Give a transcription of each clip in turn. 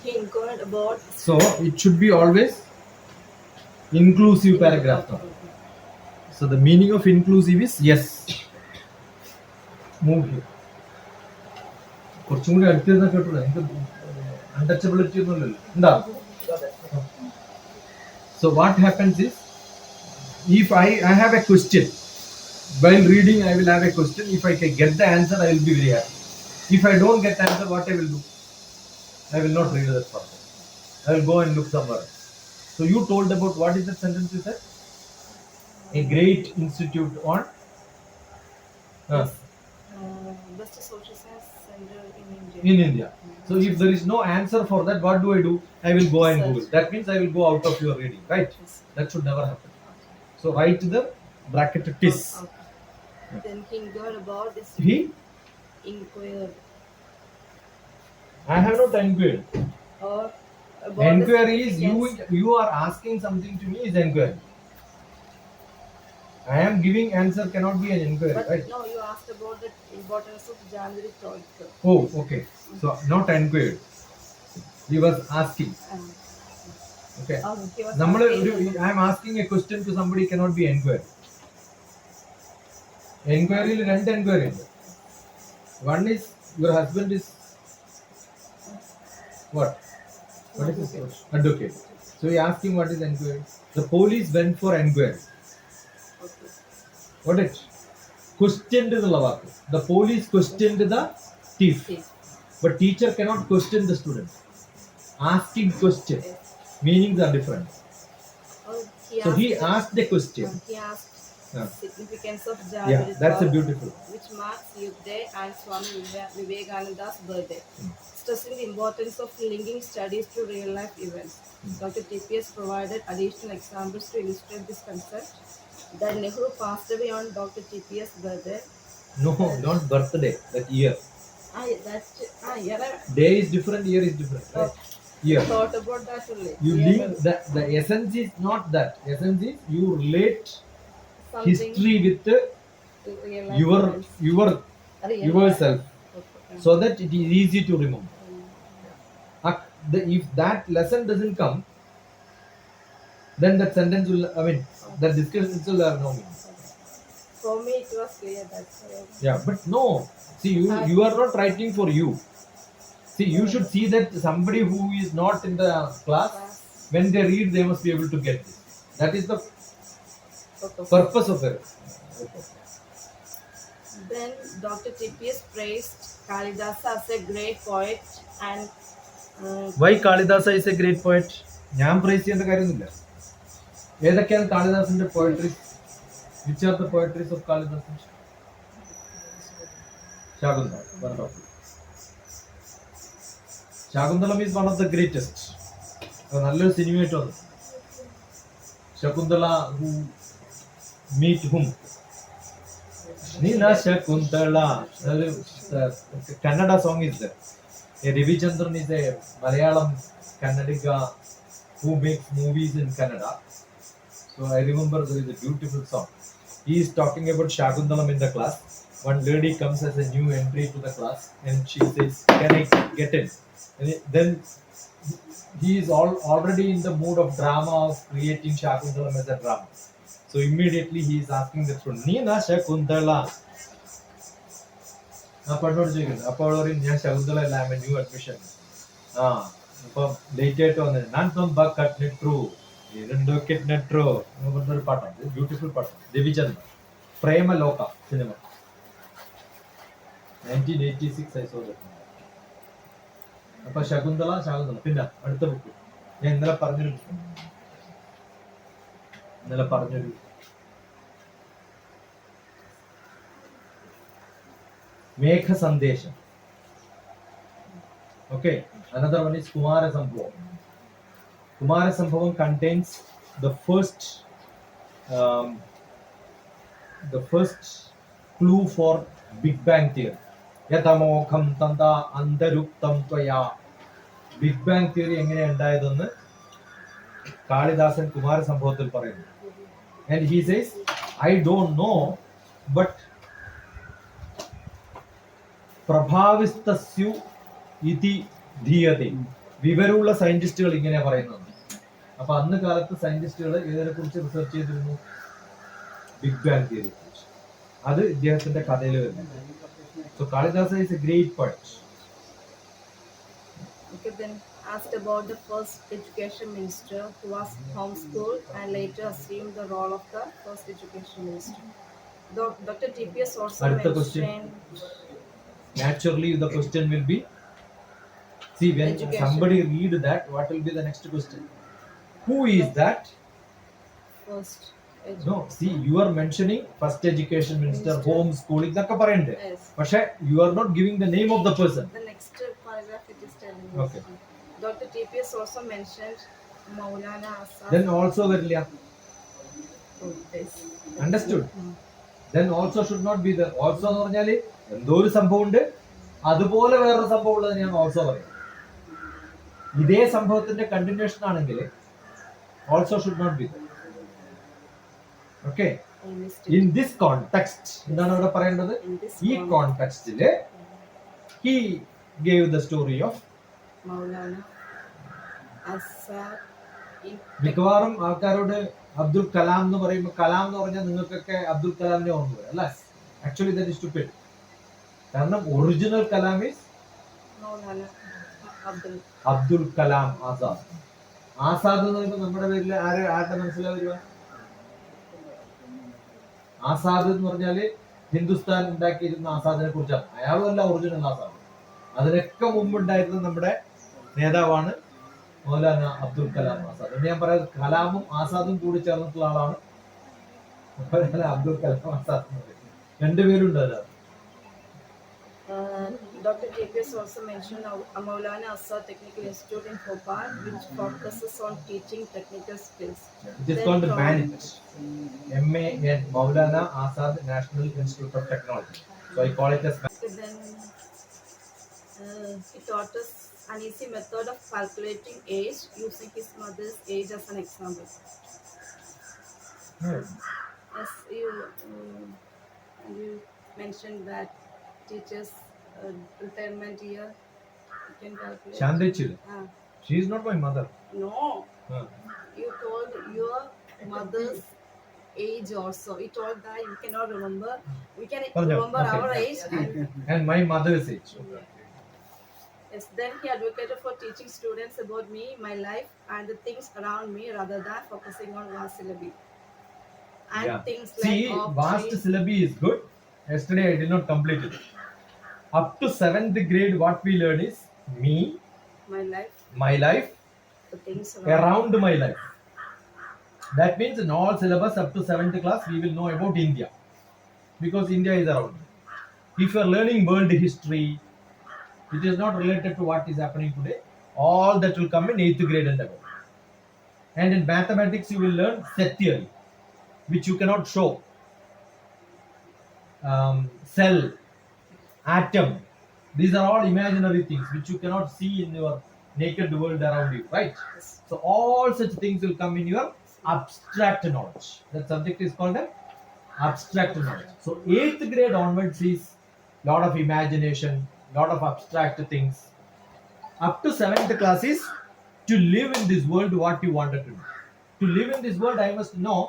He inquired about. So it should be always inclusive paragraph. So the meaning of inclusive is yes. Move here. കുറച്ചും കൂടി അടുത്തിരുന്ന കേട്ടോ എനിക്ക് untouchability ഒന്നുമില്ലല്ലോ എന്താ. So what happens is, if I have a question, while reading I will have a question. If I can get the answer, I will be very happy. If I don't get the answer, what I will do? I will not read that further. I will go and look somewhere. So you told about, what is the sentence you said? A great institute on Best social science center in India. in India. So if there is no answer for that, what do? I will go and Google. That means I will go out of your reading, right? Yes. That should never happen. So write the bracket tis. Okay. Then he inquired about this. He? Inquired. I have not inquired. Or about Enquiry the is significance. you are asking something to me is enquiry. I am giving answer cannot be an inquiry, But right? no, you asked about the importance of January 12th. Oh, okay. So not enquired. He was asking. Okay. He was നമ്മൾ asking. I am asking a question to somebody cannot be enquiry. Enquiry il രണ്ട് enquiry ഉണ്ട്. One is your husband is what? What is his question? Advocate. So you ask him what is enquiry. The police went for enquiry. Okay. What it? Questioned the walk. The police questioned the thief. Yes. But teacher cannot question the student. Asking question. Meanings are different. So he asked the question. He asked Yeah. significance of Yeah, January that's a 12th, beautiful. which marks Youth Day and Swami Vivekananda's birthday, stressing the importance of linking studies to real-life events. Dr. TPS provided additional examples to illustrate this concept. That Nehru passed away on Dr. TPS' birthday. No, not birthday. That year. Yeah, Day is different. Year is different. Right? Year. thought about that only. You link the essence is not that. Essence is you relate Something history with to real-life events. Real yourself, Okay. so that it is easy to remember. If that lesson doesn't come, then that sentence will, that discussion will have no meaning. For me, it was clear that. Yeah, but no. See, you are not writing for you. See, you should see that somebody who is not in the class, when they read, they must be able to get this. That is the purpose of it. Then Dr. TPS praised Kalidasa as a great poet and Why Kalidasa is a great poet? ഞാൻ price ചെയ്യേണ്ട കാര്യമൊന്നുമില്ല. ഏതൊക്കെയാണ് കാളിദാസന്റെ poetry? Which are the poetries of Kalidasa? Shakuntalam. Shakuntalam is one of the greatest. നല്ലൊരു സിനിമയായിട്ട് വന്നു. Shakuntala who meet whom? Nina Shakuntala. Kannada song is there. Ravichandran is a Malayalam Kannadiga who makes movies in Kannada. So I remember there is a beautiful song. He is talking about Shakuntalam in the class. One lady comes as a new entry to the class and she says, "Can I get in?" And then he is already in the mood of drama of creating Shakuntalam as a drama. So immediately he is asking the student, "Nina Shakuntala." അപ്പോൾ ഞാൻ ശകുന്തള അല്ല, I M A new admission. അപ്പം late ആയിട്ട് വന്നത് ഞാൻ നെട്രോ നെട്രോ എന്ന് പറഞ്ഞൊരു പാട്ടാണ്. ബ്യൂട്ടിഫുൾ പാട്ടാണ്. Ravichandran, Premaloka cinema, 1986 I saw that. അപ്പൊ ശകുന്തള. പിന്നെ അടുത്ത ബുക്ക് ഞാൻ ഇന്നലെ പറഞ്ഞൊരു Megha Sandesham. Okay, another one is Kumara Sambhavam. Kumara Sambhavam contains the first clue for Big Bang Theory. Yatamokham tanda antaruktam tvaya. Big Bang Theory എങ്ങനെ ഉണ്ടായതെന്ന് കാളിദാസൻ കുമാര സംഭവത്തിൽ പറയുന്നു. And he says, I don't know, but പ്രഭാവിസ്തസ്യു ഇതി ധീയതി. വിവരമുള്ള സയന്റിസ്റ്റുകൾ ഇങ്ങനെ പറയുന്നത്. അപ്പൊ അന്ന് കാലത്ത് സയന്റിസ്റ്റുകൾ ഇതിനെ കുറിച്ച് റിസർച്ച് ചെയ്തിരുന്നു, ബിഗ് ബാങ് തിയറിയെ കുറിച്ച്. അത് ഇദ്ദേഹത്തിന്റെ കഥയിൽ വരുന്നുണ്ട്. So Kalidasa is A great poet. Okay, then asked about the first education minister who was homeschooled and later assumed the role of the first education minister. Dr. TPS also അടുത്ത question. mentioned Naturally, the question will be, see, when Education. somebody read that, what will be the next question? Who is that? first No, see, you are mentioning first education minister, Minister. home schooling, ഇതൊക്കെ പറയണ്ടേ? Yes. പക്ഷെ you are not giving the name of the person. The next paragraph it is telling us. Okay. Dr. TPS also mentioned Maulana Azad. Then also വരില്ല. Oh, yes. Understood? Mm. Then also should not be there. Also എന്ന് പറഞ്ഞാല് എന്തോ ഒരു സംഭവം ഉണ്ട്, അതുപോലെ വേറൊരു സംഭവം ഉള്ളത് ഞാൻ ഓൾസോ പറയാം. ഇതേ സംഭവത്തിന്റെ കണ്ടിന്യൂഷൻ ആണെങ്കിൽ also should not be there. Okay. I missed In it. this context, എന്താണ് അവിടെ പറയേണ്ടത്? In this ഈ one, കോണ്ടെക്സ്റ്റില് he gave the story of. Maulana Azad in മിക്കവാറും ആൾക്കാരോട് അബ്ദുൽ കലാം എന്ന് പറയുമ്പോൾ കലാം എന്ന് പറഞ്ഞാൽ നിങ്ങൾക്കൊക്കെ അബ്ദുൽ കലാമിനെ ഓർമ്മ വരും അല്ല? Actually that is stupid. കാരണം original Kalam is Maulana Abdul. Abdul Kalam Azad. Azad എന്ന് പറയുമ്പോൾ നമ്മുടെ പേരിൽ ആരുടെ മനസ്സിലാ വരുക? ആസാദ് എന്ന് പറഞ്ഞാല് ഹിന്ദുസ്ഥാൻ ഉണ്ടാക്കിയിരുന്ന ആസാദിനെ കുറിച്ചാണ്. അയാളല്ല ഒറിജിനൽ ആസാദ്. അതിനൊക്കെ മുമ്പുണ്ടായിരുന്ന നമ്മുടെ നേതാവാണ് മൗലാന അബ്ദുൽ കലാം ആസാദ്. എന്ന് ഞാൻ പറയുന്നത് കലാമും ആസാദും കൂടി ചേർന്നിട്ടുള്ള ആളാണ് മൗലാന അബ്ദുൽ കലാം ആസാദ് എന്ന് പറയുന്നത്. രണ്ടുപേരുണ്ട് അതിനകത്ത്. Dr. TPS also mentioned Maulana Azad Technical Institute in Bhopal, which focuses on teaching technical skills. It is called MANIT. MAN, Maulana Azad National Institute of Technology. So I call it as MANIT. Then he taught us an easy method of calculating age using his mother's age as an example. As you mentioned that teachers retirement year you can calculate. Shandechil. Ah, She is not my mother. no, you told your mother's age also. You told that you cannot remember. We can പറഞ്ഞോ. remember Okay. our age. And my mother's age. Yes, then he advocated for teaching students about me, my life, and the things around me rather than focusing on vast syllabi. And Yeah. things See, like vast syllabi is good. Yesterday I did not complete it. Up to 7th grade, what we learn is me, my life, the things around around my life. That means in all syllabus up to 7th class, we will know about India. Because India is around. If you are learning world history, it is not related to what is happening today. All that will come in 8th grade and above. And in mathematics, you will learn set theory, which you cannot show. Cell, atom, these are all imaginary things which you cannot see in your naked world around you, right? So all such things will come in your abstract knowledge. That subject is called abstract knowledge. So 8th grade onwards is lot of imagination, lot of abstract things. Up to 7th class is to live in this world what you wanted to do. To live in this world, I must know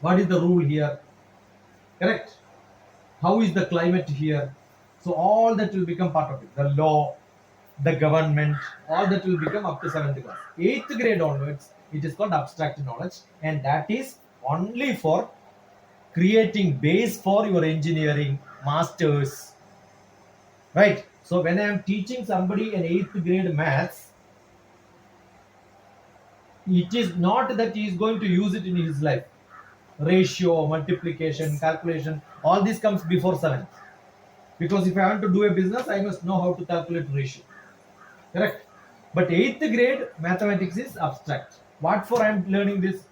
what is the rule here, correct? How is the climate here? So all that will become part of it. The law, the government, all that will become up to 7th class. 8th grade onwards, it is called abstract knowledge, and that is only for creating base for your engineering, masters, right? So when I am teaching somebody an 8th grade maths, it is not that he is going to use it in his life. Ratio, multiplication, calculation, all this comes before 7th. Because if I want to do a business, I must know how to calculate ratio. Correct? But 8th grade mathematics is abstract. What for I am learning this?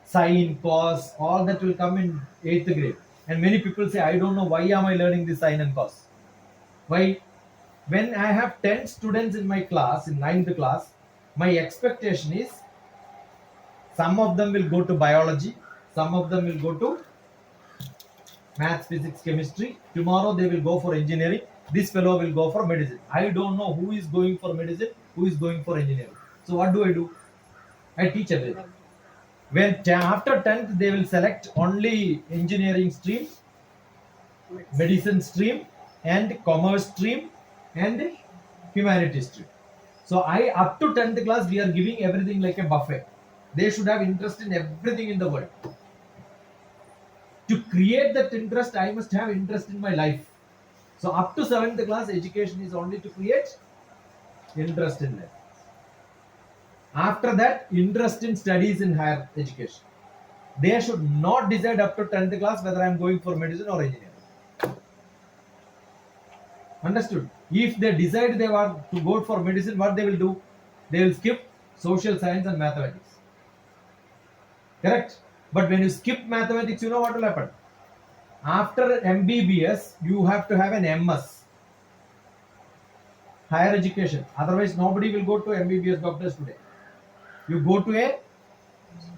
Sine, cos, all that will come in 8th grade. And many people say, I don't know why am I learning this sine and cos. Why? When I have 10 students in my class, in 9th class, my expectation is some of them will go to biology, some of them will go to maths, physics, chemistry. Tomorrow they will go for engineering. this fellow will go for medicine. I don't know who is going for medicine, who is going for engineering. So what do? I teach everything. When after 10th they will select only engineering stream, medicine stream, and commerce stream, and humanities stream. So I up to 10th class we are giving everything like a buffet. They should have interest in everything in the world. To create that interest, I must have interest in my life. So up to 7th class, education is only to create interest in life. After that, interest in studies in higher education. They should not decide up to 10th class whether I am going for medicine or engineering. Understood? If they decide they want to go for medicine, what they will do? They will skip social science and mathematics. Correct? But when you skip mathematics, you know what will happen? After MBBS, you have to have an MS. Higher education. Otherwise, nobody will go to MBBS doctors today. You go to a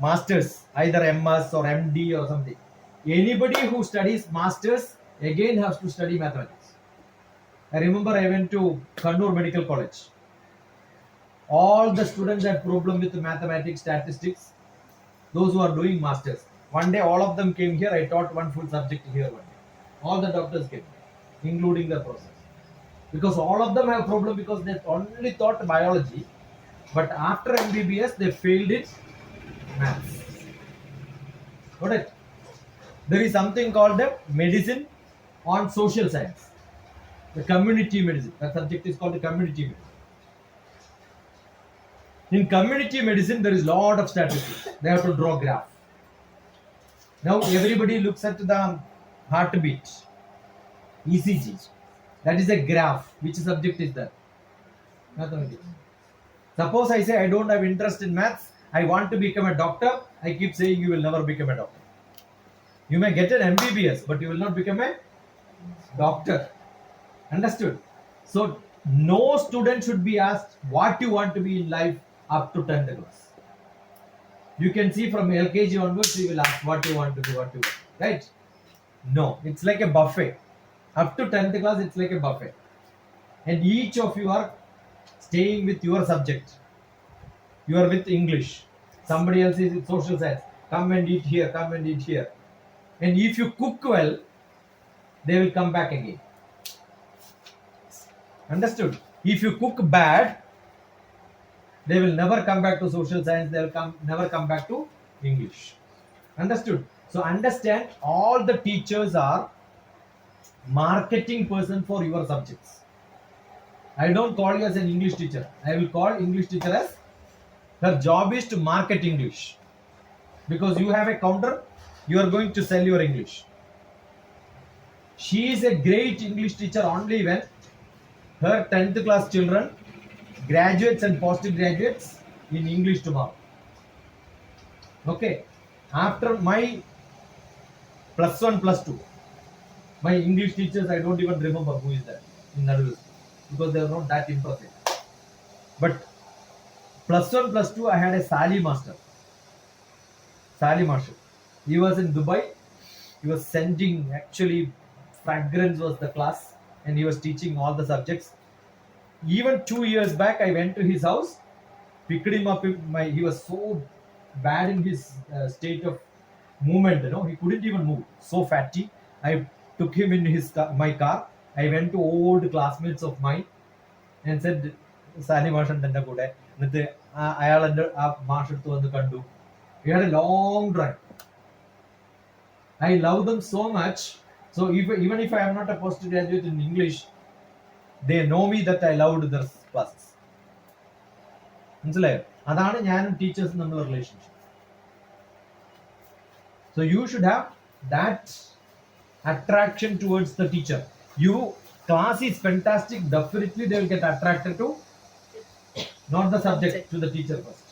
master's, either MS or MD or something. Anybody who studies master's again has to study mathematics. I remember I went to Kannur Medical College. All the students had problem with mathematics, statistics. Those who are doing masters. One day all of them came here. I taught one full subject here one day. All the doctors came, including the professors. Because all of them have problem because they only taught biology. But after MBBS, they failed it maths. Got it? There is something called the medicine on social science. The community medicine. That subject is called the community medicine. In community medicine, there is a lot of statistics. They have to draw graph. Now everybody looks at the heartbeat, ECG. That is a graph. Which subject is that? Mathematics. Suppose I say I don't have interest in maths, I want to become a doctor, I keep saying you will never become a doctor. You may get an MBBS, but you will not become a doctor. Understood? So no student should be asked what you want to be in life up to 10th class. You can see from LKG onwards, we will ask what you want to be, what you want. Right? No, it's like a buffet. Up to 10th class, it's like a buffet. And each of you are staying with your subject. You are with English. Somebody else is with social science. Come and eat here, come and eat here. And if you cook well, they will come back again. Understood? If you cook bad, they will never come back to social science. They will never come back to English. Understood? So understand, all the teachers are marketing person for your subjects. I don't call you as an English teacher. I will call English teacher as her job is to market English. Because you have a counter, you are going to sell your English. She is a great English teacher only when her 10th class children, graduates and postgraduates in English tomorrow. Okay. After my plus 1, plus 2, my English teachers, I don't even remember who is that in Nadu, because they are not that impressive. But plus 1, plus 2, I had a Sali master. Sali Marshall. He was in Dubai. He was sending, actually, fragrance was the class, and he was teaching all the subjects. Even 2 years back, I went to his house, picked him up. He was so bad in his state of movement, he couldn't even move. So fatty. I took him in my car. I went to old classmates of mine and said, Sali Marshall tanda kude. എന്നിട്ട് അയാൾ എൻ്റെ ആ മാഷെടുത്ത് വന്ന് കണ്ടു. We had a long drive. I love them so much. So even if I am not a postgraduate in English, they know me that I loved their classes. മനസ്സിലായോ? അതാണ് ഞാനും ടീച്ചേഴ്സും തമ്മിലുള്ള relationship. So you should have that attraction towards the teacher. Class is fantastic. Definitely they will get attracted to not the subject, to the teacher first.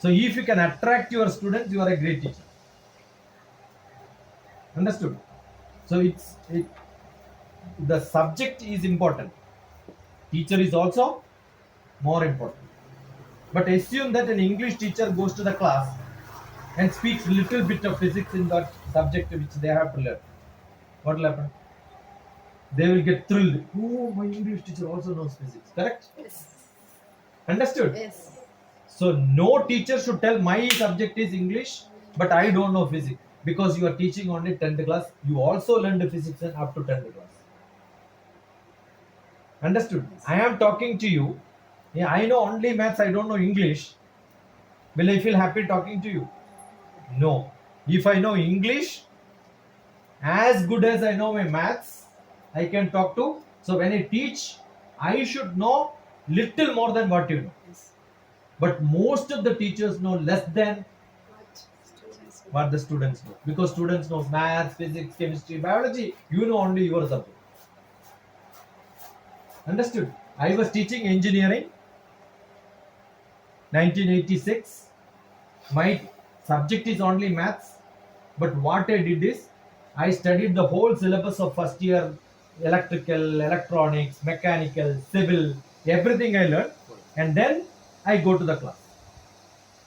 So if you can attract your students, you are a great teacher. Understood? So the subject is important. Teacher is also more important. But assume that an English teacher goes to the class and speaks little bit of physics in that subject which they have to learn. What will happen? they will get thrilled. Oh, my English teacher also knows physics. Correct? Yes. Understood? Yes. So no teacher should tell my subject is English, but I don't know physics, because you are teaching only 10th class. You also learned physics and up to 10th class. Understood? I am talking to you. Yeah, I know only maths. I don't know English. Will I feel happy talking to you? No. If I know English as good as I know my maths, I can talk to. So when I teach, I should know little more than what you know. Yes. But most of the teachers know less than What students will- what the students know, because students know maths, physics, chemistry, biology. You know only your subject. Understood? I was teaching engineering 1986. My subject is only maths, but what I did is I studied the whole syllabus of first year: electrical, electronics, mechanical, civil, everything I learned, and then I go to the class.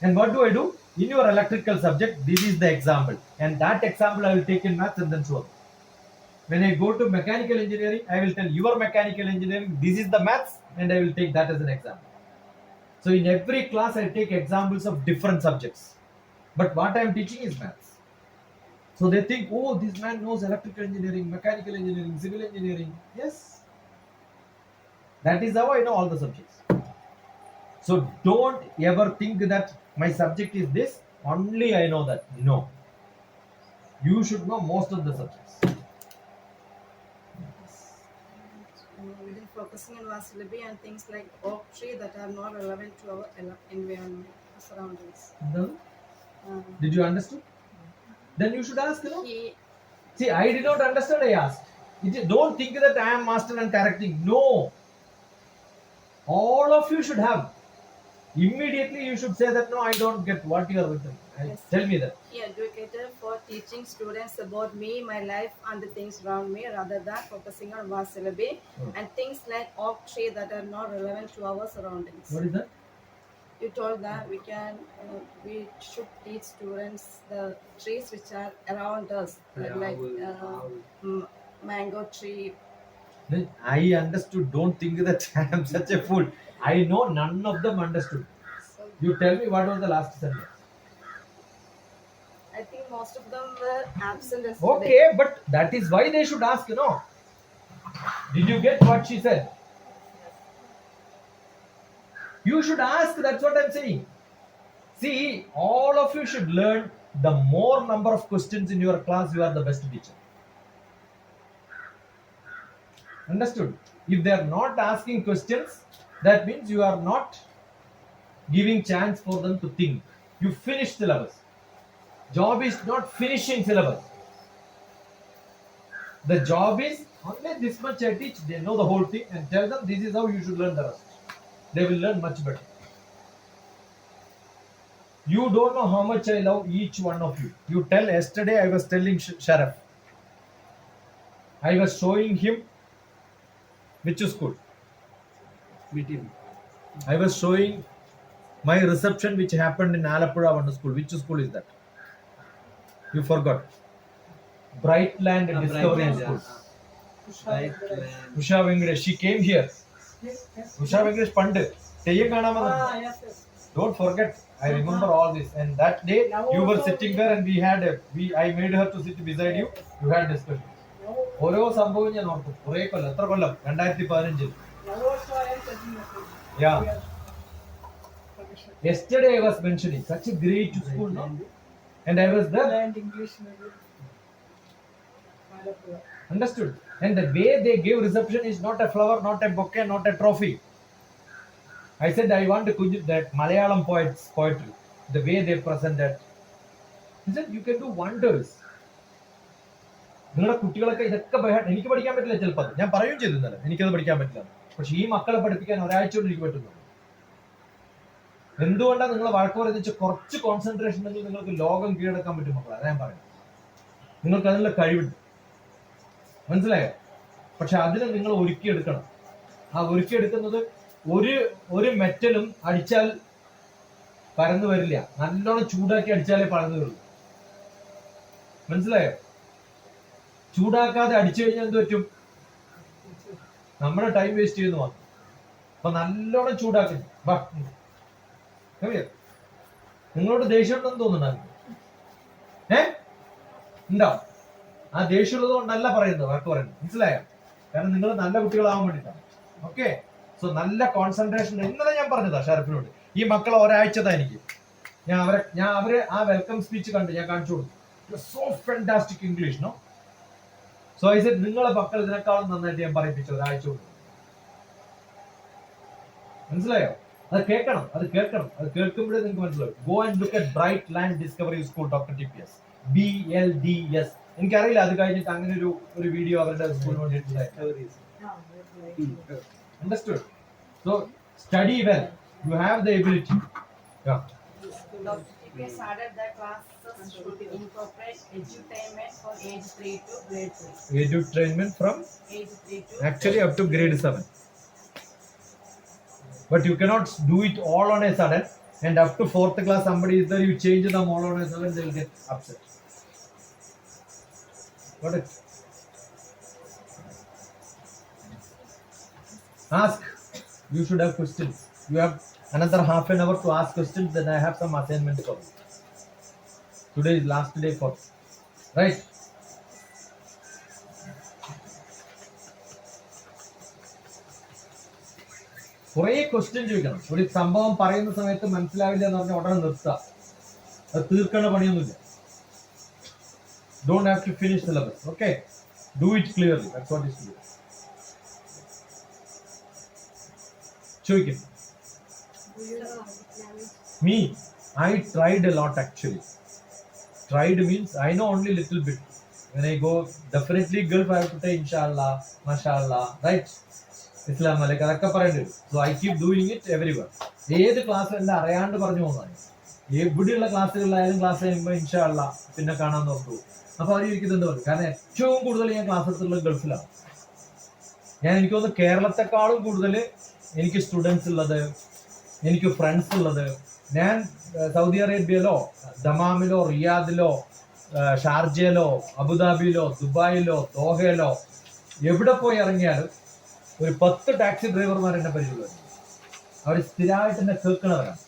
And what do I do? In your electrical subject, this is the example, and that example I will take in maths and then show them. When I go to mechanical engineering, I will tell your mechanical engineering, this is the maths, and I will take that as an example. So in every class, I take examples of different subjects, but what I am teaching is maths. So they think, oh, this man knows electrical engineering, mechanical engineering, civil engineering. Yes, that is how I know all the subjects. So don't ever think that my subject is this, only I know that. No, you should know most of the subjects. Within focusing on vast syllabi and things like oak tree that are not relevant to our environment, surroundings. No? Did you understand? Then you should ask, no? He, See, I did not understand, I asked. Don't think that I am master and correcting. No. All of you should have. Immediately you should say that, no, I don't get what you are written. Yes. Tell me that. he advocated for teaching students about me, my life, and the things around me, rather than focusing on vast syllabi and things like oak tree that are not relevant to our surroundings. What is that? You told that we should teach students the trees which are around us, like mango tree. Then I understood. Don't think that I am such a fool. I know none of them understood. So You tell me what was the last sentence. I think most of them were absent yesterday. Okay, but that is why they should ask, you know. Did you get what she said? You should ask, that's what I'm saying. See, all of you should learn. The more number of questions in your class, you are the best teacher. Understood? If they are not asking questions, that means you are not giving chance for them to think. You finish syllabus. Job is not finishing syllabus. The job is only this much I teach. They know the whole thing, and tell them this is how you should learn the rest. They will learn much better. You don't know how much I love each one of you. You tell. Yesterday I was telling Sharaf. I was showing him which school. BTV. I was showing my reception which happened in Alapura one school. Which school is that? You forgot. Brightland Discovery School. Usha Venkatesh. She came here. Usha Venkatesh Pandit. Don't forget. I remember all this. And that day you were sitting there, and I made her to sit beside you. You had discussion. ഓരോ സംഭവം ഞാൻ ഓർത്തു. കുറേ കൊല്ലം, എത്ര കൊല്ലം? 2015. Yeah. Yesterday I was mentioning such a great school, no? And I was there. English Understood? And the way they gave reception is not a flower, not a bouquet, not a trophy. I said I want to that Malayalam poetry. The way they present that. He said you can do wonders. നിങ്ങളുടെ കുട്ടികളൊക്കെ ഇതൊക്കെ എനിക്ക് പഠിക്കാൻ പറ്റില്ല. ചിലപ്പോൾ ഞാൻ പറയുകയും ചെയ്തിരുന്നല്ലോ എനിക്കത് പഠിക്കാൻ പറ്റില്ല. പക്ഷെ ഈ മക്കളെ പഠിപ്പിക്കാൻ ഒരാഴ്ച കൊണ്ട് എനിക്ക് പറ്റുന്നു. എന്തുകൊണ്ടാണ് നിങ്ങൾ വഴക്ക് പറയുന്നത്? കുറച്ച് കോൺസെൻട്രേഷൻ ഉണ്ടെങ്കിൽ നിങ്ങൾക്ക് ലോകം കീഴടക്കാൻ പറ്റും മക്കളെ. അതാ ഞാൻ പറയുന്നത്. നിങ്ങൾക്ക് അതിനുള്ള കഴിവുണ്ട്, മനസ്സിലായോ? പക്ഷെ അതിനെ നിങ്ങൾ ഒരുക്കിയെടുക്കണം. ആ ഒരുക്കിയെടുക്കുന്നത് ഒരു മെറ്റലും അടിച്ചാൽ പരന്നു വരില്ല. നല്ലോണം ചൂടാക്കി അടിച്ചാലേ പരന്നു വരുള്ളൂ. മനസ്സിലായോ? ചൂടാക്കാതെ അടിച്ചു കഴിഞ്ഞാൽ എന്ത് പറ്റും? നമ്മുടെ ടൈം വേസ്റ്റ് ചെയ്യുന്നു മാത്രം. അപ്പൊ നല്ലോണം ചൂടാക്കുന്നു. നിങ്ങളോട് ദേഷ്യം ഉണ്ടെന്ന് തോന്നുന്നുണ്ട്. ഉണ്ടോ? ആ ദേഷ്യമുള്ളത് കൊണ്ടല്ല പറയുന്നത്, വഴക്ക് പറയുന്നത്. മനസ്സിലായോ? കാരണം നിങ്ങൾ നല്ല കുട്ടികളാവാൻ വേണ്ടിയിട്ടാണ്. ഓക്കെ, സോ നല്ല കോൺസെൻട്രേഷൻ. ഇന്നലെ ഞാൻ പറഞ്ഞതാ ഷെറഫിനോട്, ഈ മക്കളെ ഒരാഴ്ചതാ എനിക്ക് അവര് ആ വെൽക്കം സ്പീച്ച് കണ്ട് ഞാൻ കാണിച്ചു കൊടുത്തു. So fantastic English, no? So I said നിങ്ങളെ മക്കൾ ഇതിനേക്കാളും നന്നായിട്ട് ഞാൻ പറയിപ്പിച്ചു ഒരാഴ്ച കൊണ്ട്. മനസ്സിലായോ? അത് കേൾക്കണം. അത് കേൾക്കുമ്പോഴേ നിങ്ങൾക്ക് മനസ്സിലാവും. Go and look at bright land discovery school doctor TPS, BLDS. എനിക്കറിയില്ല അത് കഴിഞ്ഞിട്ട് അങ്ങനെ ഒരു വീഡിയോ അവരുടെ സ്കൂളിൽ വേണ്ടിയിട്ടുണ്ടായിരുന്നു. Understood? So study well. You have the ability. Yeah. Dr. TPS added that classes should incorporate edutainment for age 3 to grade 3. Edutainment from Age 3 to actually up to grade 7. But you cannot do it all on a sudden, and up to 4th class somebody is there, you change them all on a sudden, they will get upset. Got it? Ask. You should have questions. You have another half an hour to ask questions, then I have some assignment for you. Today is last day for, right? കുറേ question ചോദിക്കണം. ഒരു സംഭവം പറയുന്ന സമയത്ത് മനസ്സിലാവില്ല എന്ന് പറഞ്ഞാൽ ഉടനെ നിർത്തുക. അത് തീർക്കേണ്ട പണിയൊന്നുമില്ല. Don't have to finish syllabus. Okay, do it clearly. That's what is clear. ചോദിക്കും. Me, I tried a lot actually. Tried means I know only little bit. When I go, definitely Gulf I have to say inshallah, mashallah, right? Islam alaikum അതൊക്കെ പറയേണ്ടി. So I keep doing it everywhere. ഏത് class എല്ലാം അറിയാണ്ട് പറഞ്ഞു പോകുന്നതാണ്. എവിടെയുള്ള ക്ലാസ്സുകളിലായാലും class കഴിയുമ്പോൾ ഇൻഷാല്ലാ പിന്നെ കാണാൻ നോക്കൂ. അപ്പൊ അവർ ഇരിക്കുന്നുണ്ട് പറഞ്ഞു. കാരണം ഏറ്റവും കൂടുതൽ ഞാൻ ക്ലാസ് എടുത്തുള്ളത് ഗൾഫിലാണ്. എനിക്ക് തോന്നുന്നു കേരളത്തെക്കാളും കൂടുതൽ എനിക്ക് സ്റ്റുഡൻസ് ഉള്ളത്, എനിക്ക് ഫ്രണ്ട്സ് ഉള്ളത്. ഞാൻ സൗദി അറേബ്യയിലോ ദമാമിലോ റിയാദിലോ ഷാർജയിലോ അബുദാബിയിലോ ദുബായിലോ ദോഹയിലോ എവിടെ പോയി ഇറങ്ങിയാലും ഒരു 10 ടാക്സി ഡ്രൈവർമാർ എന്നെ പരിചയപ്പെടും. അവർ സ്ഥിരമായിട്ട് എന്നെ കേൾക്കണവരാണ്.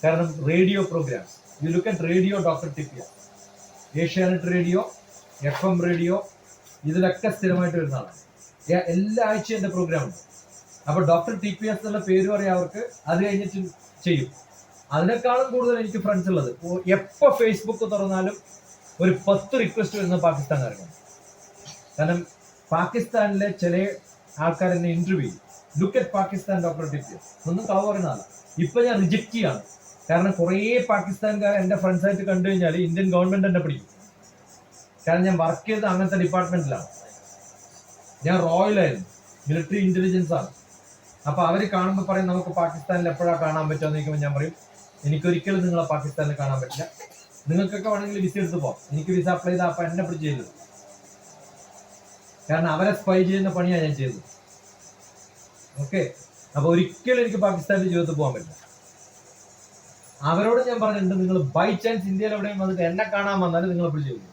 കാരണം radio program, you look at radio doctor TPS, Asianet radio, FM radio, ഇതിലൊക്കെ സ്ഥിരമായിട്ട് വരുന്ന ആളാണ്. എല്ലാ ആഴ്ചയും എൻ്റെ പ്രോഗ്രാം ഉണ്ട്. അപ്പൊ ഡോക്ടർ TPS എന്നുള്ള പേര് പറയാം അവർക്ക്. അത് കഴിഞ്ഞിട്ട് ചെയ്യും. അതിനേക്കാളും കൂടുതൽ എനിക്ക് ഫ്രണ്ട്സ് ഉള്ളത്. എപ്പോ ഫേസ്ബുക്ക് തുറന്നാലും ഒരു 10 റിക്വസ്റ്റ് വരുന്ന പാകിസ്ഥാൻകാരാണ്. കാരണം പാകിസ്ഥാനിലെ ചില ആൾക്കാർ എന്നെ ഇന്റർവ്യൂ ചെയ്യും. Look at Pakistan doctor TPS. ഒന്നും കളവ് പറയുന്ന ആളാണ്. ഇപ്പൊ ഞാൻ റിജക്ട് ചെയ്യാണ്. കാരണം കുറേ പാകിസ്ഥാൻകാർ എന്റെ ഫ്രണ്ട്സ് ആയിട്ട് കണ്ടു കഴിഞ്ഞാൽ ഇന്ത്യൻ ഗവൺമെന്റ് എന്നെ പിടിക്കും. കാരണം ഞാൻ വർക്ക് ചെയ്ത് അങ്ങനത്തെ ഡിപ്പാർട്ട്മെന്റിലാണ്. ഞാൻ റോയലായിരുന്നു, മിലിറ്ററി ഇന്റലിജൻസ് ആണ്. അപ്പൊ അവര് കാണുമ്പോൾ പറയും നമുക്ക് പാകിസ്ഥാനിൽ എപ്പോഴാണ് കാണാൻ പറ്റുക എന്ന് ചോദിക്കുമ്പോൾ ഞാൻ പറയും എനിക്കൊരിക്കലും നിങ്ങളെ പാകിസ്ഥാനിൽ കാണാൻ പറ്റില്ല. നിങ്ങൾക്കൊക്കെ വേണമെങ്കിൽ വിസ എടുത്ത് പോകാം. എനിക്ക് വിസ അപ്ലൈ ചെയ്താൽ അപ്പൊ എന്നെ പിടിച്ച് ചെയ്തത്. കാരണം അവരെ സ്പൈ ചെയ്യുന്ന പണിയാണ് ഞാൻ ചെയ്തത്. ഓക്കെ, അപ്പൊ ഒരിക്കലും എനിക്ക് പാകിസ്ഥാനിൽ ജീവിതത്തിൽ പോകാൻ പറ്റില്ല. അവരോട് ഞാൻ പറഞ്ഞിട്ടുണ്ട്, നിങ്ങൾ ബൈ ചാൻസ് ഇന്ത്യയിൽ എവിടെയും വന്നിട്ട് എന്നെ കാണാൻ വന്നാലും നിങ്ങൾ പിടിച്ച് ചെയ്തു.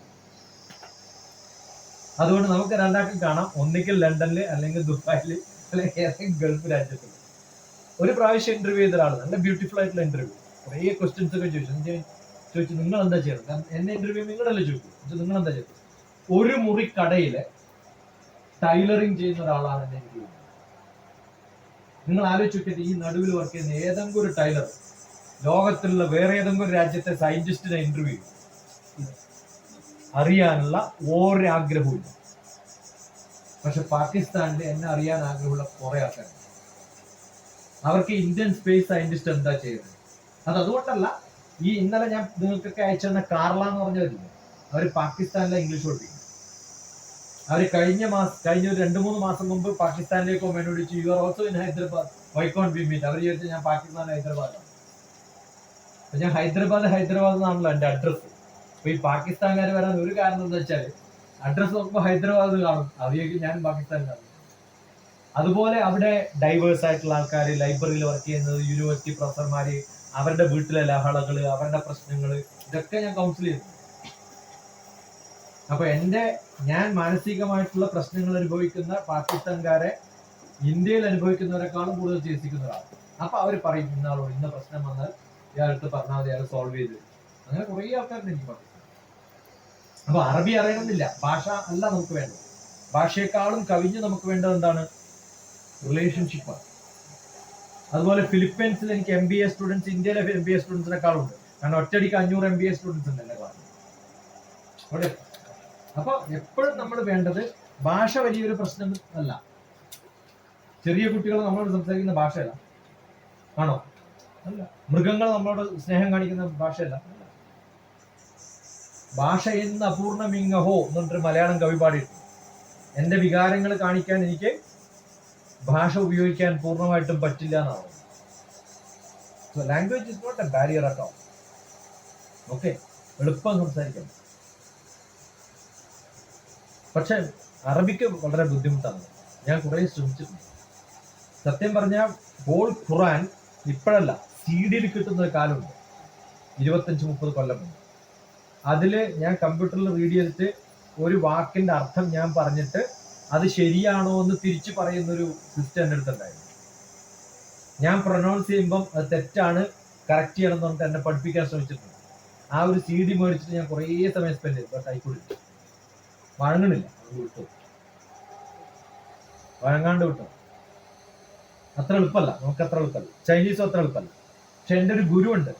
അതുകൊണ്ട് നമുക്ക് രണ്ടാൾക്കും കാണാം. ഒന്നിക്കൽ ലണ്ടനില്, അല്ലെങ്കിൽ ദുബായില്, അല്ലെങ്കിൽ ഏതെങ്കിലും ഗൾഫ് രാജ്യത്ത്. ഒരു പ്രാവശ്യം ഇന്റർവ്യൂ ചെയ്ത ഒരാൾ, നല്ല ബ്യൂട്ടിഫുൾ ആയിട്ടുള്ള ഇന്റർവ്യൂ, കുറേ ക്വസ്റ്റ്യൻസ് ഒക്കെ ചോദിച്ചു നിങ്ങൾ എന്താ ചെയ്യുന്നത്. കാരണം എന്നെ ഇന്റർവ്യൂ നിങ്ങളല്ലേ ചോദിച്ചു, നിങ്ങൾ എന്താ ചെയ്തത്. ഒരു മുറി കടയില് ടൈലറിങ് ചെയ്യുന്ന ഒരാളാണ് എന്നെ ഇന്റർവ്യൂ. നിങ്ങൾ ആലോചിച്ചിട്ട് ഈ നടുവിൽ വർക്ക് ചെയ്യുന്ന ഏതെങ്കിലും ഒരു ടൈലർ ലോകത്തിലുള്ള വേറെ ഏതെങ്കിലും ഒരു രാജ്യത്തെ സയന്റിസ്റ്റിനെ ഇന്റർവ്യൂ അറിയാനുള്ള ഒരാഗ്രഹമില്ല. പക്ഷെ പാകിസ്ഥാനിൽ എന്നെ അറിയാൻ ആഗ്രഹമുള്ള കുറെ ആൾക്കാരുണ്ട്. അവർക്ക് ഇന്ത്യൻ സ്പേസ് സയന്റിസ്റ്റ് എന്താ ചെയ്യുന്നത്. അതുകൊണ്ടല്ല, ഈ ഇന്നലെ ഞാൻ നിങ്ങൾക്കൊക്കെ അയച്ചിരുന്ന കാർല എന്ന് പറഞ്ഞവരില്ല, അവർ പാകിസ്ഥാനിലെ ഇംഗ്ലീഷ് പഠിപ്പിക്കും. അവർ കഴിഞ്ഞ ഒരു 2-3 മാസം മുമ്പ് പാകിസ്ഥാനിലേക്ക് എന്നോട് ചോദിച്ചു, you are also in Hyderabad, why can't we meet. അവർ ചോദിച്ചു ഞാൻ പാകിസ്ഥാനിലെ ഹൈദരാബാദാണ്. അപ്പൊ ഞാൻ ഹൈദരാബാദ് എന്നാണല്ലോ എന്റെ അഡ്രസ്സ്. അപ്പൊ ഈ പാകിസ്ഥാൻകാർ വരാൻ ഒരു കാരണം എന്താ വെച്ചാൽ അഡ്രസ് നോക്കുമ്പോൾ ഹൈദരാബാദ് കാണും, അറിയാമെങ്കിൽ ഞാനും പാകിസ്ഥാനിലാണ്. അതുപോലെ അവിടെ ഡൈവേഴ്സ് ആയിട്ടുള്ള ആൾക്കാർ, ലൈബ്രറിയിൽ വർക്ക് ചെയ്യുന്നത്, യൂണിവേഴ്സിറ്റി പ്രൊഫസർമാര്, അവരുടെ വീട്ടിലെ ലഹളകള്, അവരുടെ പ്രശ്നങ്ങള്, ഇതൊക്കെ ഞാൻ കൗൺസിൽ ചെയ്യുന്നു. അപ്പൊ ഞാൻ മാനസികമായിട്ടുള്ള പ്രശ്നങ്ങൾ അനുഭവിക്കുന്ന പാകിസ്ഥാൻകാരെ ഇന്ത്യയിൽ അനുഭവിക്കുന്നവരെക്കാളും കൂടുതൽ ചികിത്സിക്കുന്ന ഒരാൾ. അപ്പൊ അവർ പറയും ഇന്നാളോ ഇന്ന പ്രശ്നം വന്നാൽ ഇയാൾക്ക് പറഞ്ഞാൽ മതി, അയാൾ സോൾവ് ചെയ്ത്. അങ്ങനെ കുറെ ആൾക്കാരുണ്ട് എനിക്ക് പറഞ്ഞു. അപ്പൊ അറബി അറിയണമെന്നില്ല, ഭാഷ അല്ല നമുക്ക് വേണ്ടത്. ഭാഷയെക്കാളും കവിഞ്ഞ് നമുക്ക് വേണ്ടത് എന്താണ്? റിലേഷൻഷിപ്പാണ്. അതുപോലെ ഫിലിപ്പൈൻസിൽ എനിക്ക് MBA സ്റ്റുഡൻസ് ഇന്ത്യയിലെ MBA സ്റ്റുഡൻസിനെക്കാളും ഉണ്ട്. കാരണം ഒറ്റയടിക്ക് 500 MBA സ്റ്റുഡൻസ് ഉണ്ട് എന്റെ ക്ലാസ്സിൽ. അവിടെ അപ്പൊ എപ്പോഴും നമ്മൾ വേണ്ടത് ഭാഷ വലിയൊരു പ്രശ്നം അല്ല. ചെറിയ കുട്ടികൾ നമ്മളോട് സംസാരിക്കുന്ന ഭാഷയല്ല, ആണോ? അല്ല. മൃഗങ്ങൾ നമ്മളോട് സ്നേഹം കാണിക്കുന്ന ഭാഷയല്ല. ഭാഷ എന്ന് അപൂർണമിങ്ങഹോ എന്ന് പറഞ്ഞിട്ട് മലയാളം കവി പാടിയിട്ടുണ്ട്. എന്റെ വികാരങ്ങൾ കാണിക്കാൻ എനിക്ക് ഭാഷ ഉപയോഗിക്കാൻ പൂർണ്ണമായിട്ടും പറ്റില്ല എന്നാണ്. Language is not a barrier at all. Okay, എളുപ്പം സംസാരിക്കാം. പക്ഷെ അറബിക്ക് വളരെ ബുദ്ധിമുട്ടാണ്. ഞാൻ കുറെ ശ്രമിച്ചിട്ടുണ്ട്. സത്യം പറഞ്ഞാൽ ഹോൾ ഖുറാൻ ഇപ്പോഴല്ല, CD-യിൽ കിട്ടുന്ന ഒരു കാലമുണ്ട്, 25-30 കൊല്ലം മുമ്പ്. അതില് ഞാൻ കമ്പ്യൂട്ടറിൽ റീഡ് ചെയ്തിട്ട് ഒരു വാക്കിന്റെ അർത്ഥം ഞാൻ പറഞ്ഞിട്ട് അത് ശരിയാണോ എന്ന് തിരിച്ചു പറയുന്നൊരു സിസ്റ്റം എൻ്റെ അടുത്തുണ്ടായിരുന്നു. ഞാൻ പ്രൊനൗൺസ് ചെയ്യുമ്പം അത് തെറ്റാണ്, കറക്റ്റ് ചെയ്യണം എന്ന് പറഞ്ഞിട്ട് എന്നെ പഠിപ്പിക്കാൻ ശ്രമിച്ചിട്ടുണ്ട്. ആ ഒരു CD മേടിച്ചിട്ട് ഞാൻ കുറേ സമയം സ്പെൻഡ് ചെയ്തു. ബട്ട് ആയിക്കോട്ടെ, വഴങ്ങണില്ല. വിട്ടു, വഴങ്ങാണ്ട് വിട്ടു. അത്ര എളുപ്പമല്ല, നമുക്ക് അത്ര എളുപ്പമല്ല. ചൈനീസും അത്ര എളുപ്പമല്ല. പക്ഷെ എൻ്റെ ഒരു ഗുരു ഉണ്ട്,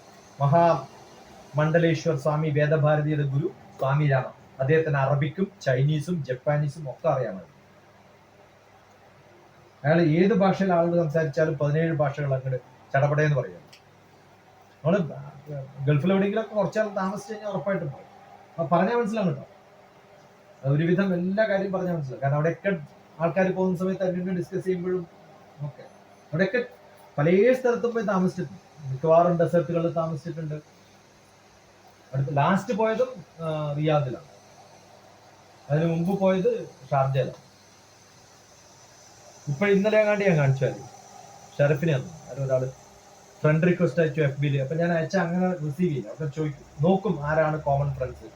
മഹാമണ്ഡലേശ്വർ സ്വാമി, വേദഭാരതിയുടെ ഗുരു സ്വാമി രാമ. അദ്ദേഹത്തിന് അറബിക്കും ചൈനീസും ജപ്പാനീസും ഒക്കെ അറിയാമായിരുന്നു. അയാൾ ഏത് ഭാഷയിൽ ആളുകൾ സംസാരിച്ചാലും 17 ഭാഷകൾ അങ്ങോട്ട് ചടപടയെന്ന് പറയുന്നത്. നമ്മള് ഗൾഫിൽ എവിടെയെങ്കിലൊക്കെ കുറച്ചാൽ താമസിച്ച് കഴിഞ്ഞാൽ ഉറപ്പായിട്ടും പറയും. അപ്പൊ പറഞ്ഞാൽ മനസ്സിലാവും കേട്ടോ. ഒരുവിധം എല്ലാ കാര്യം പറഞ്ഞാൽ മനസ്സിലാവും. കാരണം അവിടെയൊക്കെ ആൾക്കാർ പോകുന്ന സമയത്ത് അതിനെ ഡിസ്കസ് ചെയ്യുമ്പോഴും ഓക്കെ, അവിടെയൊക്കെ പല സ്ഥലത്തും പോയി താമസിച്ചിട്ടുണ്ട്. മിക്കവാറും ഡെസേർട്ടുകളിൽ താമസിച്ചിട്ടുണ്ട്. അടുത്ത് ലാസ്റ്റ് പോയതും റിയാദിലാണ്. അതിന് മുമ്പ് പോയത് ഷാർജയിലാണ്. ഇപ്പൊ ഇന്നലെ കണ്ടി ഞാൻ കാണിച്ചാൽ ഷെറഫിനെ ഒരാള് ഫ്രണ്ട് റിക്വസ്റ്റ് അയച്ചു FB-ല്. അപ്പൊ ഞാൻ അയച്ച അങ്ങനെ റിസീവ് ചെയ്യില്ല. അപ്പൊ ചോദിക്കും, നോക്കും ആരാണ് കോമൺ ഫ്രണ്ട്സ്.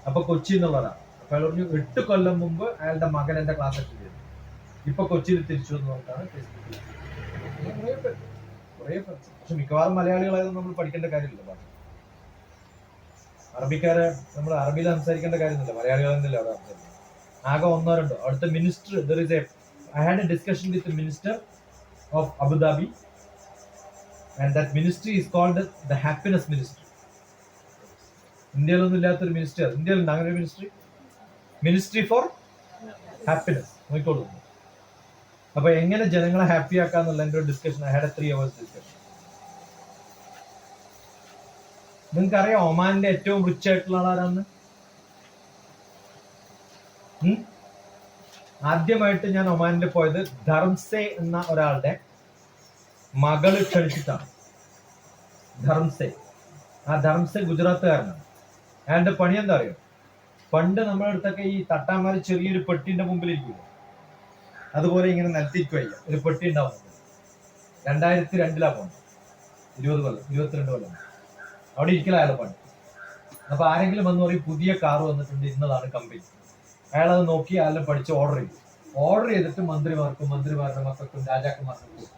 അപ്പൊ കൊച്ചി എന്നുള്ളതാണ്. അപ്പൊ അയാൾ പറഞ്ഞു 8 കൊല്ലം മുമ്പ് അയാളുടെ മകൻ എന്റെ ക്ലാസ് അറ്റൻഡ് ചെയ്തു, ഇപ്പൊ കൊച്ചിയിൽ തിരിച്ചു എന്ന് പറഞ്ഞിട്ടാണ് ഫേസ്ബുക്കിൽ. കുറെ ഫ്രണ്ട്സ്. പക്ഷെ മിക്കവാറും മലയാളികളായത് നമ്മൾ പഠിക്കേണ്ട കാര്യമില്ല. അറബിക്കാരെ നമ്മൾ അറബിയിൽ സംസാരിക്കേണ്ട കാര്യമൊന്നുമില്ല. മലയാളികൾ തന്നെയല്ലേ അവിടെ സംസാരിക്കുന്നത്. ആകെ 1-2. അവിടുത്തെ minister, I had a discussion with the minister of Abu Dhabi, and that ministry is called the happiness ministry. ഇന്ത്യയിലൊന്നും ഇല്ലാത്തൊരു മിനിസ്റ്റർ. ഇന്ത്യയിലുണ്ട് അങ്ങനെ ഒരു മിനിസ്ട്രി ഫോർ ഹാപ്പിനെസ്. നോക്കിക്കോളൂ. അപ്പൊ എങ്ങനെ ജനങ്ങളെ ഹാപ്പി ആക്കാന്നുള്ള എന്റെ ഒരു discussion. I had a 3 hours discussion. നിങ്ങൾക്കറിയാം ഒമാനിലെ ഏറ്റവും റിച്ച് ആയിട്ടുള്ള ആളാരാന്ന്? ആദ്യമായിട്ട് ഞാൻ ഒമാനിൽ പോയത് ധർംസെ എന്ന ഒരാളുടെ മകള് ക്ഷണിച്ചിട്ടാണ്. ധർംസെ. ആ ധർംസെ ഗുജറാത്തുകാരനാണ്. അയാളുടെ പണി എന്താ അറിയോ? പണ്ട് നമ്മുടെ അടുത്തൊക്കെ ഈ തട്ടാമാര് ചെറിയൊരു പെട്ടിന്റെ മുമ്പിൽ ഇരിക്കില്ല, അതുപോലെ ഇങ്ങനെ നിലത്തിരിക്കുക ഒരു പെട്ടി ഉണ്ടാവും. 2002 പോകണം, 20 കൊല്ലം 22 കൊല്ലം അവിടെ ഇരിക്കല അയാളെ പണി. അപ്പൊ ആരെങ്കിലും വന്ന് പറയും പുതിയ കാറ് വന്നിട്ടുണ്ട്, ഇന്നതാണ് കമ്പനി. അയാളത് നോക്കി അയാളെ പഠിച്ച് ഓർഡർ ചെയ്തിട്ട് മന്ത്രിമാരുടെ മക്കൾക്കും രാജാക്കന്മാർക്കും കൊടുക്കും.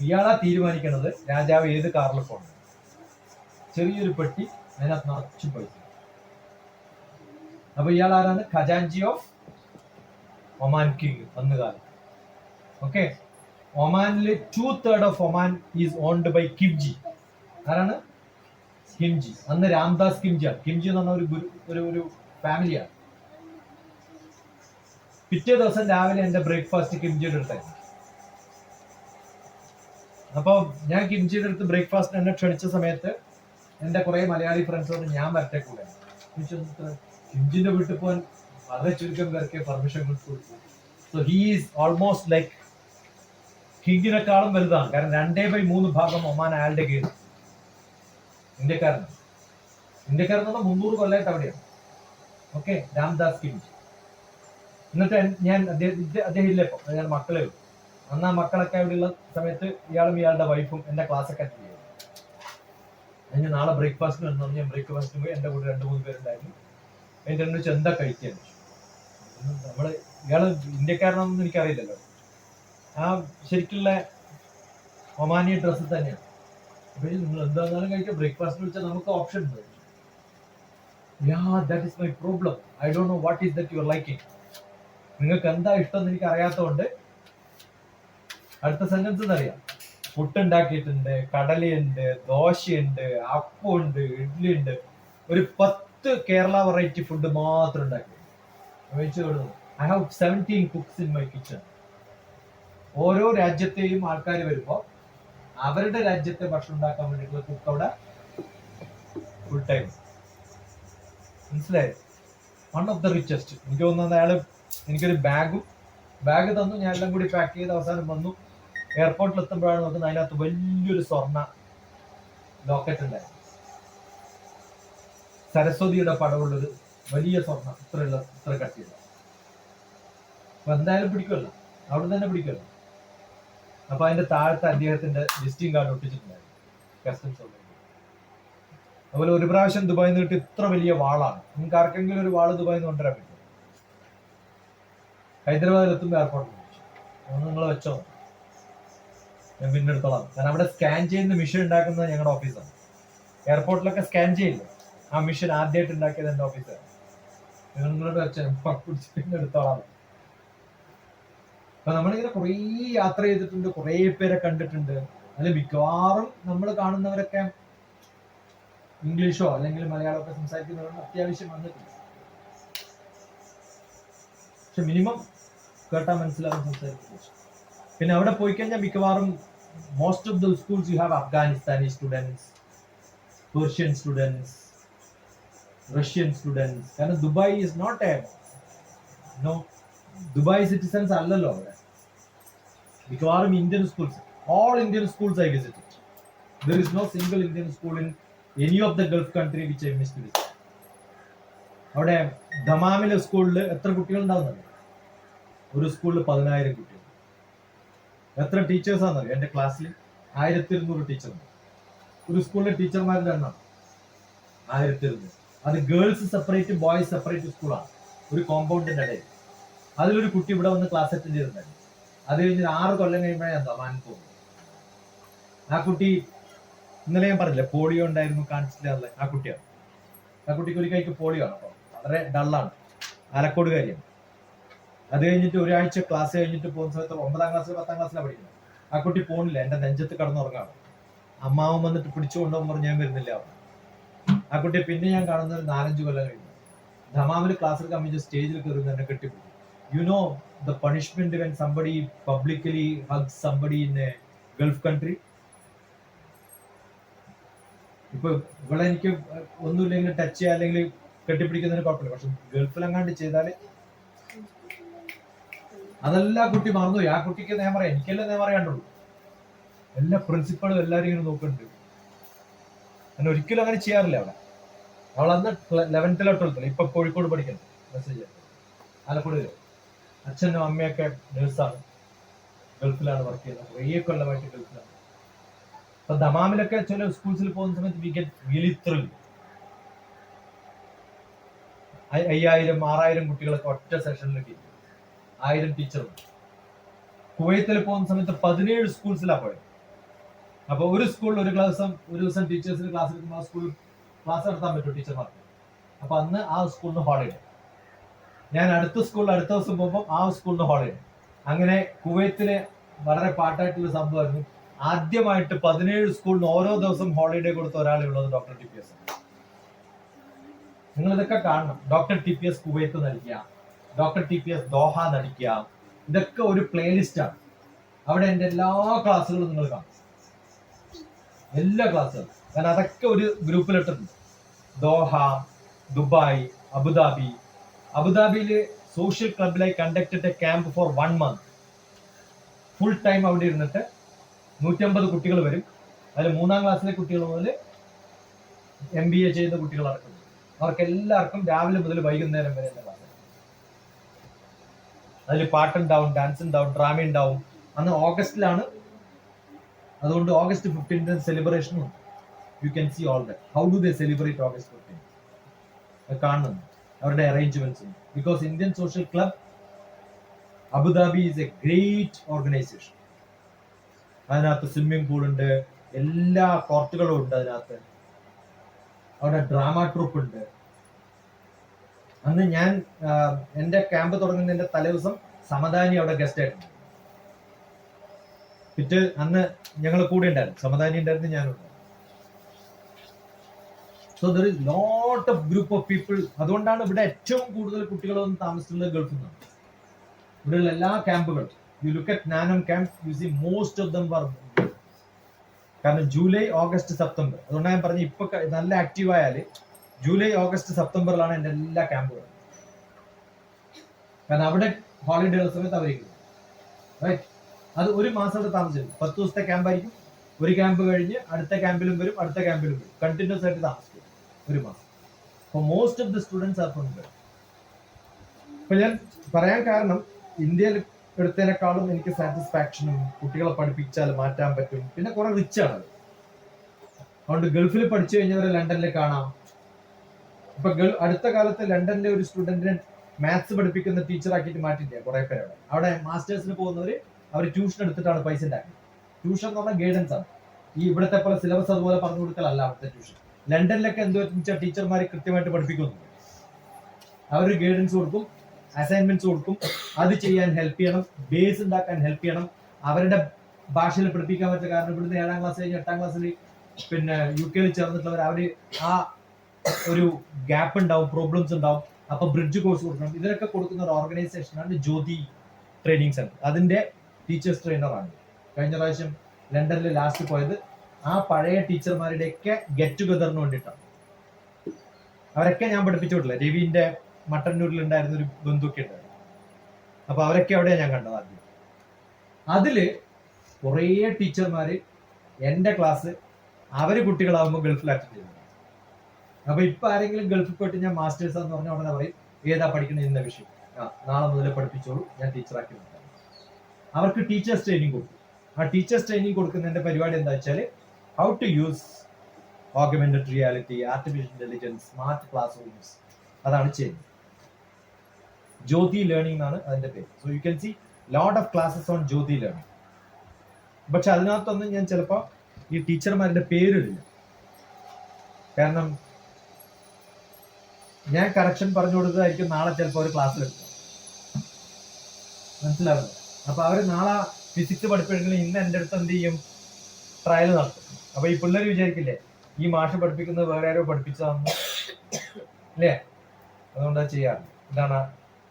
ഇയാളാ തീരുമാനിക്കണത് രാജാവ് ഏത് കാറിൽ പോകണം. ചെറിയൊരു പെട്ടി, അതിനകത്ത് നിറച്ചും പൈസ. അപ്പൊ ഇയാൾ ആരാണ്? ഖജാൻജി ഓഫ് ഒമാൻ കിങ് അന്ന് കാലം. ഓക്കെ, ഒമാനിലെ 2/3 of Oman is owned by Khimji. ആരാണ്? കിംജി. അന്ന് രാംദാസ് കിംജിയാണ്. കിംജി എന്ന് പറഞ്ഞ ഒരു ഫാമിലിയാണ്. പിറ്റേ ദിവസം രാവിലെ എന്റെ ബ്രേക്ക്ഫാസ്റ്റ് കിംജിയുടെ അടുത്തായിരുന്നു. അപ്പൊ ഞാൻ കിംജിയുടെ അടുത്ത് ബ്രേക്ക്ഫാസ്റ്റ് എന്നെ ക്ഷണിച്ച സമയത്ത് എന്റെ കുറെ മലയാളി ഫ്രണ്ട്സോട് ഞാൻ വരട്ടെ കൂടെ. കിംജിന്റെ വീട്ടിൽ പോകാൻ വളരെ ചുരുക്കം പേർക്ക് പെർമിഷൻ കൊടുത്തു. So he is almost like കിങ്ങിനെക്കാളും വലുതാണ്. കാരണം 2/3 ഭാഗം ഒമാൻ അയാളുടെ കീഴിൽ. ഇന്ത്യക്കാരൻ എന്ന് പറഞ്ഞാൽ 300 കൊല്ലമായിട്ട് അവിടെയാണ്. ഓക്കെ, രാംദാസ് കിംജി. എന്നിട്ട് ഞാൻ അദ്ദേഹം ഇല്ല, ഇപ്പൊ അയാൾ മക്കളെ ഉള്ളൂ. അന്ന് ആ മക്കളൊക്കെ അവിടെയുള്ള സമയത്ത് ഇയാളും ഇയാളുടെ വൈഫും എന്റെ ക്ലാസ്സൊക്കെ അറ്റൻഡ് ചെയ്തു. ഞാൻ നാളെ ബ്രേക്ക്ഫാസ്റ്റിന് വന്നു. ഞാൻ ബ്രേക്ക്ഫാസ്റ്റിന് പോയി. എന്റെ കൂടെ 2-3 പേരുണ്ടായിരുന്നു. അതിന്റെ എന്നെ വെച്ച് എന്താ കഴിക്കാൻ? ഇയാള് ഇന്ത്യക്കാരനാണെന്ന് എനിക്കറിയില്ലല്ലോ. ആ ശരിക്കുള്ള ഒമാനിയ ഡ്രസ്സ് തന്നെയാണ്. അപ്പൊ നിങ്ങൾ എന്താണെങ്കിലും കഴിക്കുക, ബ്രേക്ക്ഫാസ്റ്റ് വെച്ചാൽ നമുക്ക് ഓപ്ഷൻ ഉണ്ട്. That is my problem. I don't know what is that you are liking. നിങ്ങൾക്ക് എന്താ ഇഷ്ടം എന്ന് എനിക്ക് അറിയാത്തതുകൊണ്ട് അടുത്ത സെന്റൻസ് എന്നറിയാം. പുട്ടുണ്ടാക്കിയിട്ടുണ്ട്, കടലയുണ്ട്, ദോശയുണ്ട്, അപ്പമുണ്ട്, ഇഡ്ഡലി ഉണ്ട്. ഒരു 10 കേരള വെറൈറ്റി ഫുഡ് മാത്രം ഉണ്ടാക്കി. I have 17 cooks in my kitchen. ഓരോ രാജ്യത്തെയും ആൾക്കാർ വരുമ്പോൾ അവരുടെ രാജ്യത്തെ ഭക്ഷണം ഉണ്ടാക്കാൻ വേണ്ടിയിട്ടുള്ള കുക്ക് അവിടെ ഫുൾ ടൈം. മനസ്സിലായി? One of the richest. എനിക്ക് തോന്നുന്നത് അയാള് എനിക്കൊരു ബാഗ് തന്നു. ഞാൻ എല്ലാം കൂടി പാക്ക് ചെയ്ത് അവസാനം വന്നു. എയർപോർട്ടിൽ എത്തുമ്പോഴാണ് നോക്കുന്നത് അതിനകത്ത് വലിയൊരു സ്വർണ്ണ ലോക്കറ്റ് ഉണ്ടായിരുന്നു. സരസ്വതിയുടെ പടമുള്ളൊരു വലിയ സ്വർണ്ണ ഇത്ര കട്ടിയുള്ള. അപ്പൊ എന്തായാലും പിടിക്കുമല്ലോ, അവിടെ തന്നെ പിടിക്കുമല്ലോ. അപ്പൊ അതിന്റെ താഴത്തെ അദ്ദേഹത്തിന്റെ വിസിറ്റിംഗ് കാർഡ് ഒട്ടിച്ചിട്ടുണ്ടായിരുന്നു കസ്റ്റംസ് ഉള്ളത്. അതുപോലെ ഒരു പ്രാവശ്യം ദുബായിൽ നിന്ന് കിട്ടി ഇത്ര വലിയ വാളാണ്. നിങ്ങൾക്ക് ആർക്കെങ്കിലും ഒരു വാള് ദുബായിൽ നിന്ന് കൊണ്ടുവരാൻ പറ്റും? ഹൈദരാബാദിൽ എത്തുമ്പോൾ എയർപോർട്ടിൽ ഒന്ന് നിങ്ങൾ വെച്ചോ, ഞാൻ പിന്നെ എടുത്തോളാം. കാരണം അവിടെ സ്കാൻ ചെയ്യുന്ന മെഷീൻ ഉണ്ടാക്കുന്നത് ഞങ്ങളുടെ ഓഫീസാണ്. എയർപോർട്ടിലൊക്കെ സ്കാൻ ചെയ്യില്ല, ആ മെഷീൻ ആദ്യമായിട്ട് ഉണ്ടാക്കിയത് എൻ്റെ ഓഫീസാണ്. നിങ്ങൾ നിങ്ങളോട് വെച്ചാൽ പിന്നെ എടുത്തോളാം. അപ്പൊ നമ്മളിങ്ങനെ കുറേ യാത്ര ചെയ്തിട്ടുണ്ട്, കുറേ പേരെ കണ്ടിട്ടുണ്ട്. അതിൽ മിക്കവാറും നമ്മൾ കാണുന്നവരൊക്കെ ഇംഗ്ലീഷോ അല്ലെങ്കിൽ മലയാളമൊക്കെ സംസാരിക്കുന്നവരൊന്നും അത്യാവശ്യം വന്നിട്ടുണ്ട്. പക്ഷെ മിനിമം കേട്ടാൽ മനസ്സിലാവും സംസാരിക്കുന്നത്. പിന്നെ അവിടെ പോയി കഴിഞ്ഞാൽ മിക്കവാറും most of the schools you have Afghanistani students, Persian students, Russian students. കാരണം Dubai is not a Dubai citizens അല്ലല്ലോ അവിടെ. മിക്കവാറും Indian schools, all Indian schools I visited. There is no single Indian school in any of the Gulf country which I missed visit. അവിടെ ദമാമിലെ സ്കൂളിൽ എത്ര കുട്ടികൾ ഉണ്ടാവുന്നുണ്ട്? ഒരു സ്കൂളിൽ 10,000 കുട്ടികൾ. എത്ര ടീച്ചേഴ്സ് ആണെന്നറിയോ? എൻ്റെ ക്ലാസ്സിൽ 1200 ടീച്ചറുണ്ട്. ഒരു സ്കൂളിലെ ടീച്ചർമാരുടെ എണ്ണം 1200. അത് ഗേൾസ് സെപ്പറേറ്റ്, ബോയ്സ് സെപ്പറേറ്റ് സ്കൂളാണ്. ഒരു കോമ്പൗണ്ടിന്റെ ഇടയിൽ. അതിലൊരു കുട്ടി ഇവിടെ വന്ന് ക്ലാസ് അറ്റൻഡ് ചെയ്തിട്ടുണ്ടായിരുന്നു. അത് കഴിഞ്ഞ് 6 കൊല്ലം കഴിയുമ്പോഴേ ഞാൻ ദമാനിൽ പോകും. ആ കുട്ടി ഇന്നലെ ഞാൻ പറഞ്ഞില്ലേ പോളിയോ ഉണ്ടായിരുന്നു, കാണിച്ചില്ല. ആ കുട്ടിയാണ്. ആ കുട്ടിക്ക് ഒരു കൈക്ക് പോളിയോ ആണ്. അപ്പോൾ വളരെ ഡള്ളാണ്, ആലക്കോടുകാരിയാണ്. അത് കഴിഞ്ഞിട്ട് ഒരാഴ്ച ക്ലാസ് കഴിഞ്ഞിട്ട് പോകുന്ന സമയത്ത് 9ാം ക്ലാസ്സിൽ 10ാം ക്ലാസ്സിലാണ് പഠിക്കുന്നത്. ആ കുട്ടി പോണില്ല, എൻ്റെ നെഞ്ചത്ത് കടന്നുറങ്ങാണ്. അമ്മാവൻ വന്നിട്ട് പിടിച്ചു കൊണ്ടുപോകുമ്പോൾ പറഞ്ഞു ഞാൻ വരുന്നില്ല. ആ കുട്ടിയെ പിന്നെ ഞാൻ കാണുന്നത് 4-5 കൊല്ലം കഴിഞ്ഞു. ദമാമിൽ ക്ലാസ് എടുക്കാൻ വേണ്ടി സ്റ്റേജിൽ കയറുന്ന എന്നെ കെട്ടിപ്പിടിക്കും. You know the punishment when somebody publicly hugs somebody in a Gulf country? ഇപ്പൊ ഇവിടെ എനിക്ക് ഒന്നുമില്ലെങ്കിൽ ടച്ച് ചെയ്യുക അല്ലെങ്കിൽ കെട്ടിപ്പിടിക്കുന്നതിന് കുഴപ്പമില്ല. പക്ഷെ ഗൾഫിലെങ്ങാണ്ട് ചെയ്താല് അതെല്ലാം കുട്ടി മറന്നുപോയി. ആ കുട്ടിക്ക് ഞാൻ പറയാം, എനിക്കെല്ലാം ഞാൻ പറയാണ്ടുള്ളൂ. എല്ലാ പ്രിൻസിപ്പളും എല്ലാവരും ഇങ്ങനെ നോക്കുന്നുണ്ട്. അങ്ങനെ ഒരിക്കലും അങ്ങനെ ചെയ്യാറില്ല അവിടെ. അവളന്ന് 11th 12th ഇപ്പൊ കോഴിക്കോട് പഠിക്കുന്നത്. മെസ്സേജ് ആലപ്പുഴ. അച്ഛനും അമ്മയൊക്കെ നേഴ്സാണ്, ഗൾഫിലാണ് വർക്ക് ചെയ്യുന്നത്. കുറേ കൊല്ലമായിട്ട് ഗൾഫിലാണ്. അപ്പൊ ദമാമിലൊക്കെ ചില സ്കൂൾസിൽ പോകുന്ന സമയത്ത് വി ഗെറ്റ് റിയലി ത്രിൽ. 5000-6000 കുട്ടികളൊക്കെ ഒറ്റ സെഷനിലേക്ക് 1000 ടീച്ചറുണ്ട്. കുവൈത്തിൽ പോകുന്ന സമയത്ത് 17 സ്കൂൾസിലാണ് പോയത്. അപ്പൊ ഒരു സ്കൂളിൽ ഒരു ദിവസം ടീച്ചേഴ്സിന് ക്ലാസ് എടുക്കുമ്പോൾ ആ സ്കൂളിൽ ക്ലാസ് നടത്താൻ പറ്റും ടീച്ചർമാർക്ക്. അപ്പൊ അന്ന് ആ സ്കൂളിന് ഹോളിഡേ. ഞാൻ അടുത്ത സ്കൂളിൽ അടുത്ത ദിവസം പോകുമ്പോൾ ആ സ്കൂളിന് ഹോളിഡേ. അങ്ങനെ കുവൈത്തിലെ വളരെ പാട്ടായിട്ടുള്ള സംഭവമായിരുന്നു. ആദ്യമായിട്ട് 17 സ്കൂളിന് ഓരോ ദിവസം ഹോളിഡേ കൊടുത്ത ഒരാളെ ഉള്ളത് ഡോക്ടർ TPS. നിങ്ങൾ ഇതൊക്കെ കാണണം. ഡോക്ടർ TPS കുവൈത്ത് നടിക്കുക, ഡോക്ടർ TPS ദോഹ നടിക്കുക. ഇതൊക്കെ ഒരു പ്ലേലിസ്റ്റ് ആണ്. അവിടെ എൻ്റെ എല്ലാ ക്ലാസ്സുകളും നിങ്ങൾ കാണും, എല്ലാ ക്ലാസ്സുകളും. കാരണം അതൊക്കെ ഒരു ഗ്രൂപ്പിലിട്ടിട്ടുണ്ട്. Doha, Dubai, Abu Dhabi. അബുദാബിയിൽ സോഷ്യൽ ക്ലബിൽ I conducted a camp for 1 month. Full time അവിടെ ഇരുന്നിട്ട് 150 കുട്ടികൾ വരും. അതിൽ 3ാം ക്ലാസ്സിലെ കുട്ടികൾ മുതൽ MBA ചെയ്ത കുട്ടികൾ അടക്കം. അവർക്ക് എല്ലാവർക്കും രാവിലെ മുതൽ വൈകുന്നേരം വരെ എൻ്റെ ക്ലാസ്. അതിൽ പാട്ടുണ്ടാവും, ഡാൻസ് ഉണ്ടാവും, ഡ്രാമ ഉണ്ടാവും. അന്ന് ഓഗസ്റ്റിലാണ്, അതുകൊണ്ട് ഓഗസ്റ്റ് 15th സെലിബ്രേഷനും ഉണ്ട്. U can C all that. How do they celebrate August 15th കാണുന്നുണ്ട് അവരുടെ arrangements. Because Indian social club Abu Dhabi is A great organisation. അതിനകത്ത് സ്വിമ്മിംഗ് പൂൾ ഉണ്ട്, എല്ലാ കോർട്ടുകളും ഉണ്ട് അതിനകത്ത്. അവിടെ ഡ്രാമ ട്രൂപ്പ് ഉണ്ട്. അന്ന് ഞാൻ എന്റെ ക്യാമ്പ് തുടങ്ങുന്നതിന്റെ തലേദിവസം സമദാനി അവിടെ ഗസ്റ്റ് ആയിരുന്നു. അന്ന് ഞങ്ങൾ കൂടെ ഉണ്ടായിരുന്നു, സമദാനി ഉണ്ടായിരുന്നു, ഞാനുണ്ട്. So there is lot of group of people. അതുകൊണ്ടാണ് ഇവിടെ ഏറ്റവും കൂടുതൽ കുട്ടികളൊന്നും താമസിക്കുന്നത് ഗൾഫിൽ നിന്നാണ്. ഇവിടെയുള്ള എല്ലാ ക്യാമ്പുകളും, യു ലുക്ക് അറ്റ് നാനം camp, you see most of them വർ. കാരണം ജൂലൈ, ഓഗസ്റ്റ്, സെപ്റ്റംബർ, അതുകൊണ്ടാണ് ഞാൻ പറഞ്ഞു ഇപ്പൊ നല്ല ആക്റ്റീവ് ആയാല് ജൂലൈ, ഓഗസ്റ്റ്, സെപ്റ്റംബറിലാണ് എൻ്റെ എല്ലാ ക്യാമ്പുകളും. കാരണം അവിടെ ഹോളിഡേ ഉള്ള സമയത്ത് അവർക്ക് റൈറ്റ്. അത് ഒരു മാസം അവിടെ താമസിക്കും. 10 ദിവസത്തെ ക്യാമ്പായിരിക്കും. ഒരു ക്യാമ്പ് കഴിഞ്ഞ് അടുത്ത ക്യാമ്പിലും വരും, അടുത്ത ക്യാമ്പിലും വരും. കണ്ടിന്യൂസ് ആയിട്ട് താമസിക്കും ഒരു മാസം. അപ്പോൾ most of the students are from Gulf. ഇപ്പൊ ഞാൻ പറയാൻ കാരണം ഇന്ത്യയിൽ എടുത്തതിനേക്കാളും എനിക്ക് സാറ്റിസ്ഫാക്ഷനും കുട്ടികളെ പഠിപ്പിച്ചാൽ മാറ്റാൻ പറ്റും. പിന്നെ കുറെ റിച്ച് ആണ്. അതുകൊണ്ട് ഗൾഫിൽ പഠിച്ചു കഴിഞ്ഞവരെ ലണ്ടനിൽ കാണാം. ഇപ്പൊ അടുത്ത കാലത്ത് ലണ്ടനിലെ ഒരു സ്റ്റുഡന്റിനെ മാത്സ് പഠിപ്പിക്കുന്ന ടീച്ചറാക്കിയിട്ട് മാറ്റില്ല കുറെ പേര്. അവിടെ മാസ്റ്റേഴ്സിന് പോകുന്നവര് അവർ ട്യൂഷൻ എടുത്തിട്ടാണ് പൈസ ഉണ്ടാക്കുന്നത്. ട്യൂഷൻ എന്ന് പറഞ്ഞാൽ ഗൈഡൻസ് ആണ്. ഈ ഇവിടുത്തെ പോലെ സിലബസ് അതുപോലെ പറഞ്ഞു കൊടുക്കലല്ല അവിടുത്തെ ട്യൂഷൻ. ലണ്ടനിലൊക്കെ എന്തോ വെച്ചാൽ ടീച്ചർമാർ കൃത്യമായിട്ട് പഠിപ്പിക്കുന്നു. അവർ ഗൈഡൻസ് കൊടുക്കും, അസൈൻമെന്റ്സ് കൊടുക്കും, അത് ചെയ്യാൻ ഹെൽപ്പ് ചെയ്യണം, ബേസ് ഉണ്ടാക്കാൻ ഹെൽപ്പ് ചെയ്യണം. അവരുടെ ഭാഷയിൽ പഠിപ്പിക്കാൻ പറ്റുന്ന കാരണം ഇവിടുന്ന് 7ാം ക്ലാസ് കഴിഞ്ഞ് 8ാം ക്ലാസ്സിൽ പിന്നെ UK ചേർന്നിട്ടുള്ളവർ അവര് ആ ഒരു ഗ്യാപ്പ് ഉണ്ടാവും, പ്രോബ്ലംസ് ഉണ്ടാവും. അപ്പൊ ബ്രിഡ്ജ് കോഴ്സ് കൊടുക്കണം. ഇതിനൊക്കെ കൊടുക്കുന്ന ഒരു ഓർഗനൈസേഷനാണ് ജ്യോതി ട്രെയിനിങ് സെന്റർ. അതിന്റെ ടീച്ചേഴ്സ് ട്രെയിനറാണ്. കഴിഞ്ഞ പ്രാവശ്യം ലണ്ടനിൽ ലാസ്റ്റ് പോയത് ആ പഴയ ടീച്ചർമാരുടെയൊക്കെ ഗെറ്റ് ടുഗദറിന് വേണ്ടിയിട്ടാണ്. അവരൊക്കെ ഞാൻ പഠിപ്പിച്ചിട്ടില്ല. രവിന്റെ മട്ടന്നൂരിൽ ഉണ്ടായിരുന്ന ഒരു ബന്ധുക്കെ ഉണ്ടായിരുന്നു. അപ്പൊ അവരൊക്കെ അവിടെയാണ് ഞാൻ കണ്ടത് ആദ്യം. അതില് കുറേ ടീച്ചർമാര് എന്റെ ക്ലാസ് അവര് കുട്ടികളാവുമ്പോൾ ഗൾഫിൽ അറ്റൻഡ് ചെയ്യുന്നത്. അപ്പൊ ഇപ്പൊ ആരെങ്കിലും ഗൾഫിൽ പോയിട്ട് ഞാൻ മാസ്റ്റേഴ്സ് എന്ന് പറഞ്ഞ ഉടനെ പറയും ഏതാ പഠിക്കണം ഇന്ന വിഷയം, നാളെ മുതൽ പഠിപ്പിച്ചോളൂ, ഞാൻ ടീച്ചറാക്കി നിർത്താം. അവർക്ക് ടീച്ചേഴ്സ് ട്രെയിനിങ് കൊടുക്കും. ആ ടീച്ചേഴ്സ് ട്രെയിനിങ് കൊടുക്കുന്നതിന്റെ പരിപാടി എന്താ വെച്ചാൽ how to use augmented reality, artificial intelligence, smart classrooms, അതാണ് ചെയ്യുന്നത്. ജ്യോതി ലേണിംഗ് എന്നാണ് അതിന്റെ പേര്. So you can see lot of classes on Jyothi learning. പക്ഷെ അതിനകത്തൊന്നും ഞാൻ ചിലപ്പോൾ ഈ ടീച്ചർമാരുടെ പേരിടില്ല. കാരണം ഞാൻ കറക്ഷൻ പറഞ്ഞു കൊടുത്തതായിരിക്കും നാളെ ചിലപ്പോൾ ഒരു ക്ലാസ്സിൽ എടുക്കുക. മനസ്സിലാവുന്നത്? അപ്പൊ അവര് നാളെ ഫിസിക്സ് പഠിപ്പിക്കണമെങ്കിൽ ഇന്ന് എൻ്റെ അടുത്ത് എന്ത് ചെയ്യും, ട്രയൽ നടത്തും. അപ്പൊ ഈ പിള്ളേർ വിചാരിക്കില്ലേ ഈ മാഷ് പഠിപ്പിക്കുന്നത് വേറെ ആരോ പഠിപ്പിച്ചതാണെന്ന്, അല്ലേ? അതുകൊണ്ടാ ചെയ്യാറ്. ഇതാണ്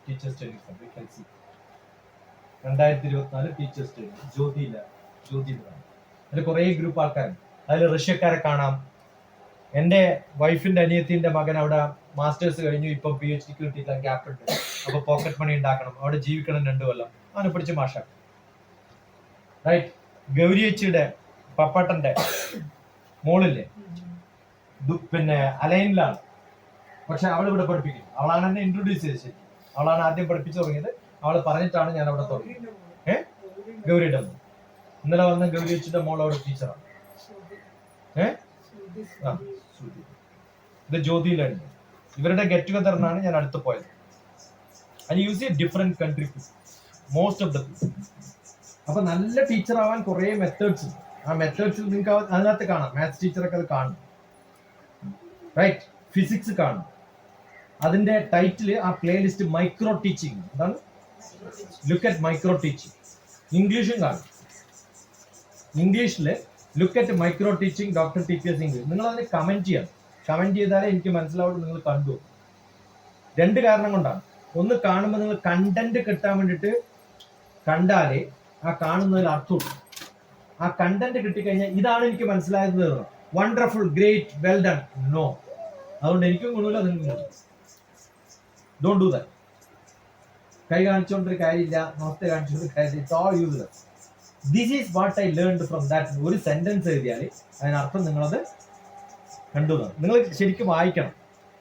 teachers training centre. 2024 teachers training Jyothi. അതിൽ കുറെ ഗ്രൂപ്പ് ആൾക്കാരുണ്ട്. അതിൽ റഷ്യക്കാരെ കാണാം. എൻ്റെ വൈഫിന്റെ അനിയത്തിന്റെ മകൻ അവിടെ മാസ്റ്റേഴ്സ് കഴിഞ്ഞു, ഇപ്പൊ PhD കിട്ടിയില്ല, ഗ്യാപ്പ് ഉണ്ട്. അപ്പൊ പോക്കറ്റ് മണി ഉണ്ടാക്കണം, അവിടെ ജീവിക്കണം 2 കൊല്ലം. അവനെ പിടിച്ച് മാഷാക്കും. റൈറ്റ്. ഗൗരിയച്ചിയുടെ പപ്പാട്ടന്റെ മോളില്ലേ, പിന്നെ അലൈനിലാണ്. പക്ഷെ അവൾ ഇവിടെ പഠിപ്പിക്കും. അവളാണ് എന്നെ ഇൻട്രൊഡ്യൂസ് ചെയ്തത്. ശരി, അവളാണ് ആദ്യം പഠിപ്പിച്ചു തുടങ്ങിയത്. അവള് പറഞ്ഞിട്ടാണ് ഞാൻ അവിടെ തുടങ്ങിയത്. ഗൗരിയുടെ മോൾ. ഇന്നലെ വന്ന ഗൗരിയച്ചിയുടെ മോൾ അവിടെ ടീച്ചറാണ്. ഇത് ജ്യോതിയിലാണ്. ഇവരുടെ ഗെറ്റ് ടുഗദറിനാണ് ഞാൻ അടുത്ത് പോയത്. And you see different country most of the people. അപ്പൊ നല്ല ടീച്ചർ ആവാൻ കുറെ മെത്തേഡ്സ് ഉണ്ട്. ആ മെത്തേഡ്സിൽ നിങ്ങൾക്ക് അതിനകത്ത് കാണാം. മാത്സ് ടീച്ചറൊക്കെ അത് കാണും, റൈറ്റ്? ഫിസിക്സ് കാണും. അതിന്റെ ടൈറ്റിൽ ആ പ്ലേലിസ്റ്റ് മൈക്രോ ടീച്ചിങ്. എന്താണ്? Look at micro teaching. ഇംഗ്ലീഷും കാണും. ഇംഗ്ലീഷില് look at micro teaching doctor TPS English. നിങ്ങൾ അതിന് കമന്റ് ചെയ്യണം. കമന്റ് ചെയ്താലേ എനിക്ക് മനസ്സിലാവുള്ളൂ നിങ്ങൾ കണ്ടു. 2 കാരണം കൊണ്ടാണ്. ഒന്ന്, കാണുമ്പോൾ നിങ്ങൾ കണ്ടന്റ് കിട്ടാൻ വേണ്ടിയിട്ട് കണ്ടാലേ ആ കാണുന്നതിൽ അർത്ഥമുള്ളൂ. ആ കണ്ടന്റ് കിട്ടിക്കഴിഞ്ഞാൽ ഇതാണ് എനിക്ക് മനസ്സിലായത്, wonderful, great, well done. No, അതുകൊണ്ട് എനിക്കും ഗുണമില്ല, നിങ്ങൾക്ക് ഡോണ്ട് ഡു ദാറ്റ്. കൈ കാണിച്ചുകൊണ്ടൊരു കാര്യമില്ല, നമസ്തേ കാണിച്ചുകൊണ്ട് കാര്യമില്ല. It's all useless. This is what I learned from that. ഒരു സെന്റൻസ് എഴുതിയാൽ അതിനർത്ഥം നിങ്ങളത് കണ്ടു. നിങ്ങൾ ശരിക്കും വായിക്കണം.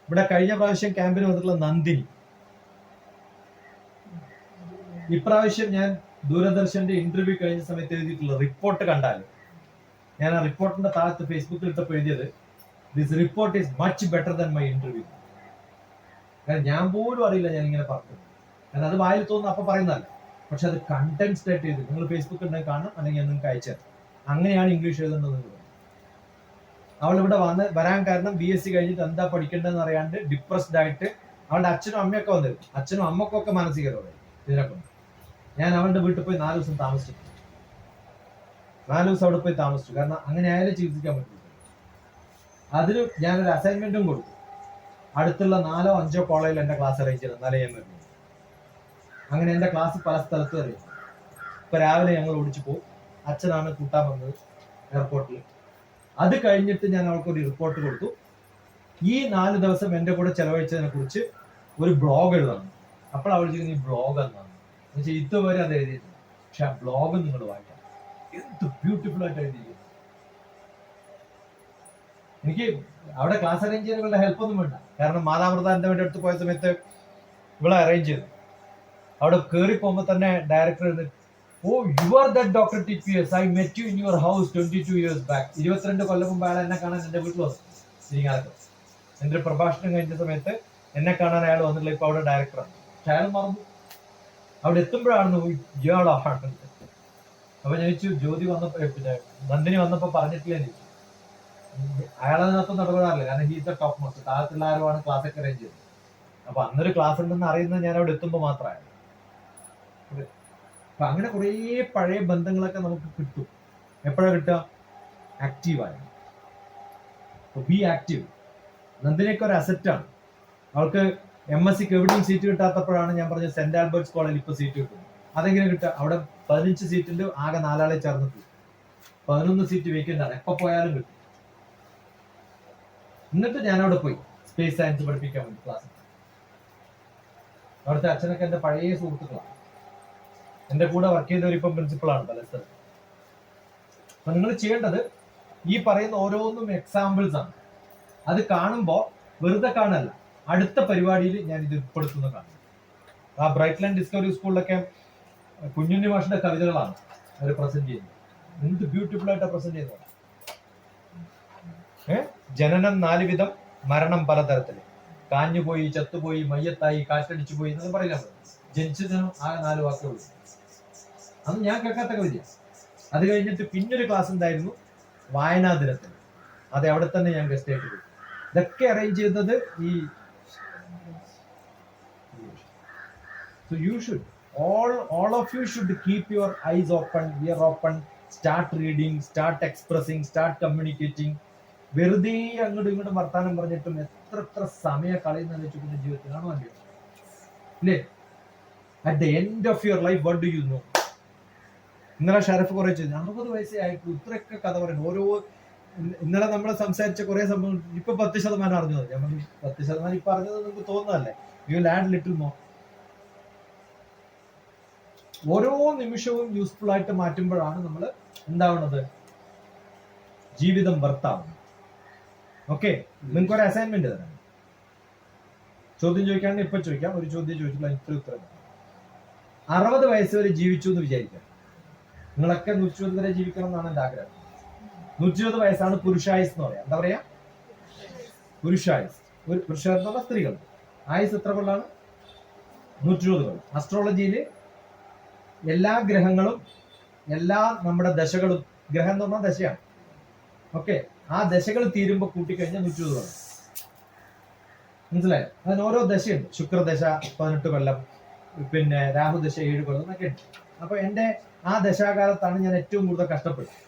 ഇവിടെ കഴിഞ്ഞ പ്രാവശ്യം ക്യാമ്പിന് വന്നിട്ടുള്ള നന്ദിനി, ഇപ്രാവശ്യം ഞാൻ ദൂരദർശന്റെ ഇന്റർവ്യൂ കഴിഞ്ഞ സമയത്ത് എഴുതിയിട്ടുള്ള റിപ്പോർട്ട് കണ്ടാൽ, ഞാൻ ആ റിപ്പോർട്ടിന്റെ താഴത്ത് ഫേസ്ബുക്കിൽ ഇട്ടപ്പോൾ എഴുതിയത് this report is much better than my interview. കാരണം ഞാൻ പോലും അറിയില്ല ഞാൻ ഇങ്ങനെ പറഞ്ഞു. കാരണം അത് വായിൽ തോന്നുന്നു അപ്പൊ പറയുന്നതല്ല. പക്ഷെ അത് കണ്ടൻസ്ഡ് ആയിട്ട് എഴുതി. നിങ്ങൾ ഫേസ്ബുക്ക് ഉണ്ടെങ്കിൽ കാണാം, അല്ലെങ്കിൽ ഞാൻ നിങ്ങൾക്ക് അയച്ചു തരാം. അങ്ങനെയാണ് ഇംഗ്ലീഷ് എഴുതേണ്ടത്. അവൾ ഇവിടെ വരാൻ കാരണം BSc കഴിഞ്ഞിട്ട് എന്താ പഠിക്കേണ്ടതെന്ന് അറിയാണ്ട് ഡിപ്രസ്ഡ് ആയിട്ട് അവളുടെ അച്ഛനും അമ്മയൊക്കെ വന്നിരുന്നു. അച്ഛനും അമ്മക്കൊക്കെ മാനസിക രോഗം ഇതിനെക്കൊണ്ട്. ഞാൻ അവളുടെ വീട്ടിൽ പോയി 4 ദിവസം താമസിച്ചു. 4 ദിവസം അവിടെ പോയി താമസിച്ചു. കാരണം അങ്ങനെ ആയാലും ചികിത്സിക്കാൻ പറ്റില്ല. അതിന് ഞാനൊരു അസൈൻമെന്റും കൊടുത്തു. അടുത്തുള്ള 4 or 5 കോളേജിൽ എന്റെ ക്ലാസ് അറേഞ്ച് ചെയ്യണം, എന്നാലേ ഞാൻ വരുന്നു. അങ്ങനെ എന്റെ ക്ലാസ് പല സ്ഥലത്തും അറിയാം. ഇപ്പൊ രാവിലെ ഞങ്ങൾ ഓടിച്ചു പോകും. അച്ഛനാണ് കൂട്ടാൻ വന്നത് എയർപോർട്ടിൽ. അത് കഴിഞ്ഞിട്ട് ഞാൻ അവൾക്കൊരു റിപ്പോർട്ട് കൊടുത്തു. ഈ 4 ദിവസം എന്റെ കൂടെ ചെലവഴിച്ചതിനെ കുറിച്ച് ഒരു ബ്ലോഗ് എഴുതണം. അപ്പോൾ അവൾ ചെയ്യുന്ന ഈ ബ്ലോഗ് എന്നാണ് എന്നുവെച്ചാൽ ഇതുവരെ അത് എഴുതിയിട്ടില്ല. പക്ഷെ ആ ബ്ലോഗ് നിങ്ങൾ വായിക്കാം, എന്ത് ബ്യൂട്ടിഫുൾ ആയിട്ട് എഴുതിയിരിക്കും. എനിക്ക് അവിടെ ക്ലാസ് അറേഞ്ച് ചെയ്യാനുള്ള ഹെൽപ്പ് ഒന്നും വേണ്ട. കാരണം മാതാമൃത എന്റെ വേണ്ടി അടുത്ത് പോയ സമയത്ത് ഇവിടെ അറേഞ്ച് ചെയ്തു. അവിടെ കയറി പോകുമ്പോൾ തന്നെ director oh you are that doctor TPS, I met you in your house 22 years back. 22 കൊല്ലം മുമ്പ് അയാൾ എന്നെ കാണാൻ എന്റെ വീട്ടിൽ വന്നു. ഇരിങ്ങാലത്ത് എന്റെ ഒരു പ്രഭാഷണം കഴിഞ്ഞ സമയത്ത് എന്നെ കാണാൻ അയാൾ വന്നിട്ടില്ല. ഇപ്പൊ അവിടെ ഡയറക്ടറാണ്. പക്ഷെ അയാൾ മറന്നു. അവിടെ എത്തുമ്പോഴാണ് ഇയാളാണ്. അപ്പൊ ഞാൻ ചോദിച്ചു, ജ്യോതി വന്നപ്പോ പിന്നെ നന്ദിനി വന്നപ്പോ പറഞ്ഞിട്ടില്ലേ? അയാളതിനകത്ത് നടപെടാറില്ല. കാരണം ഹീസ് എ ടോപ്പ് മോസ്റ്റ്. താഴത്തുള്ള ആരുമാണ് ക്ലാസ് ഒക്കെ അറേഞ്ച് ചെയ്തത്. അപ്പൊ അന്നൊരു ക്ലാസ് ഉണ്ടെന്ന് അറിയുന്നത് ഞാൻ അവിടെ എത്തുമ്പോൾ മാത്രമാണ്. അപ്പൊ അങ്ങനെ കുറേ പഴയ ബന്ധങ്ങളൊക്കെ നമുക്ക് കിട്ടും. എപ്പോഴാണ് കിട്ടുക? ആക്റ്റീവായി. B active. നന്ദിനിയൊക്കെ ഒരു അസറ്റാണ്. അവൾക്ക് MSc എവിടെയും സീറ്റ് കിട്ടാത്തപ്പോഴാണ് ഞാൻ പറഞ്ഞത് സെന്റ് ആൽബർട്ട്സ് കോളേജിൽ ഇപ്പൊ സീറ്റ് കിട്ടുന്നത്. അതെങ്ങനെ കിട്ടുക? അവിടെ 15 സീറ്റിന്റെ ആകെ 4 ആളെ ചേർന്നിട്ടു. 11 സീറ്റ് വേക്കൻ്റ് ആണ്. എപ്പോ പോയാലും കിട്ടും. എന്നിട്ട് ഞാൻ അവിടെ പോയി സ്പേസ് സയൻസ് പഠിപ്പിക്കാൻ വേണ്ടി ക്ലാസ്. അവിടുത്തെ അച്ഛനൊക്കെ എന്റെ പഴയ സുഹൃത്തുക്കളാണ്. എന്റെ കൂടെ വർക്ക് ചെയ്തവരിപ്പം പ്രിൻസിപ്പളാണ് പല സ്ഥലത്ത്. അപ്പൊ നിങ്ങൾ ചെയ്യേണ്ടത് ഈ പറയുന്ന ഓരോന്നും എക്സാമ്പിൾസ് ആണ്. അത് കാണുമ്പോൾ വെറുതെ കാണല്ല, അടുത്ത പരിപാടിയിൽ ഞാൻ ഇത് ഉൾപ്പെടുത്തുന്ന കാണും. ആ ബ്രൈറ്റ് ലൈൻ ഡിസ്കവറി സ്കൂളിലൊക്കെ കുഞ്ഞുണ്ണി മാഷിന്റെ കവിതകളാണ് അവർ പ്രസന്റ് ചെയ്യുന്നത്. എന്ത് ബ്യൂട്ടിഫുൾ ആയിട്ടാണ് പ്രസന്റ് ചെയ്യുന്നത്. ജനനം 4 വിധം, മരണം പലതരത്തില്, കാഞ്ഞുപോയി, ചത്തുപോയി, മയ്യത്തായി, കാറ്റടിച്ചു പോയി എന്നൊക്കെ പറയില്ല. ജനിച്ചതിനും ആകെ 4 വാക്കേ ഉള്ളൂ. അന്ന് ഞാൻ കേൾക്കാത്ത കവിത. അത് കഴിഞ്ഞിട്ട് പിന്നൊരു ക്ലാസ് ഉണ്ടായിരുന്നു വായനാ ദിനത്തിന്. അത് അവിടെ തന്നെ ഞാൻ ഗസ്റ്റ് ആയിട്ട് പോയി. ഇതൊക്കെ അറേഞ്ച് ചെയ്യുന്നത് ഈ So you should, all of you should keep your eyes open, ear open, start reading, start expressing, start communicating. വെറുതെ അങ്ങോട്ടും ഇങ്ങോട്ടും വർത്താനം പറഞ്ഞിട്ടും എത്ര സമയം കളയുന്ന വെച്ചിട്ട് ജീവിതത്തിലാണോ അല്ലേ? അല്ലേ? At the end of your life what do you know? ഇന്നലെ ഷറഫ് കുറെ ചെയ്തു 60 വയസ്സേ ആയിട്ട് ഇത്രയൊക്കെ കഥ പറയുന്നു. ഓരോ ഇന്നലെ നമ്മൾ സംസാരിച്ച കുറെ സംഭവം ഇപ്പൊ 10% അറിഞ്ഞത്. ഞാൻ 10% ഇപ്പൊ അറിഞ്ഞത് നിങ്ങൾക്ക് തോന്നുന്നതല്ലേ? You will add little more. ഓരോ നിമിഷവും യൂസ്ഫുൾ ആയിട്ട് മാറ്റുമ്പോഴാണ് നമ്മൾ എന്താവുന്നത്? ജീവിതം വർത്താവുന്നത്. ഓക്കെ, നിങ്ങൾക്ക് ഒരു അസൈൻമെന്റ് തരാം. ചോദ്യം ചോദിക്കാണ്ട് ഇപ്പൊ ചോദിക്കാം. ഒരു ചോദ്യം ചോദിച്ചിട്ടുള്ള ഇത്ര ഉത്തരം. 60 വയസ്സ് വരെ ജീവിച്ചു എന്ന് വിചാരിക്കാം. നിങ്ങളൊക്കെ 120 വരെ ജീവിക്കണം എന്നാണ് എന്റെ ആഗ്രഹം. 120 വയസ്സാണ് പുരുഷായുസ് എന്ന് പറയാം. എന്താ പറയാ? പുരുഷായുസ്. പുരുഷായുസ് സ്ത്രീകൾ. ആയുസ് എത്ര കൊല്ലാണ്? 120 കൊല്ലം. അസ്ട്രോളജിയിൽ എല്ലാ ഗ്രഹങ്ങളും എല്ലാ നമ്മുടെ ദശകളും, ഗ്രഹം എന്ന് പറഞ്ഞാൽ ദശയാണ്. ഓക്കെ, ആ ദശകൾ തീരുമ്പോൾ കൂട്ടിക്കഴിഞ്ഞാൽ 120 കൊല്ലം. മനസ്സിലായോ? അതിന് ഓരോ ദശയുണ്ട്. ശുക്രദശ 18 കൊല്ലം, പിന്നെ രാഹുദശ 7 കൊല്ലം എന്നൊക്കെ ഉണ്ട്. അപ്പൊ എന്റെ ആ ദശാകാലത്താണ് ഞാൻ ഏറ്റവും കൂടുതൽ കഷ്ടപ്പെട്ടത്.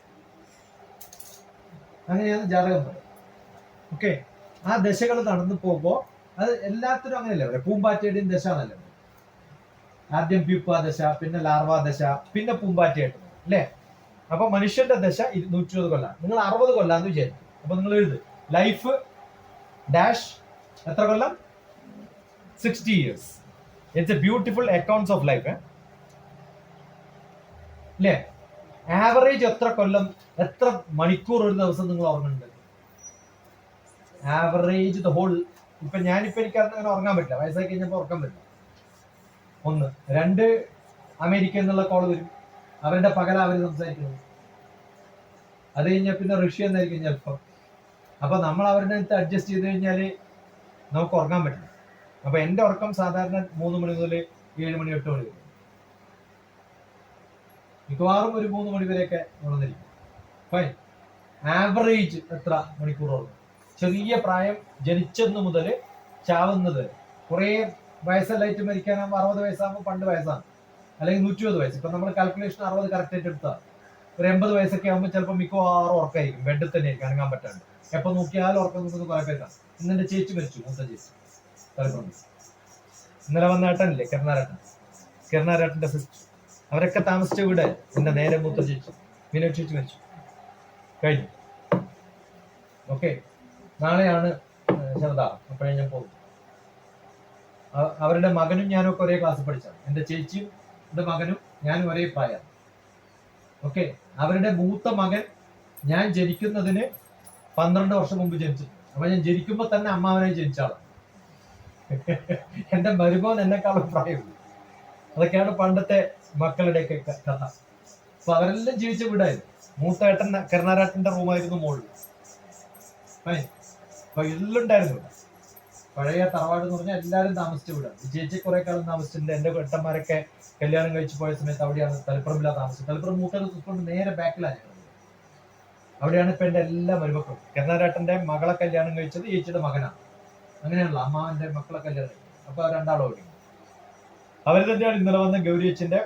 അങ്ങനെയാണ് ജാതകം പറയുന്നത്. ഓക്കെ, ആ ദശകൾ നടന്നു പോകുമ്പോ അത് എല്ലാത്തിനും അങ്ങനെയല്ലേ പറയാം. പൂമ്പാറ്റയുടെയും ദശ എന്നല്ലേ. ആദ്യം പ്യൂപ്പ ദശ, പിന്നെ ലാർവ ദശ, പിന്നെ പൂമ്പാറ്റയായിട്ട് അല്ലേ? അപ്പൊ മനുഷ്യന്റെ ദശ 120 കൊല്ലാണ്. നിങ്ങൾ 60 കൊല്ലാന്ന് വിചാരിക്കും. അപ്പൊ നിങ്ങൾ എഴുത് ലൈഫ് ഡാഷ് എത്ര കൊല്ലം? 60 years. It's A beautiful accounts of life അല്ലേ? ആവറേജ് എത്ര കൊല്ലം, എത്ര മണിക്കൂർ ഒരു ദിവസം നിങ്ങൾ ഉറങ്ങുന്നുണ്ട്? Average the whole. ഇപ്പൊ ഞാനിപ്പോ എനിക്ക് അങ്ങനെ ഉറങ്ങാൻ പറ്റില്ല. വയസ്സായി കഴിഞ്ഞപ്പോ ഉറക്കാൻ പറ്റില്ല. 1. 2, അമേരിക്ക എന്നുള്ള കോള് വരും. അവരുടെ പകല അവർ സംസാരിക്കുന്നത്. അത് കഴിഞ്ഞാൽ പിന്നെ റഷ്യ എന്നായിരിക്കും ചിലപ്പോൾ. അപ്പൊ നമ്മൾ അവരുടെ അടുത്ത് അഡ്ജസ്റ്റ് ചെയ്ത് കഴിഞ്ഞാല് നമുക്ക് ഉറങ്ങാൻ പറ്റില്ല. അപ്പൊ എന്റെ ഉറക്കം സാധാരണ 3 മണി മുതൽ 7 മണി 8 മണി വരെ. മിക്കവാറും ഒരു 3 മണി വരെയൊക്കെ ഉണർന്നിരിക്കും. ഫൈൻ. ആവറേജ് എത്ര മണിക്കൂർ ഉറങ്ങും? ചെറിയ പ്രായം ജനിച്ചെന്ന് മുതൽ ചാവുന്നത്, കുറേ വയസ്സല്ലായിട്ട് മരിക്കാനാകുമ്പോൾ 60 വയസ്സാകുമ്പോൾ പണ്ട് വയസ്സാണ്, അല്ലെങ്കിൽ 120 വയസ്സ്. ഇപ്പൊ നമ്മൾ കാൽക്കുലേഷൻ 60 കറക്റ്റ് ആയിട്ട് എടുത്താൽ ഒരു 80 വയസ്സൊക്കെ ആകുമ്പോൾ ചിലപ്പോൾ മിക്കവാറും ഉറക്കമായിരിക്കും, ബെഡിൽ തന്നെ ആയിരിക്കും, അനങ്ങാൻ പറ്റാണ്ട്. എപ്പോൾ നോക്കിയാലും ഉറക്കം നോക്കുന്നത് കുറെ പേരാണ്. ഇന്നെന്റെ ചേച്ചി മരിച്ചു, മൂത്ത ചേച്ചി തലപ്പുറം. ഇന്നലെ വന്ന ഏട്ടനില്ലേ കിരണാരേട്ടന്റെ സിസ്റ്റർ, അവരൊക്കെ താമസിച്ച വീട് എന്റെ നേരെ മൂത്ത ചേച്ചി മീനാക്ഷി ചേച്ചി മരിച്ചു കഴിഞ്ഞു. ഓക്കെ, നാളെയാണ് ചെറുതാ, അപ്പോഴേ ഞാൻ പോകും. അവരുടെ മകനും ഞാനും ഒക്കെ ഒരേ ക്ലാസ്സിൽ പഠിച്ചാണ്. എന്റെ ചേച്ചിയും എന്റെ മകനും ഞാനും ഒരേ പ്രായമാണ്. ഓക്കെ, അവരുടെ മൂത്ത മകൻ ഞാൻ ജനിക്കുന്നതിന് 12 വർഷം മുമ്പ് ജനിച്ചു. അപ്പൊ ഞാൻ ജനിക്കുമ്പോ തന്നെ അമ്മാവനായി ജനിച്ചാളാണ്. എന്റെ മരുമോൻ എന്നെക്കാളും പ്രായമുള്ളൂ. അതൊക്കെയാണ് പണ്ടത്തെ മക്കളുടെയൊക്കെ കഥ. അപ്പൊ അവരെല്ലാം ജീവിച്ച വീടായിരുന്നു. മൂത്ത ഏട്ടൻ കിരണാരേട്ടന്റെ റൂമായിരുന്നു മുകളിൽ. അപ്പൊ എല്ലാം ഉണ്ടായിരുന്നു ഇവിടെ. പഴയ തറവാട് എന്ന് പറഞ്ഞാൽ എല്ലാവരും താമസിച്ച വീടാണ്. ചേച്ചി കുറെ കാലം താമസിച്ചിട്ടുണ്ട്. എന്റെ ഏട്ടന്മാരൊക്കെ കല്യാണം കഴിച്ച് പോയ സമയത്ത് അവിടെയാണ് തലപ്പുറമില്ലാ താമസിച്ചത്. തലപ്പുറം മൂട്ടത് കൊണ്ട് നേരെ ബാക്കിലാണ്. അവിടെയാണ് ഇപ്പൊ എന്റെ എല്ലാ മരുമക്കളും. കിരണാരേട്ടന്റെ മകളെ കല്യാണം കഴിച്ചത് ചേച്ചിയുടെ മകനാണ്. അങ്ങനെയാണല്ലോ അമ്മാവന്റെ മക്കളെ കല്യാണം കഴിച്ചത്. അപ്പൊ രണ്ടാളും അവിടെ. അവർ തന്നെയാണ് ഇന്നലെ വന്ന ഗൗരിയച്ചിന്റെ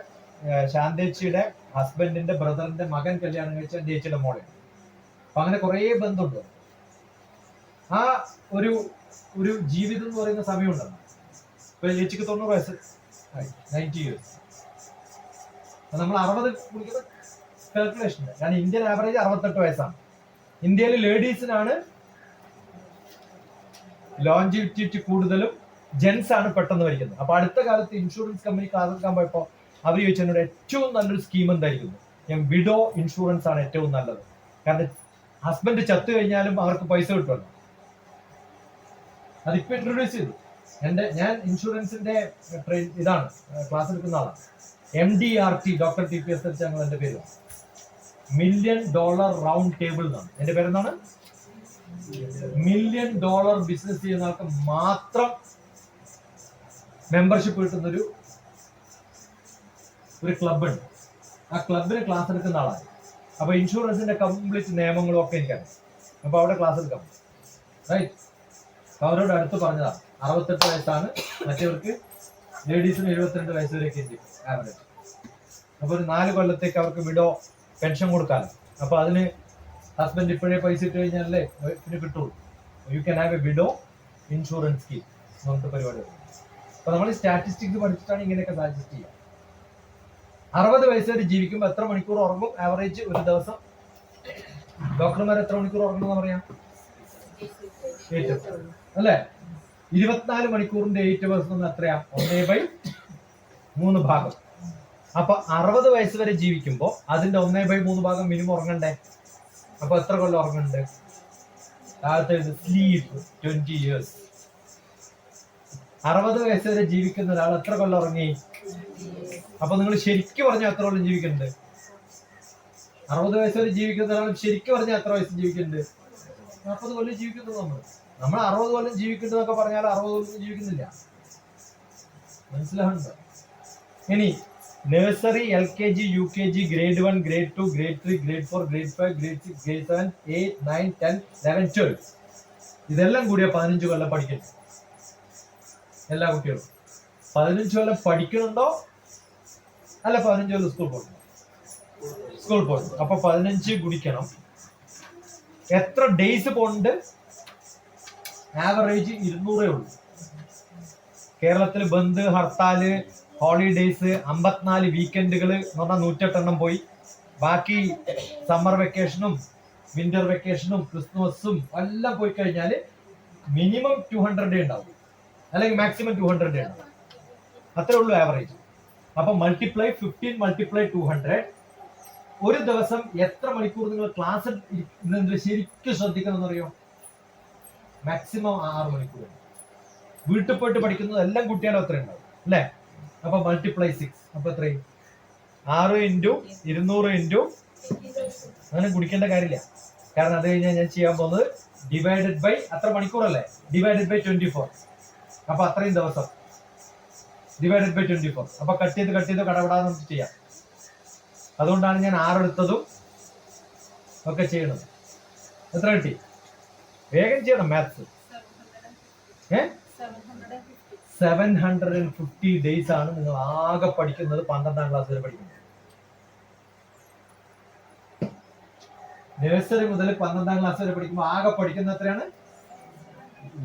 ശാന്തേച്ചിയുടെ ഹസ്ബൻഡിന്റെ ബ്രദറിന്റെ മകൻ കല്യാണം കഴിച്ച എന്റെ ചേച്ചിയുടെ മോളെ. അപ്പൊ അങ്ങനെ കുറെ ബന്ധമുണ്ട്. ആ ഒരു ജീവിതം എന്ന് പറയുന്ന സമയമുണ്ടല്ലോ. ഇപ്പൊ ചേച്ചിക്ക് 90 വയസ്സ്, 90 ഇയേഴ്സ്. നമ്മൾ 60 കുടിക്കുന്ന കാൽക്കുലേഷൻ. കാരണം ഇന്ത്യൻ ആവറേജ് 68 വയസ്സാണ്. ഇന്ത്യയിൽ ലേഡീസിനാണ് ലോഞ്ചിവിറ്റി കൂടുതലും, ജെൻസ് ആണ് പെട്ടെന്ന് മരിക്കുന്നത്. അപ്പൊ അടുത്ത കാലത്ത് ഇൻഷുറൻസ് കമ്പനി കാതെടുക്കാൻ പോയപ്പോ അവർ ചോദിച്ചതിനോട് ഏറ്റവും നല്ലൊരു സ്കീം എന്തായിരിക്കുന്നു? ഞാൻ വിഡോ ഇൻഷുറൻസ് ആണ് ഏറ്റവും നല്ലത്. കാരണം ഹസ്ബൻഡ് ചത്തു കഴിഞ്ഞാലും അവർക്ക് പൈസ കിട്ടുമല്ലോ. അതിപ്പോ ഇൻട്രൊഡ്യൂസ് ചെയ്തു. ഞാൻ ഇൻഷുറൻസിന്റെ ഇതാണ് ക്ലാസ് എടുക്കുന്ന ആളാണ്. MDRT, ഡോക്ടർ TPS ഞങ്ങൾ എന്റെ പേര്. $1 million റൗണ്ട് ടേബിൾ എന്നാണ് എന്റെ പേരെന്താണ്. $1 million ബിസിനസ് ചെയ്യുന്ന ആൾക്ക് മാത്രം മെമ്പർഷിപ്പ് കിട്ടുന്ന ഒരു ക്ലബ് ഉണ്ട്. ആ ക്ലബിന് ക്ലാസ് എടുക്കുന്ന ആളാണ്. അപ്പൊ ഇൻഷുറൻസിന്റെ കംപ്ലീറ്റ് നിയമങ്ങളും ഒക്കെ എനിക്കറിയാം. അപ്പൊ അവിടെ ക്ലാസ് എടുക്കാം. റൈറ്റ്. അവരോട് അടുത്ത് പറഞ്ഞതാണ് 68 വയസ്സാണ്, മറ്റവർക്ക് ലേഡീസിന് 72 വയസ്സ് വരെയൊക്കെ ഉണ്ട് ആവറേജ്. അപ്പൊ ഒരു 4 കൊല്ലത്തേക്ക് അവർക്ക് വിഡോ പെൻഷൻ കൊടുക്കാമല്ലോ. അപ്പൊ അതിന് ഹസ്ബൻഡ് ഇപ്പോഴേ പൈസ ഇട്ട് കഴിഞ്ഞാലേ പിന്നെ കിട്ടുള്ളൂ. You can have A widow insurance scheme അങ്ങനത്തെ പരിപാടി. അപ്പൊ നമ്മൾ സ്റ്റാറ്റിസ്റ്റിക്സ് പഠിച്ചിട്ടാണ് ഇങ്ങനെയൊക്കെ സജസ്റ്റ് ചെയ്യുക. 60 വയസ്സ് വരെ ജീവിക്കുമ്പോൾ എത്ര മണിക്കൂർ ഉറങ്ങും ആവറേജ് ഒരു ദിവസം? ഡോക്ടർമാർ എത്ര മണിക്കൂർ ഉറങ്ങുമെന്ന് പറയാം? 8 അല്ലേ? 24 മണിക്കൂറിന്റെ 8 ദിവസം എത്രയാ? 1/3 ഭാഗം. അപ്പൊ 60 വയസ്സ് വരെ ജീവിക്കുമ്പോ അതിന്റെ 1/3 ഭാഗം മിനിമം ഉറങ്ങണ്ടേ? അപ്പൊ എത്ര കൊല്ലം ഉറങ്ങുന്നുണ്ട്? Sleep 20 years. 60 വയസ്സ് വരെ ജീവിക്കുന്ന ഒരാൾ എത്ര കൊല്ലം ഉറങ്ങി? അപ്പൊ നിങ്ങൾ ശരിക്കും പറഞ്ഞാൽ എത്ര കൊല്ലം ജീവിക്കുന്നുണ്ട്? 60 വയസ്സ് വരെ ജീവിക്കുന്ന ഒരാൾ ശരിക്കും പറഞ്ഞാൽ എത്ര വയസ്സ് ജീവിക്കുന്നുണ്ട്? 40 കൊല്ലം ജീവിക്കുന്നത്. നമ്മൾ 60 കൊല്ലം ജീവിക്കുന്നതൊക്കെ പറഞ്ഞാൽ 60 കൊല്ലം ജീവിക്കുന്നില്ല. മനസ്സിലാവുന്നുണ്ടോ? ഇനി nursery, LKG, UKG, grade 1, grade 2, grade 3, grade 4, grade 5, grade 6, grade 7, 8, 9, 10, 11, 12 ഇതെല്ലാം കൂടിയ 15 കൊല്ലം പഠിക്കുന്നു എല്ലാ കുട്ടികളും. 15 കൊല്ലം പഠിക്കുന്നുണ്ടോ? അല്ല, 15 കൊല്ലം സ്കൂൾ പോകുന്നു. അപ്പൊ 15 ഗുണിക്കണം. എത്ര ഡേയ്സ് പോകുന്നുണ്ട്? ആവറേജ് 200 ഉള്ളൂ. കേരളത്തിൽ ബന്ദ്, ഹർത്താല്, ഹോളിഡേയ്സ്, 54 വീക്കെൻഡുകൾ എന്ന് പറഞ്ഞാൽ 108 പോയി. ബാക്കി സമ്മർ വെക്കേഷനും വിന്റർ വെക്കേഷനും ക്രിസ്മസും എല്ലാം പോയി കഴിഞ്ഞാൽ മിനിമം 200 ഡേ ഉണ്ടാവും, അല്ലെങ്കിൽ മാക്സിമം 200 ഡേ ഉണ്ടാവും. അത്രേ ഉള്ളൂ ആവറേജ്. അപ്പൊ മൾട്ടിപ്ലൈ 15 മൾട്ടിപ്ലൈ 200. ഒരു ദിവസം എത്ര മണിക്കൂർ നിങ്ങൾ ക്ലാസ് ശരിക്കും ശ്രദ്ധിക്കണം എന്നറിയോ? മാക്സിമം 6 മണിക്കൂർ. വീട്ടിൽ പോയിട്ട് പഠിക്കുന്നത് എല്ലാം കുട്ടിയാലും അത്ര ഉണ്ടാവും അല്ലേ? അപ്പൊ മൾട്ടിപ്ലൈ 6. അപ്പൊ എത്രയും 6 × 200 അങ്ങനെ കുടിക്കേണ്ട കാര്യമില്ല. കാരണം അത് കഴിഞ്ഞാൽ ഞാൻ ചെയ്യാൻ പോകുന്നത് ഡിവൈഡഡ് ബൈ അത്ര മണിക്കൂറല്ലേ, ഡിവൈഡഡ് ബൈ 24. അപ്പൊ അത്രയും ദിവസം ഡിവൈഡഡ് ബൈ 24. അപ്പൊ കട്ട് ചെയ്ത് കടപെടാതെ നമുക്ക് ചെയ്യാം. അതുകൊണ്ടാണ് ഞാൻ 6 എടുത്തതും ഒക്കെ ചെയ്യണത്. എത്ര കിട്ടി? വേഗം ചെയ്യണം മാത്സ്. 750 ഡേയ്സ് ആണ് നിങ്ങൾ ആകെ പഠിക്കുന്നത്. 12ാം ക്ലാസ് വരെ പഠിക്കുന്നത്. നഴ്സറി മുതൽ 12ാം ക്ലാസ് വരെ പഠിക്കുമ്പോൾ ആകെ പഠിക്കുന്ന എത്രയാണ്?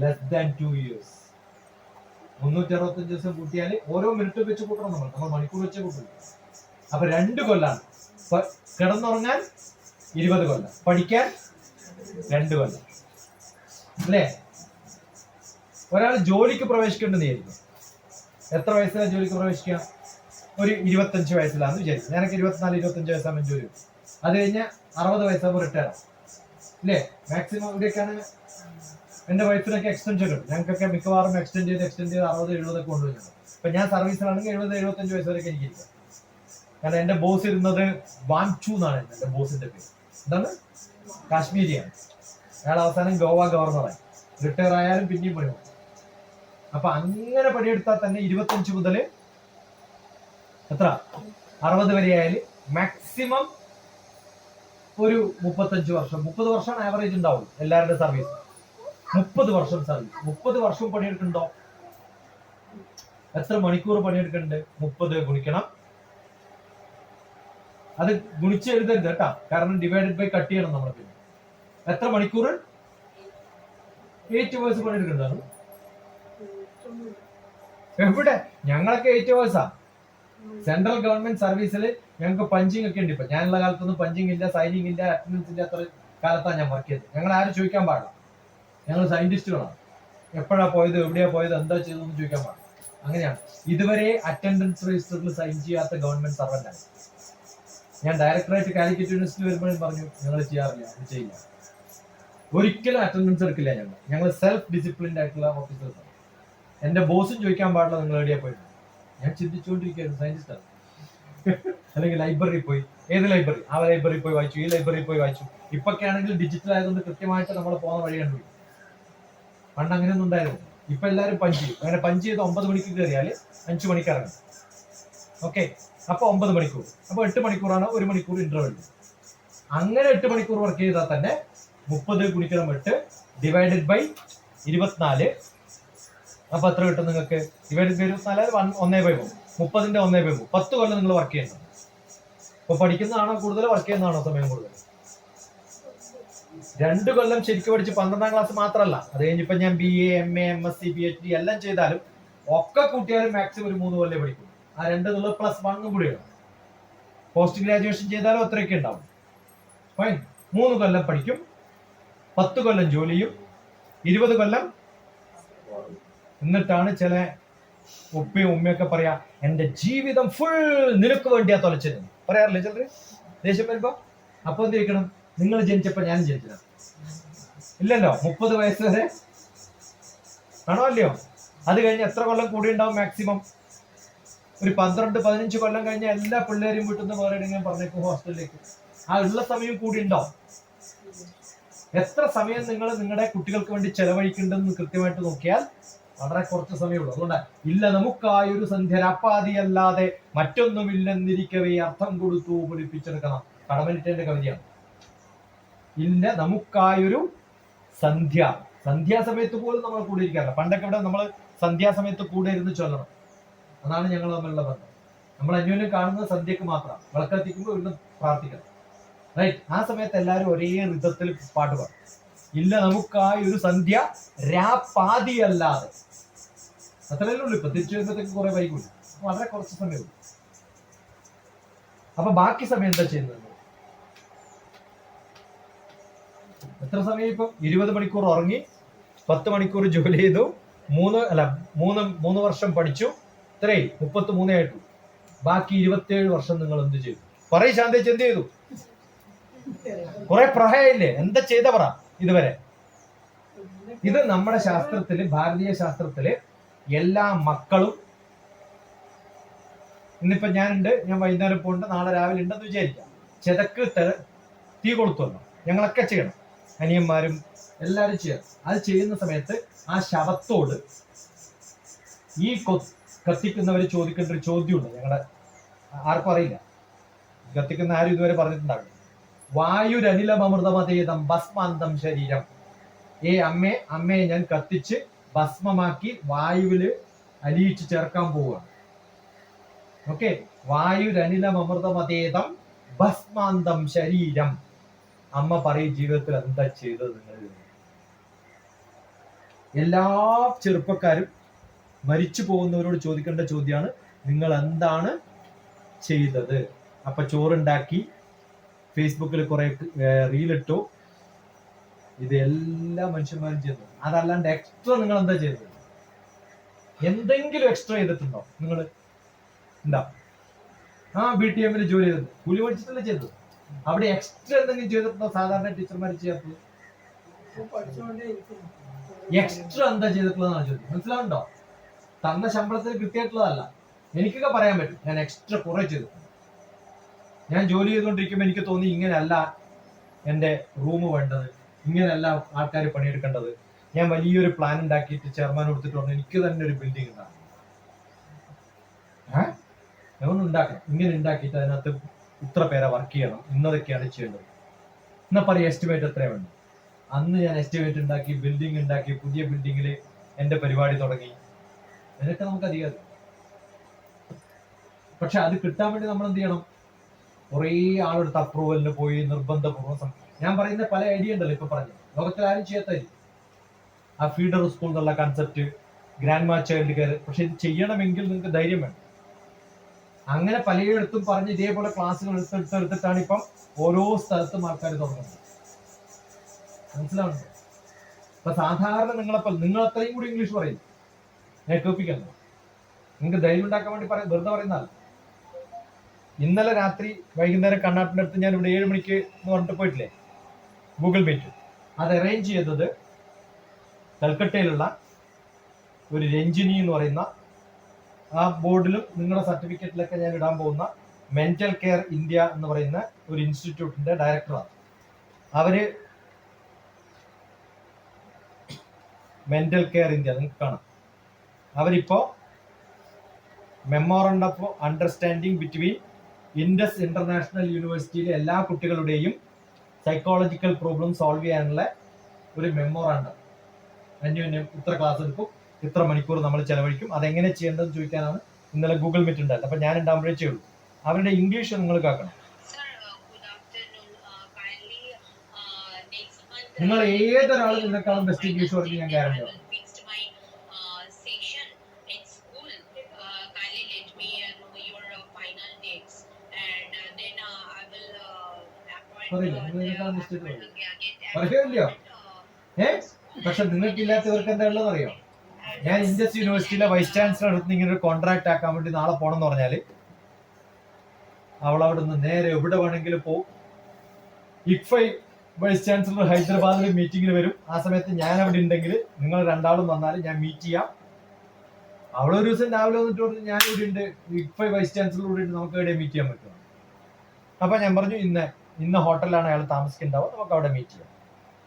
Less than 2 years. 365 ദിവസം കൂട്ടിയാൽ ഓരോ മിനിറ്റ് വെച്ച് കൂട്ടണം. നമ്മൾ മണിക്കൂർ വെച്ച് കൂട്ടില്ല. അപ്പൊ 2 കൊല്ലാണ്. കിടന്നുറങ്ങാൻ 20 കൊല്ലം, പഠിക്കാൻ 2 കൊല്ലം അല്ലേ? ഒരാൾ ജോലിക്ക് പ്രവേശിക്കേണ്ടെന്ന് വിചാരിക്കും. എത്ര വയസ്സിലാണ് ജോലിക്ക് പ്രവേശിക്കുക? ഒരു 25 വയസ്സിലാന്ന് വിചാരിക്കും. ഞാനൊക്കെ 24-25 വയസ്സാകുമ്പോൾ ജോലി കിട്ടും. അത് കഴിഞ്ഞ് 60 വയസ്സാകുമ്പോൾ റിട്ടയർ ആവും അല്ലേ? മാക്സിമം ഇവിടെയൊക്കെയാണ്. എന്റെ വൈഫിനൊക്കെ എക്സ്റ്റൻഷൻ കിട്ടും. ഞങ്ങൾക്കൊക്കെ മിക്കവാറും എക്സ്റ്റെൻഡ് ചെയ്ത് 60-70 ഒക്കെ കൊണ്ടുവരുന്നത്. ഇപ്പൊ ഞാൻ സർവീസിലാണെങ്കിൽ 70-75 വയസ്സ് വരെയൊക്കെ എനിക്ക് ഇരിക്കാം. കാരണം എന്റെ ബോസ് ഇരുന്നത് വാൻചു എന്നാണ് എന്റെ ബോസിന്റെ പേര്. എന്താണ്? കാശ്മീരിയാണ്. അയാൾ അവസാനം ഗോവ ഗവർണറായി. റിട്ടയർ ആയാലും പിന്നെയും പണി. അപ്പൊ അങ്ങനെ പണിയെടുത്താൽ തന്നെ 25 മുതൽ എത്ര 60 വരെ ആയാലും മാക്സിമം ഒരു 35 വർഷം, 30 വർഷമാണ് ആവറേജ് ഉണ്ടാവും എല്ലാവരുടെ സർവീസ്. 30 വർഷം സർവീസ്. 30 വർഷവും പണിയെടുക്കണ്ടോ? എത്ര മണിക്കൂർ പണിയെടുക്കുന്നുണ്ട്? 30 ഗുണിക്കണം. അത് ഗുണിച്ച് എഴുതരുത് കേട്ടാ, കാരണം ഡിവൈഡഡ് ബൈ കട്ട് ചെയ്യണം നമ്മൾ. പിന്നെ എത്ര മണിക്കൂർ? 8 hours പണിയെടുക്കണ്ടാണ്. എവിടെ? ഞങ്ങളൊക്കെ 8 hours. സെൻട്രൽ ഗവൺമെന്റ് സർവീസിൽ ഞങ്ങൾക്ക് പഞ്ചിങ് ഒക്കെ ഉണ്ട്. ഇപ്പൊ ഞാനുള്ള കാലത്തൊന്നും പഞ്ചിങ് ഇല്ല, സൈനിങ് ഇല്ല, അറ്റൻഡൻസ് ഇല്ല. അത്ര കാലത്താണ് ഞാൻ വർക്ക് ചെയ്തത്. ഞങ്ങൾ ആരും ചോദിക്കാൻ പാടില്ല. ഞങ്ങൾ സയന്റിസ്റ്റുകളാണ്. എപ്പോഴാ പോയത്, എവിടെയാ പോയത്, എന്താ ചെയ്തതെന്ന് ചോദിക്കാൻ പാടില്ല. അങ്ങനെയാണ്. ഇതുവരെ അറ്റൻഡൻസ് രജിസ്റ്ററിൽ സൈൻ ചെയ്യാത്ത ഗവൺമെന്റ് സർവന്റാണ് ഞാൻ. ഡയറക്ടറായിട്ട് കാലിക്കറ്റ് യൂണിവേഴ്സിറ്റി വരുമ്പോഴും പറഞ്ഞു ഞങ്ങൾ ചെയ്യാറില്ല, അത് ചെയ്യില്ല. ഒരിക്കലും അറ്റൻഡൻസ് എടുക്കില്ല. ഞങ്ങൾ സെൽഫ് ഡിസിപ്ലിൻഡ് ആയിട്ടുള്ള ഓഫീസേഴ്സാണ്. എന്റെ ബോസും ചോദിക്കാൻ പാടില്ല നിങ്ങൾ എവിടെയാ പോയത്. ഞാൻ ചിന്തിച്ചുകൊണ്ടിരിക്കുകയായിരുന്നു, സയന്റിസ്റ്റാണ്. അല്ലെങ്കിൽ ലൈബ്രറി പോയി. ഏത് ലൈബ്രറി? ആ ലൈബ്രറി പോയി വായിച്ചു, ഈ ലൈബ്രറി പോയി വായിച്ചു. ഇപ്പൊക്കെ ആണെങ്കിൽ ഡിജിറ്റൽ ആയതുകൊണ്ട് കൃത്യമായിട്ട് നമ്മൾ പോകുന്ന വഴി കണ്ടുപിടിക്കും. പണ്ട് അങ്ങനെയൊന്നും ഉണ്ടായിരുന്നു. ഇപ്പൊ എല്ലാവരും പഞ്ച് ചെയ്യും. അങ്ങനെ പഞ്ച് ചെയ്ത് 9 മണിക്ക് കയറിയാൽ 5 മണിക്ക് ഇറങ്ങും. ഓക്കെ, അപ്പൊ 9 മണിക്കൂർ. അപ്പൊ 8 മണിക്കൂറാണ്, 1 മണിക്കൂർ ഇന്റർവെൽ. അങ്ങനെ 8 മണിക്കൂർ വർക്ക് ചെയ്താൽ തന്നെ 30 ഗുണിക്കണം 8 ഡിവൈഡഡ് ബൈ 24. അപ്പൊ എത്ര കിട്ടും നിങ്ങൾക്ക്? Divided by 24 1/3. 30ന്റെ 1/3. 10 കൊല്ലം നിങ്ങൾ വർക്ക് ചെയ്യണം. അപ്പൊ പഠിക്കുന്നതാണോ കൂടുതൽ, വർക്ക് ചെയ്യുന്നതാണോ സമയം കൂടുതൽ? 2 കൊല്ലം ശരിക്കും പഠിച്ച് 12ാം ക്ലാസ് മാത്രമല്ല, അത് കഴിഞ്ഞിപ്പോ ഞാൻ BA, MA, MSc, PhD എല്ലാം ചെയ്താലും ഒക്കെ കൂട്ടിയാലും മാക്സിമം ഒരു 3 കൊല്ലം പഠിക്കും. ആ 2 +1 കൂടിയാണ്. പോസ്റ്റ് ഗ്രാജുവേഷൻ ചെയ്താലും അത്രയൊക്കെ ഉണ്ടാവും. ഫൈൻ. 3 കൊല്ലം പഠിക്കും, 10 കൊല്ലം ജോലിയും, 20 കൊല്ലം. എന്നിട്ടാണ് ചില ഉപ്പയും ഉമ്മയൊക്കെ പറയാ എന്റെ ജീവിതം ഫുൾ നിനക്ക് വേണ്ടിയാ തൊലച്ചത് പറയാറില്ലേ ചിലര് ദേഷ്യം വരുമ്പോ? അപ്പൊ എന്ത് ചോദിക്കണം? നിങ്ങൾ ജനിച്ചപ്പോ ഞാൻ ജനിച്ചതാ? ഇല്ലല്ലോ. 30 വയസ്സ് വരെ ആണോ അല്ലയോ? അത് കഴിഞ്ഞ് എത്ര കൊല്ലം കൂടി ഉണ്ടാവും? മാക്സിമം ഒരു 12-15 കൊല്ലം കഴിഞ്ഞ എല്ലാ പിള്ളേരും വീട്ടിൽ നിന്ന് വേറെ എവിടെയെങ്കിലും പറഞ്ഞേക്കും ഹോസ്റ്റലിലേക്ക്. ആ ഉള്ള സമയം കൂടി ഉണ്ടാവും. എത്ര സമയം നിങ്ങൾ നിങ്ങളുടെ കുട്ടികൾക്ക് വേണ്ടി ചെലവഴിക്കേണ്ടെന്ന് കൃത്യമായിട്ട് നോക്കിയാൽ വളരെ കുറച്ച് സമയമുള്ളൂ. അതുകൊണ്ട് ഇല്ല നമുക്കായൊരു സന്ധ്യ രാപ്പാതിയല്ലാതെ മറ്റൊന്നുമില്ലെന്നിരിക്കവേ അർത്ഥം കൊടുത്തു പഠിപ്പിച്ചെടുക്കണം. കടമനിട്ടേന്റെ കവിതയാണ്. ഇല്ല നമുക്കായൊരു സന്ധ്യ. സന്ധ്യാസമയത്ത് പോലും നമ്മൾ കൂടെ ഇരിക്കാറില്ല. പണ്ടൊക്കെ ഇവിടെ നമ്മൾ സന്ധ്യാസമയത്ത് കൂടെ ഇരുന്ന് ചൊല്ലണം. അതാണ് ഞങ്ങൾ തമ്മിലുള്ള ബന്ധം. നമ്മൾ അന്യോന്യം കാണുന്നത് സന്ധ്യക്ക് മാത്രമാണ്. വിളക്കെത്തിക്കുമ്പോൾ ഇവിടുന്ന് പ്രാർത്ഥിക്കണം. റൈറ്റ്? ആ സമയത്ത് എല്ലാവരും ഒരേ ഋതത്തിൽ പാട്ട് പാടും. ഇല്ല നമുക്കായൊരു സന്ധ്യ രാപ്പാതിയല്ലാതെ. അത്രയല്ലേ ഉള്ളൂ. ഇപ്പൊ തിരിച്ചു വരുമ്പോഴത്തേക്ക് കുറെ വൈകും. വളരെ കുറച്ച് സമയമുള്ളൂ. അപ്പൊ ബാക്കി സമയം എന്താ ചെയ്യുന്നത്? എത്ര സമയം? ഇപ്പം 20 മണിക്കൂർ ഉറങ്ങി, 10 മണിക്കൂർ ജോലി ചെയ്തു, 3 വർഷം പഠിച്ചു. ഇത്രയും 33 ആയിട്ടു. ബാക്കി 27 വർഷം നിങ്ങൾ എന്ത് ചെയ്തു? പറയ് ശാന്തേച്ച്, എന്ത് ചെയ്തു? കുറെ പ്രഹയില്ലേ? എന്താ ചെയ്ത പറ ഇതുവരെ? ഇത് നമ്മുടെ ശാസ്ത്രത്തില്, ഭാരതീയ ശാസ്ത്രത്തില് എല്ലാ മക്കളും, ഇന്നിപ്പോ ഞാനുണ്ട്, ഞാൻ വൈകുന്നേരം പോകണ്ട, നാളെ രാവിലെ ഉണ്ടെന്ന് വിചാരിക്കാം. ചെതക്ക് തീ കൊളുത്തുമല്ലോ. ഞങ്ങളൊക്കെ ചെയ്യണം. അനിയന്മാരും എല്ലാവരും ചെയ്യണം. അത് ചെയ്യുന്ന സമയത്ത് ആ ശവത്തോട് ഈ കത്തിക്കുന്നവര് ചോദിക്കേണ്ട ഒരു ചോദ്യമുണ്ട്. ഞങ്ങളുടെ ആർക്കും അറിയില്ല. കത്തിക്കുന്ന ആരും ഇതുവരെ പറഞ്ഞിട്ടുണ്ടാവില്ല. വായുരനിലമൃതമതേതം ഭസ്മാന്തം ശരീരം. അമ്മയെ ഞാൻ കത്തിച്ച് ഭസ്മമാക്കി വായുവില് അലിയിച്ച് ചേർക്കാൻ പോവുകയാണ്. ഓക്കെ, വായുരനിലമൃതമതേതം ഭസ്മാന്തം ശരീരം. അമ്മ പറയും ജീവിതത്തിൽ എന്താ ചെയ്തത് നിങ്ങൾ? എല്ലാ ചെറുപ്പക്കാരും മരിച്ചു പോകുന്നവരോട് ചോദിക്കേണ്ട ചോദ്യമാണ്, നിങ്ങൾ എന്താണ് ചെയ്തത്? അപ്പൊ ചോറുണ്ടാക്കി ഫേസ്ബുക്കിൽ കുറെ റീലിട്ടു. ഇത് എല്ലാ മനുഷ്യന്മാരും ചെയ്തു. അതല്ലാണ്ട് എക്സ്ട്രാ നിങ്ങൾ എന്താ ചെയ്തത്? എന്തെങ്കിലും എക്സ്ട്രാ ചെയ്തിട്ടുണ്ടോ നിങ്ങൾ? എന്താ BTM ജോലി ചെയ്തത്? കൂലി പഠിച്ചിട്ടല്ലേ ചെയ്തത്? അവിടെ എക്സ്ട്രാ എന്തെങ്കിലും ചെയ്തിട്ടുണ്ടോ? സാധാരണ ടീച്ചർമാർ ചെയ്യാത്തത് എക്സ്ട്രാ എന്താ ചെയ്തിട്ടുള്ളതാണ് ചോദ്യം. മനസ്സിലാവുണ്ടോ? തന്ന ശമ്പളത്തിൽ കൃത്യമായിട്ടുള്ളതല്ല. എനിക്കൊക്കെ പറയാൻ പറ്റും ഞാൻ എക്സ്ട്രാ കുറെ ചെയ്തിട്ടുണ്ട്. ഞാൻ ജോലി ചെയ്തുകൊണ്ടിരിക്കുമ്പോൾ എനിക്ക് തോന്നി ഇങ്ങനെയല്ല എൻ്റെ റൂം വേണ്ടത്, ഇങ്ങനെയല്ല ആൾക്കാർ പണിയെടുക്കേണ്ടത്. ഞാൻ വലിയൊരു പ്ലാൻ ഉണ്ടാക്കിയിട്ട് ചെയർമാൻ കൊടുത്തിട്ട് പറഞ്ഞു എനിക്ക് തന്നെ ഒരു ബിൽഡിംഗ് ഉണ്ടാകും. ഞാൻ ഉണ്ടാക്കണം, ഇങ്ങനെ ഉണ്ടാക്കിയിട്ട് അതിനകത്ത് ഇത്ര പേരെ വർക്ക് ചെയ്യണം, ഇന്നതൊക്കെയാണ് ചെയ്യേണ്ടത്. എന്നാ പറയാം എസ്റ്റിമേറ്റ് എത്രയാണ് വേണ്ടത്? അന്ന് ഞാൻ എസ്റ്റിമേറ്റ് ഉണ്ടാക്കി, ബിൽഡിംഗ് ഉണ്ടാക്കി, പുതിയ ബിൽഡിങ്ങിൽ എൻ്റെ പരിപാടി തുടങ്ങി. അതിനൊക്കെ നമുക്ക് അധികം. പക്ഷെ അത് കിട്ടാൻ വേണ്ടി നമ്മൾ എന്ത് ചെയ്യണം? കുറേ ആളെടുത്ത് അപ്രൂവലിന് പോയി നിർബന്ധപൂർവ്വം. ഞാൻ പറയുന്ന പല ഐഡിയ ഉണ്ടല്ലോ ഇപ്പൊ പറഞ്ഞു, ലോകത്തിൽ ആരും ചെയ്യാത്തായിരിക്കും. ആ ഫീഡർ സ്കൂൾ എന്നുള്ള കൺസെപ്റ്റ്, ഗ്രാൻഡ് മാ ചൈൽഡ് കെയർ. പക്ഷെ ഇത് ചെയ്യണമെങ്കിൽ നിങ്ങൾക്ക് ധൈര്യം വേണം. അങ്ങനെ പലയിടത്തും പറഞ്ഞ് ഇതേപോലെ ക്ലാസ്സുകൾ എടുത്തെടുത്തിട്ടാണ് ഇപ്പം ഓരോ സ്ഥലത്തും ആൾക്കാർ തുടങ്ങുന്നത്. മനസ്സിലാവുന്നുണ്ടോ? അപ്പൊ സാധാരണ നിങ്ങൾ അത്രയും കൂടി ഇംഗ്ലീഷ് പറയും. ഞാൻ കേൾപ്പിക്കുന്നു. നിങ്ങൾക്ക് ധൈര്യം ഉണ്ടാക്കാൻ വേണ്ടി വെറുതെ പറയുന്നതല്ല. ഇന്നലെ രാത്രി വൈകുന്നേരം കണ്ണാട്ടിന്റെ അടുത്ത് ഞാൻ ഇവിടെ 7 മണിക്ക് എന്ന് പറഞ്ഞിട്ട് പോയിട്ടില്ലേ ഗൂഗിൾ മീറ്റ്, അത് അറേഞ്ച് ചെയ്തത് കൽക്കട്ടയിലുള്ള ഒരു രഞ്ജിനി എന്ന് പറയുന്ന, ആ ബോർഡിലും നിങ്ങളുടെ സർട്ടിഫിക്കറ്റിലൊക്കെ ഞാൻ ഇടാൻ പോകുന്ന മെന്റൽ കെയർ ഇന്ത്യ എന്ന് പറയുന്ന ഒരു ഇൻസ്റ്റിറ്റ്യൂട്ടിന്റെ ഡയറക്ടറാണ്. അവര് മെന്റൽ കെയർ ഇന്ത്യ നിങ്ങൾക്ക് കാണാം. അവരിപ്പോ memorandum of understanding between Indus international യൂണിവേഴ്സിറ്റിയിലെ എല്ലാ കുട്ടികളുടെയും സൈക്കോളജിക്കൽ പ്രോബ്ലം സോൾവ് ചെയ്യാനുള്ള ഒരു മെമ്മോറാണ്ടം. അന്യോന്യം ഇത്ര ക്ലാസ് എടുക്കും, ഇത്ര മണിക്കൂർ നമ്മൾ ചെലവഴിക്കും, അതെങ്ങനെ ചെയ്യേണ്ടതെന്ന് ചോദിക്കാനാണ് ഇന്നലെ ഗൂഗിൾ മീറ്റ് ഉണ്ടായത്. അപ്പൊ ഞാൻ ഉണ്ടാകുമ്പോഴേ ചെയ്യുള്ളൂ. അവരുടെ ഇംഗ്ലീഷ് നിങ്ങൾ കേൾക്കണം. നിങ്ങൾ ഏതൊരാൾ നിന്നെക്കാളും ബെസ്റ്റ് ഇംഗ്ലീഷ് പറഞ്ഞ് ഞാൻ ഗ്യാരണ്ടി ആണ്. പറയില്ലയോ? പക്ഷെ നിങ്ങൾക്കില്ലാത്തവർക്ക് എന്താ ഉള്ളതെന്ന് അറിയോ? ഞാൻ ഇൻഡസ് യൂണിവേഴ്സിറ്റിയിലെ വൈസ് ചാൻസലർ അടുത്ത് ഇങ്ങനെ ഒരു കോൺട്രാക്ട് ആക്കാൻ വേണ്ടി നാളെ പോകണം എന്ന് പറഞ്ഞാല് അവൾ അവിടെ നിന്ന് നേരെ എവിടെ വേണമെങ്കിലും പോകും. ICFI വൈസ് ചാൻസലർ ഹൈദരാബാദിൽ മീറ്റിംഗിൽ വരും. ആ സമയത്ത് ഞാൻ അവിടെ ഉണ്ടെങ്കിൽ നിങ്ങൾ രണ്ടാളും വന്നാൽ ഞാൻ മീറ്റ് ചെയ്യാം. അവളൊരു ദിവസം രാവിലെ വന്നിട്ട് പറഞ്ഞു ഞാൻ ഇവിടെ ഉണ്ട്, ICFI വൈസ് ചാൻസലർ ഇവിടെ ഉണ്ട്, നമുക്ക് എവിടെ മീറ്റ് ചെയ്യാൻ പറ്റും. അപ്പൊ ഞാൻ പറഞ്ഞു ഇന്ന ഹോട്ടലിലാണ് അയാൾ താമസിക്കുന്നുണ്ടാവും, നമുക്ക് അവിടെ മീറ്റ് ചെയ്യാം.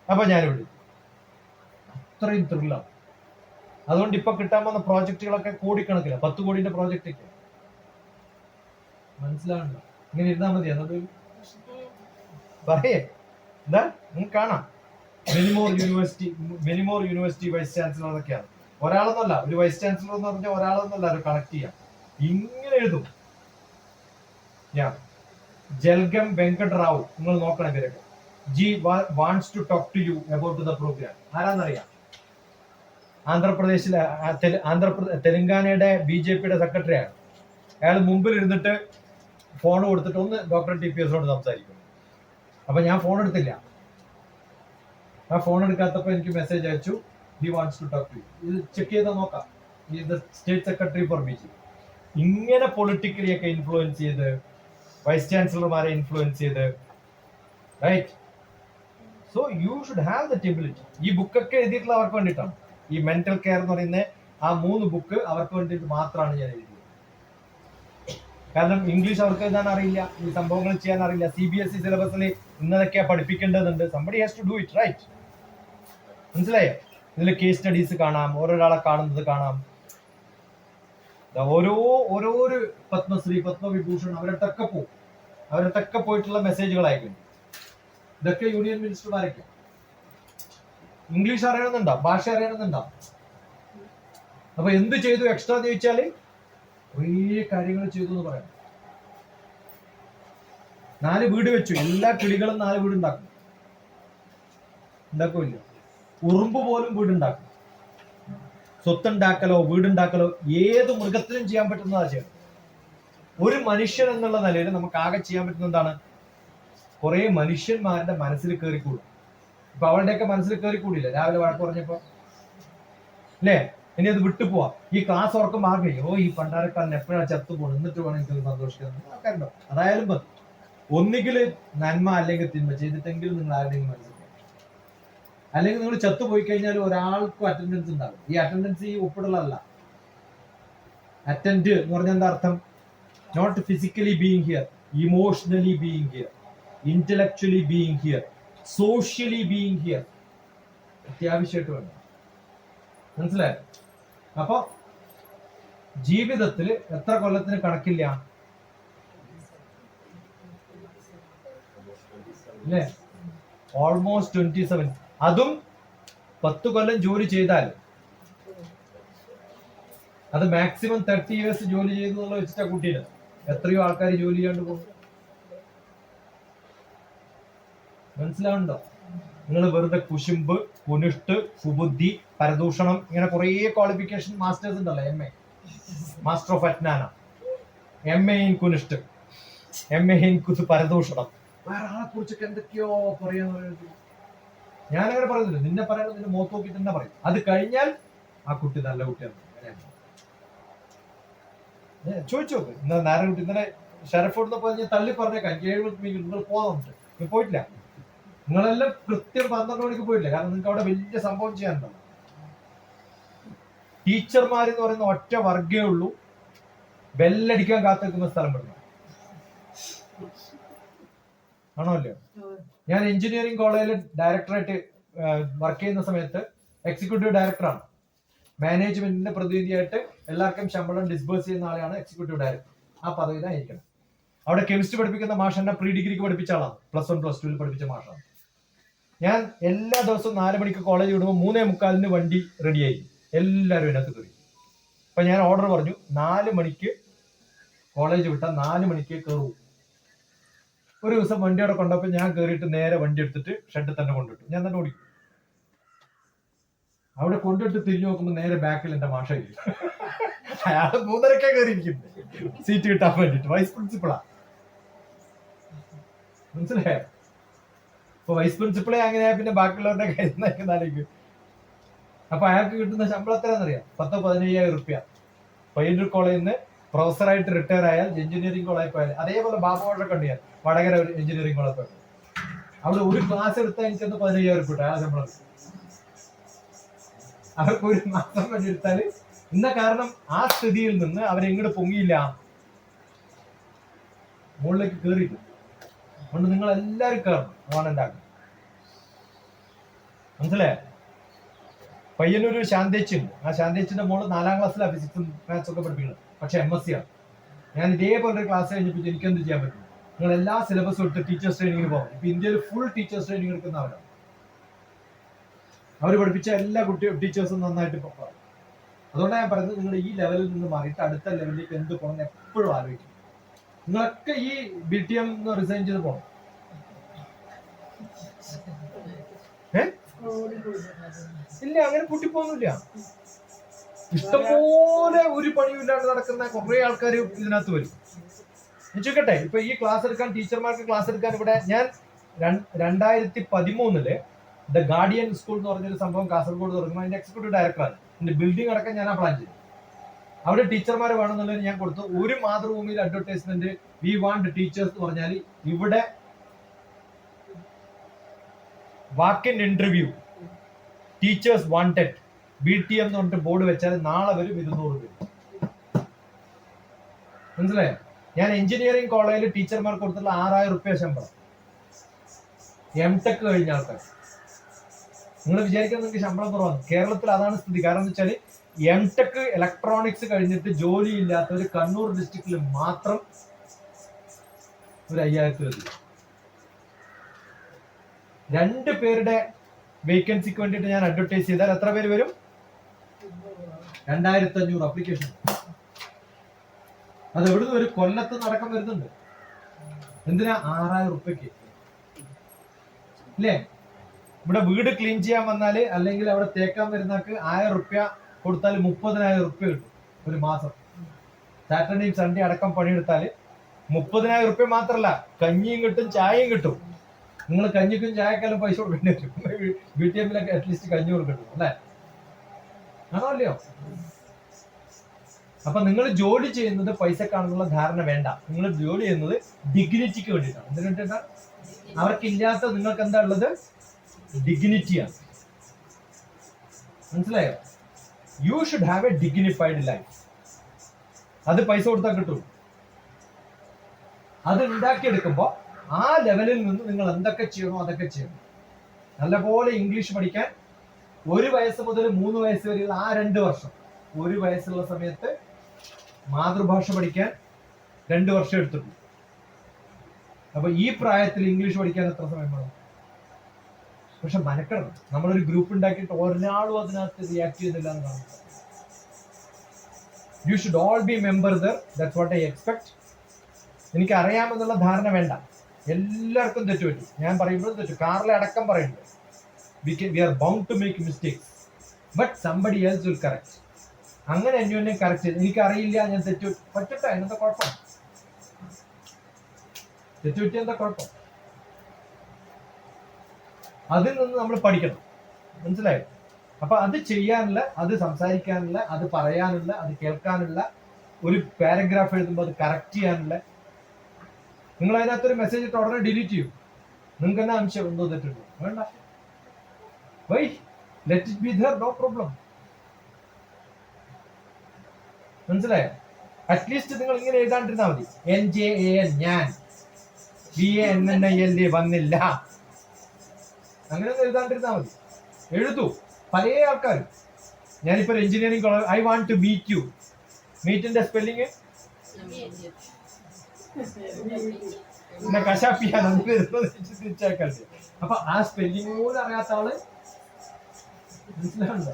അപ്പൊ ഞാനിവിടെ അത്രയും ത്രില്ലാണ്. അതുകൊണ്ട് ഇപ്പൊ കിട്ടാൻ പോകുന്ന പ്രോജക്റ്റുകളൊക്കെ കോടിക്കണക്കില്ല, 10 കോടിന്റെ പ്രോജക്റ്റ്. മനസ്സിലാവുന്നുണ്ടോ? ഇങ്ങനെ ഇരുന്നാൽ മതി. അതോട് പറയേ എന്താ നിങ്ങൾക്ക് കാണാം. മെനിമോർ യൂണിവേഴ്സിറ്റി വൈസ് ചാൻസലർ ഒക്കെയാണ്. ഒരാളൊന്നല്ല, ഒരു വൈസ് ചാൻസലർ എന്ന് പറഞ്ഞാൽ ഒരാളൊന്നല്ല, അത് കണക്ട് ചെയ്യാം. ഇങ്ങനെ എഴുതും. ജൽഗം വെങ്കട് റാവു, നിങ്ങൾ നോക്കണം ഇവരൊക്കെ. ജി wants to talk to you about the program. ആരാന്നറിയാം? ആന്ധ്രാപ്രദേശിലെ തെലങ്കാനയുടെ BJPയുടെ സെക്രട്ടറിയാണ്. അയാൾ മുമ്പിൽ ഇരുന്നിട്ട് ഫോൺ കൊടുത്തിട്ട് ഒന്ന് ഡോക്ടർ TPSനോട് സംസാരിക്കും. അപ്പൊ ഞാൻ ഫോൺ എടുത്തില്ല. ആ ഫോൺ എടുക്കാത്തപ്പോ എനിക്ക് മെസ്സേജ് അയച്ചു, he wants to talk to you. ഇത് ചെക്ക് ചെയ്താൽ നോക്കാം. State secretary for BJP. ഇങ്ങനെ പൊളിറ്റിക്കലി ഒക്കെ ഇൻഫ്ലുവൻസ് ചെയ്ത്, വൈസ് ചാൻസലർമാരെ ഇൻഫ്ലുവൻസ് ചെയ്ത്, right? So you should have that ability. ഈ ബുക്കൊക്കെ എഴുതിയിട്ടുള്ള അവർക്ക് വേണ്ടിയിട്ടാണ്. ഈ മെന്റൽ കെയർ എന്ന് പറയുന്ന ആ 3 ബുക്ക് അവർക്ക് വേണ്ടിയിട്ട് മാത്രമാണ് ഞാൻ എഴുതിയത്. കാരണം ഇംഗ്ലീഷ് അവർക്ക് എഴുതാൻ അറിയില്ല, ഈ സംഭവങ്ങൾ ചെയ്യാൻ അറിയില്ല. CBSE സിലബസിൽ ഇന്നതൊക്കെയാ പഠിപ്പിക്കേണ്ടതുണ്ട്. Somebody has to do it, right? മനസ്സിലായോ? ഇതിൽ കേസ് സ്റ്റഡീസ് കാണാം, ഓരോരാളെ കാണുന്നത് കാണാം. ഓരോ പത്മശ്രീ, പത്മവിഭൂഷൺ അവരുടെ ഒക്കെ പോകും. അവരത്തൊക്കെ പോയിട്ടുള്ള മെസ്സേജുകൾ അയക്കുന്നു. ഇതൊക്കെ യൂണിയൻ മിനിസ്റ്റർമാരൊക്കെ. ഇംഗ്ലീഷ് അറിയണമെന്നുണ്ടോ, ഭാഷ അറിയണമെന്നുണ്ടോ? അപ്പൊ എന്ത് ചെയ്തു എക്സ്ട്രാ എന്ന് ചോദിച്ചാല് കുറേ കാര്യങ്ങൾ ചെയ്തു എന്ന് പറയാം. 4 വീട് വെച്ചു. എല്ലാ കിളികളും 4 വീട് ഉണ്ടാക്കും. ഉണ്ടാക്കില്ല. ഉറുമ്പ് പോലും വീടുണ്ടാക്കും. സ്വത്തുണ്ടാക്കലോ വീടുണ്ടാക്കലോ ഏത് മൃഗത്തിനും ചെയ്യാൻ പറ്റുന്നതാ ചെയ്യണം. ഒരു മനുഷ്യൻ എന്നുള്ള നിലയിൽ നമുക്ക് ആകെ ചെയ്യാൻ പറ്റുന്ന എന്താണ്? കുറെ മനുഷ്യന്മാരുടെ മനസ്സിൽ കയറിക്കൂടും. ഇപ്പൊ അവരുടെയൊക്കെ മനസ്സിൽ കയറിക്കൂടില്ല രാവിലെ വഴക്ക് പറഞ്ഞപ്പോ, അല്ലേ? ഇനി അത് വിട്ടു പോവാ. ഈ ക്ലാസ് ഓർക്കുമ്പോൾ ആകെ ഈ പണ്ടാരക്കാരൻ എപ്പോഴാണ് ചത്തു പോകുന്നത്, എന്നിട്ട് വേണം എനിക്ക് സന്തോഷിക്കുന്നത് ആൾക്കാരുണ്ടോ? അതായാലും മതി. ഒന്നുകിൽ നന്മ അല്ലെങ്കിൽ തിന്മ ചെയ്തിട്ടെങ്കിലും നിങ്ങൾ ആരുടെയും മനസ്സിലാക്കും. അല്ലെങ്കിൽ നിങ്ങൾ ചത്തുപോയി കഴിഞ്ഞാൽ ഒരാൾക്കും അറ്റൻഡൻസ് ഉണ്ടാകും. ഈ അറ്റൻഡൻസ് ഈ ഒപ്പിടലല്ല. അറ്റൻഡ് എന്ന് പറഞ്ഞാൽ എന്താ അർത്ഥം? Not physically being here, emotionally being here, intellectually being here, socially being here. അത്യാവശ്യമായിട്ട് വേണം. മനസ്സിലായോ? അപ്പൊ ജീവിതത്തിൽ എത്ര കൊല്ലത്തിന് കണക്കില്ല അല്ലേ? ഓൾമോസ്റ്റ് 27. അതും 10 കൊല്ലം ജോലി ചെയ്താൽ അത് മാക്സിമം 30 years ജോലി ചെയ്തു എന്നുള്ള വെച്ചിട്ടാ കൂട്ടിയില്ല. എത്രയോ ആൾക്കാർ ജോലി ചെയ്യാണ്ട് പോകും. മനസ്സിലാവുന്നുണ്ടോ? നിങ്ങൾ വെറുതെ കുശുമ്പ്, കുനിഷ്ട്, സുബുദ്ധി, പരദൂഷണം, ഇങ്ങനെ കുറേ ക്വാളിഫിക്കേഷൻ മാസ്റ്റേഴ്സ് ഉണ്ടല്ലോ. MA മാസ്റ്റർ ഓഫ് അജ്ഞാന, MA ഇൻ കുനിഷ്ട്, MA ഇൻ പരദൂഷണം, വേറെ ആളെ കുറിച്ചൊക്കെ എന്തൊക്കെയോ പറയാന്ന്. ഞാനങ്ങനെ പറയുന്നില്ല. നിന്നെ പറയണത് നിന്റെ മുഖത്ത് നോക്കി തന്നെ പറയും. അത് കഴിഞ്ഞാൽ ആ കുട്ടി നല്ല കുട്ടിയാണ്. ചോദിച്ചു നോക്ക്. ഇന്നലെ നേരെ കുട്ടി ഇന്നലെ ഷെറഫോട് പോയി തള്ളി പറഞ്ഞേക്കാം. 7 മണിക്ക് നിങ്ങൾ പോകുന്നുണ്ട്. നിങ്ങൾ പോയിട്ടില്ല. നിങ്ങളെല്ലാം കൃത്യം 12 മണിക്ക് പോയിട്ടില്ല. കാരണം നിങ്ങൾക്ക് അവിടെ വലിയ സംഭവം ചെയ്യാനുണ്ടോ. ടീച്ചർമാർ എന്ന് പറയുന്ന ഒറ്റ വർഗേ ഉള്ളൂ ബെല്ലടിക്കാൻ കാത്തിരിക്കുന്ന സ്ഥലം പെടുന്നു. ആണോ അല്ലയോ? ഞാൻ എഞ്ചിനീയറിംഗ് കോളേജിൽ ഡയറക്ടറായിട്ട് വർക്ക് ചെയ്യുന്ന സമയത്ത് എക്സിക്യൂട്ടീവ് ഡയറക്ടറാണ്. മാനേജ്മെന്റിന്റെ പ്രതിനിധിയായിട്ട് എല്ലാവർക്കും ശമ്പളം ഡിസ്ബേഴ്സ് ചെയ്യുന്ന ആളെയാണ് എക്സിക്യൂട്ടീവ് ഡയറക്ടർ. ആ പദവിയിലായിരിക്കണം. അവിടെ കെമിസ്ട്രി പഠിപ്പിക്കുന്ന മാഷ് എന്നെ പ്രീ ഡിഗ്രിക്ക് പഠിപ്പിച്ച ആളാണ്. +1 +2 പഠിപ്പിച്ച മാഷാണ്. ഞാൻ എല്ലാ ദിവസവും 4 മണിക്ക് കോളേജ് വിടുമ്പോൾ 3:45 വണ്ടി റെഡിയായി. എല്ലാവരും ഇതിനകത്ത് കയറി. അപ്പൊ ഞാൻ ഓർഡർ പറഞ്ഞു, 4 മണിക്ക് കോളേജ് വിട്ടാൽ 4 മണിക്ക് കയറൂ. ഒരു ദിവസം വണ്ടി അവിടെ കൊണ്ടപ്പോൾ ഞാൻ കയറിയിട്ട് നേരെ വണ്ടി എടുത്തിട്ട് ഷെഡിൽ തന്നെ കൊണ്ടിട്ടു. ഞാൻ തന്നെ ഓടിക്കും. അവിടെ കൊണ്ടിട്ട് തിരിഞ്ഞു നോക്കുമ്പോൾ നേരെ ബാക്കിൽ എന്റെ മാഷ അയാൾ 3:30 കയറിയിരിക്കുന്നത് സീറ്റ് കിട്ടാൻ വേണ്ടിട്ട്. വൈസ് പ്രിൻസിപ്പളാ. മനസ്സിലായോ? ഇപ്പൊ വൈസ് പ്രിൻസിപ്പളെ അങ്ങനെയാ, പിന്നെ ബാക്കിയുള്ളവരുടെ കാര്യം. അപ്പൊ അയാൾക്ക് കിട്ടുന്ന ശമ്പളം എത്രയാണെന്നറിയാം? 10-15,000 രൂപ. പയ്യന്നൂർ കോളേജിൽ നിന്ന് പ്രൊഫസറായിട്ട് റിട്ടയർ ആയാൽ എഞ്ചിനീയറിംഗ് കോളേജിൽ പോയാൽ, അതേപോലെ ബാബുവാഷ കണ്ടിയാൽ വടകര ഒരു എഞ്ചിനീയറിംഗ് കോളേജ് പോയത്, അവിടെ ഒരു ക്ലാസ് എടുത്താൽ എനിക്കൊന്ന് 15,000 രൂപ കിട്ടും. അയാൾ ശമ്പളം. അവർക്ക് ഒരു മാസം വേണ്ടി എടുത്താല് ഇന്ന കാരണം ആ സ്ഥിതിയിൽ നിന്ന് അവരെങ്ങോട്ട് പൊങ്ങിയില്ല, മുകളിലേക്ക് കയറിയിട്ട്. അതുകൊണ്ട് നിങ്ങൾ എല്ലാവരും കയറണം. അതാണ് എന്റെ ആഗ്രഹം. മനസ്സിലായോ? പയ്യന്നൊരു ശാന്തേച്ചി ഉണ്ട്. ആ ശാന്തേച്ചിന്റെ മോള് 4ാം ക്ലാസ്സിലാണ് ഫിസിക്സും മാത്സ് ഒക്കെ പഠിപ്പിക്കുന്നത്. പക്ഷെ MSc ആണ്. ഞാൻ ഇതേപോലെ ഒരു ക്ലാസ് കഴിഞ്ഞപ്പോൾ എനിക്കെന്ത് ചെയ്യാൻ പറ്റും? നിങ്ങൾ എല്ലാ സിലബസും എടുത്ത് ടീച്ചേഴ്സ് ട്രെയിനിങ്ങിന് പോകും. ഇപ്പൊ ഇന്ത്യയിൽ ഫുൾ ടീച്ചേഴ്സ് ട്രെയിനിങ് എടുക്കുന്നവരാണ്. അവർ പഠിപ്പിച്ച എല്ലാ ടീച്ചേഴ്സും നന്നായിട്ട് പോകും. അതുകൊണ്ടാണ് ഞാൻ പറയുന്നത്, നിങ്ങൾ ഈ ലെവലിൽ നിന്ന് മാറിയിട്ട് അടുത്ത ലെവലിലേക്ക് എന്ത് പോകണം എപ്പോഴും ആലോചിക്കും. നിങ്ങളൊക്കെ ഈ BTM റിസൈൻ ചെയ്ത് പോകണം. ഇല്ല, അങ്ങനെ കൂട്ടിപ്പോന്നില്ല. ഇഷ്ടംപോലെ ഒരു പണിയില്ലാണ്ട് നടക്കുന്ന കുറെ ആൾക്കാർ ഇതിനകത്ത് വരും. ചോദിക്കട്ടെ, ഇപ്പൊ ഈ ക്ലാസ് എടുക്കാൻ, ടീച്ചർമാർക്ക് ക്ലാസ് എടുക്കാൻ ഇവിടെ ഞാൻ 2013 ദ ഗാർഡിയൻ സ്കൂൾ എന്ന് പറഞ്ഞൊരു സംഭവം കാസർഗോഡ് തുടങ്ങുമ്പോൾ അതിന്റെ എക്സിക്യൂട്ടീവ് ഡയറക്ടറാണ്. എന്റെ ബിൽഡിംഗ് അടക്കം ഞാൻ പ്ലാൻ ചെയ്തു. അവിടെ ടീച്ചർമാരെ വേണമെന്നുള്ളത് ഞാൻ കൊടുത്തു. ഒരു മാതൃഭൂമിയിൽ അഡ്വർടൈസ്മെന്റ്, വി വാണ്ട് ടീച്ചേഴ്സ് എന്ന് പറഞ്ഞാൽ ഇവിടെ walk in interview, teachers wanted, BTM എന്ന് പറഞ്ഞിട്ട് ബോർഡ് വെച്ചാൽ നാളെ വരും 200 പേര്. മനസ്സിലായോ? ഞാൻ എഞ്ചിനീയറിംഗ് കോളേജിൽ ടീച്ചർമാർക്ക് കൊടുത്തുള്ള 6,000 രൂപ ശമ്പളം. MTech കഴിഞ്ഞ ആൾക്കാർ. നിങ്ങൾ വിചാരിക്കുന്നത് നിങ്ങൾക്ക് ശമ്പളം കുറവാണ്. കേരളത്തിൽ അതാണ് സ്ഥിതി. കാരണം എന്ന് വെച്ചാൽ MTech ഇലക്ട്രോണിക്സ് കഴിഞ്ഞിട്ട് ജോലി ഇല്ലാത്തവർ കണ്ണൂർ ഡിസ്ട്രിക്റ്റിൽ മാത്രം ഒരു 5000 2 പേരുടെ വേക്കൻസിക്ക് വേണ്ടിയിട്ട് ഞാൻ അഡ്വർടൈസ് ചെയ്താൽ എത്ര പേര് വരും? 2500 അപ്ലിക്കേഷൻ. അത് എവിടുന്ന് ഒരു കൊല്ലത്ത് നടക്കം വരുന്നുണ്ട്. എന്തിനാ? 6000 റുപ്യക്ക് അല്ലേ? ഇവിടെ വീട് ക്ലീൻ ചെയ്യാൻ വന്നാല് അല്ലെങ്കിൽ അവിടെ തേക്കാൻ വരുന്നക്ക് 1000 റുപ്യ കൊടുത്താൽ 30,000 റുപ്യ കിട്ടും ഒരു മാസം. സാറ്റർഡേയും സൺഡേ അടക്കം പണിയെടുത്താല് 30,000 റുപ്യ മാത്രല്ല, കഞ്ഞിയും കിട്ടും ചായയും കിട്ടും. നിങ്ങൾ കഞ്ഞിക്കും ചായക്കെല്ലാം പൈസ കൊടുക്കേണ്ടി വരും. BTM അറ്റ്ലീസ്റ്റ് കഞ്ഞി കൊടുക്കണ്ടു അല്ലേ? ആണോ അല്ലയോ? അപ്പൊ നിങ്ങൾ ജോലി ചെയ്യുന്നത് പൈസക്കാണെന്നുള്ള ധാരണ വേണ്ട. നിങ്ങൾ ജോലി ചെയ്യുന്നത് ഡിഗ്നിറ്റിക്ക് വേണ്ടിയിട്ടാണ്. എന്തിനു വേണ്ടിയിട്ടാണ്? അവർക്കില്ലാത്ത നിങ്ങൾക്ക് എന്താ ഉള്ളത്? ഡിഗ്നിറ്റിയാണ്. മനസ്സിലായോ? U should have A dignified life. അത് പൈസ കൊടുത്താൽ കിട്ടും. അത് ഉണ്ടാക്കിയെടുക്കുമ്പോ ആ ലെവലിൽ നിന്ന് നിങ്ങൾ എന്തൊക്കെ ചെയ്യണോ അതൊക്കെ ചെയ്യണം. നല്ലപോലെ ഇംഗ്ലീഷ് പഠിക്കാൻ 1 വയസ്സ് മുതൽ 3 വയസ്സ് വരെയുള്ള ആ 2 വർഷം, 1 വയസ്സുള്ള സമയത്ത് മാതൃഭാഷ പഠിക്കാൻ 2 വർഷം എടുത്തിട്ടുണ്ട്. അപ്പൊ ഈ പ്രായത്തിൽ ഇംഗ്ലീഷ് പഠിക്കാൻ എത്ര സമയം വേണം? പക്ഷെ മനക്കെടണം. നമ്മളൊരു ഗ്രൂപ്പ് ഉണ്ടാക്കിയിട്ട് ഒരാളും അതിനകത്ത് റിയാക്ട് ചെയ്യുന്നില്ല എന്ന് കാണും. You should all be member there. That's what I expect. എനിക്ക് അറിയാമെന്നുള്ള ധാരണ വേണ്ട. എല്ലാവർക്കും തെറ്റുപറ്റും. ഞാൻ പറയുമ്പോഴും തെറ്റും. കാറിലെ അടക്കം പറയുന്നുണ്ട്, we are bound to make mistakes, but somebody else will correct. അങ്ങനെ എന്നെ കറക്റ്റ് ചെയ്ത് എനിക്ക് അറിയില്ല, ഞാൻ തെറ്റു പറ്റട്ടെ, എന്താ കുഴപ്പം? തെറ്റുപറ്റി എന്താ കുഴപ്പം? അതിൽ നിന്ന് നമ്മൾ പഠിക്കണം. മനസ്സിലായോ? അപ്പൊ അത് ചെയ്യാനുള്ള, അത് സംസാരിക്കാനുള്ള, അത് പറയാനുള്ള, അത് കേൾക്കാനുള്ള, ഒരു പാരഗ്രാഫ് എഴുതുമ്പോൾ അത് കറക്റ്റ് ചെയ്യാനുള്ള, നിങ്ങൾ അതിനകത്തൊരു മെസ്സേജ് ഇട്ട് ഉടനെ ഡിലീറ്റ് ചെയ്യും. നിങ്ങൾക്ക് എന്നാ അംശം എന്തോ തെറ്റുണ്ടോ? വേണ്ട. Why? Let it be there, no problem. മനസ്സിലായോ? അറ്റ്ലീസ്റ്റ് നിങ്ങൾ ഇങ്ങനെ എഴുതാണ്ടിരുന്നാൽ മതി. NJAN ഞാൻ, VANNIL വന്നില്ല, അങ്ങനെയൊന്നും എഴുതാണ്ടിരുന്നാൽ മതി. എഴുതൂ. പല ആൾക്കാരും. ഞാനിപ്പോ engineering college, I want to meet you. മീറ്റിന്റെ സ്പെല്ലിങ് കശാപ്പിയാണ് തിരിച്ചേക്കാൻ. അപ്പൊ ആ സ്പെല്ലിംഗ് പോലും അറിയാത്ത ആള് മനസ്സിലാവുന്നുണ്ടോ?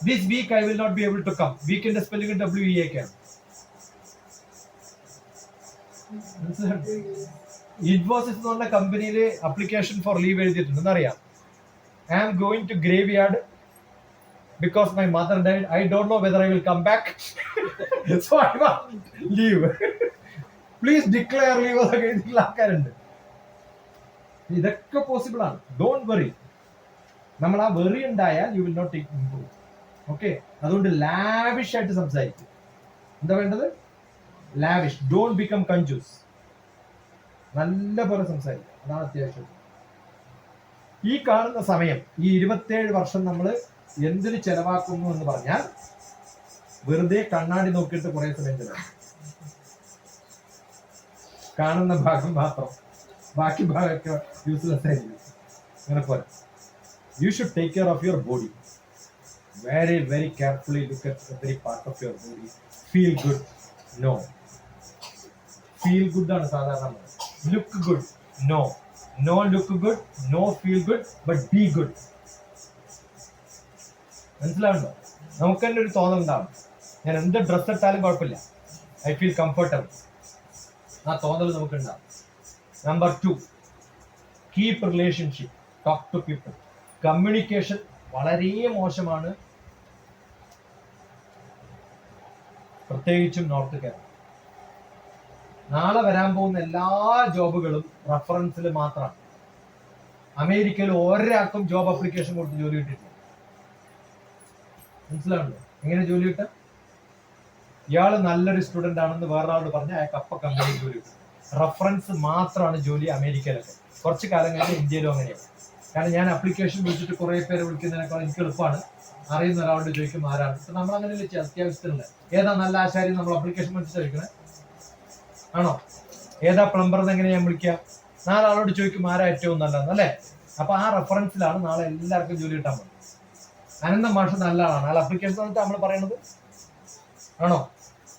This week I will not be able to come. വീക്കിന്റെ സ്പെല്ലിംഗ് WEAK ആണ്. ഇൻഫോസിസ് എന്ന് പറഞ്ഞ കമ്പനിയിൽ അപ്ലിക്കേഷൻ ഫോർ ലീവ് എഴുതിയിട്ടുണ്ട്. എന്നറിയാം, I am going to graveyard because my mother died. I don't know whether I will come back. So I want leave. Please declare leave. ആൾക്കാരുണ്ട്. ഇതൊക്കെ possible ആണ്. Don't worry. നമ്മൾ ആ worry ഉണ്ടായാൽ you will not improve. Okay? അതുകൊണ്ട് lavish ആയിട്ട് സംസാരിക്കും. എന്താ വേണ്ടത്? ലാവിഷ്. ഡോണ്ട് ബിക്കം കൺജൂസ്. നല്ല പോലെ സംസാരിക്കും. അതാണ് അത്യാവശ്യം. ഈ കാണുന്ന സമയം, ഈ 27 വർഷം നമ്മൾ എന്തിന് ചെലവാക്കുന്നു എന്ന് പറഞ്ഞാൽ, വെറുതെ കണ്ണാടി നോക്കിയിട്ട് കുറെ സമയം ചെലവാക്കും. കാണുന്ന ഭാഗം മാത്രം, ബാക്കി ഭാഗമൊക്കെ യൂസ്ലെസ് ആയിരിക്കും. അങ്ങനെ പോലെ you should take care of your body. Very very carefully look at every part of your body. Feel good. No. Feel good ആണ് സാധാരണ. Look good. No. No look good. No feel good. But be good. മനസ്സിലാവുണ്ടോ? നമുക്ക് തന്നെ ഒരു തോന്നലുണ്ടാവും, ഞാൻ എന്ത് dress ഇട്ടാലും കുഴപ്പമില്ല, ഐ ഫീൽ കംഫർട്ടബിൾ. ആ തോന്നൽ നമുക്കുണ്ടാവും. Number 2, keep relationship. Talk to people. Communication വളരെ മോശമാണ്, പ്രത്യേകിച്ചും നോർത്ത് കേരള. നാളെ വരാൻ പോകുന്ന എല്ലാ ജോബുകളും റഫറൻസിൽ മാത്രമാണ്. അമേരിക്കയിൽ ഒരാൾക്കും ജോബ് അപ്ലിക്കേഷൻ കൊടുത്ത് ജോലി കിട്ടിയിട്ടില്ല. മനസ്സിലാവുണ്ടോ? എങ്ങനെ ജോലി കിട്ടാം? ഇയാള് നല്ലൊരു സ്റ്റുഡന്റ് ആണെന്ന് വേറൊരാളോട് പറഞ്ഞാൽ അയാൾക്ക് അപ്പ കമ്പനി ജോലി കിട്ടും. റഫറൻസ് മാത്രമാണ് ജോലി അമേരിക്കയിലൊക്കെ. കുറച്ച് കാലം കഴിഞ്ഞ് ഇന്ത്യയിലും അങ്ങനെയാണ്. കാരണം ഞാൻ അപ്ലിക്കേഷൻ വിളിച്ചിട്ട് കുറെ പേര് വിളിക്കുന്നതിനേക്കാൾ എനിക്ക് എളുപ്പമാണ് അറിയുന്ന ഒരാളോട് ചോദിക്കും ആരാണ്. ഇപ്പൊ നമ്മൾ അങ്ങനെ അത്യാവശ്യത്തിനുള്ള ഏതാ നല്ല ആശാരി നമ്മൾ അപ്ലിക്കേഷൻ വിളിച്ചിട്ട് ചോദിക്കണേ ആണോ? ഏതാ പ്ലംബർ എന്ന് എങ്ങനെ ഞാൻ വിളിക്കാം? 4 ആളോട് ചോദിക്കും ആരാ ഏറ്റവും നല്ലതെന്ന് അല്ലേ? അപ്പൊ ആ റെഫറൻസിലാണ് നാളെ എല്ലാവർക്കും ജോലി കിട്ടാൻ പോകുന്നത്. അനന്ത മാഷ് നല്ല ആളാണ്. ആ അപ്ലിക്കേഷൻ നമ്മൾ പറയണത് ആണോ?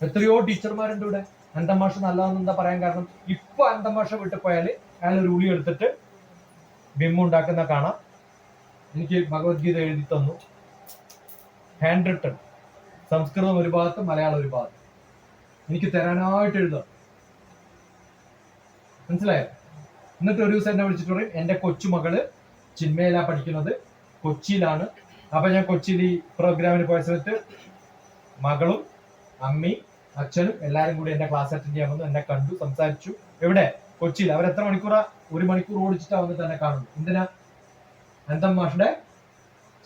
എത്രയോ ടീച്ചർമാരുണ്ട് ഇവിടെ, അനന്തൻ മാഷ് നല്ലതെന്ന് എന്താ പറയാൻ കാരണം, ഇപ്പൊ അനന്തൻ മാഷ വീട്ടിൽ പോയാൽ അയാൾ ഒരു ഉളി എടുത്തിട്ട് ബിംബം ഉണ്ടാക്കുന്ന കാണാം. എനിക്ക് ഭഗവത്ഗീത എഴുതി തന്നു, ഹാൻഡ് റിട്ടൺ, സംസ്കൃതം ഒരു ഭാഗത്ത് മലയാളം ഒരു ഭാഗത്ത്, എനിക്ക് തരാനായിട്ട് എഴുതാം. മനസ്സിലായോ? എന്നിട്ട് ഒരു ദിവസം എന്നെ വിളിച്ചിട്ട് പറയും എന്റെ കൊച്ചുമകള് ചിന്മയിലാ പഠിക്കുന്നത്, കൊച്ചിയിലാണ്. അപ്പൊ ഞാൻ കൊച്ചിയിൽ ഈ പ്രോഗ്രാമിന് പോയ സമയത്ത് മകളും അമ്മയും അച്ഛനും എല്ലാരും കൂടി എന്റെ ക്ലാസ് അറ്റൻഡ് ചെയ്യാൻ വന്നു, എന്നെ കണ്ടു, സംസാരിച്ചു. എവിടെ? കൊച്ചിയിൽ. അവർ എത്ര മണിക്കൂറാ? 1 മണിക്കൂർ ഓടിച്ചിട്ടാ വന്നിട്ട് എന്നെ കാണുന്നു. എന്തിനാ? അനന്തൻ മാഷിന്റെ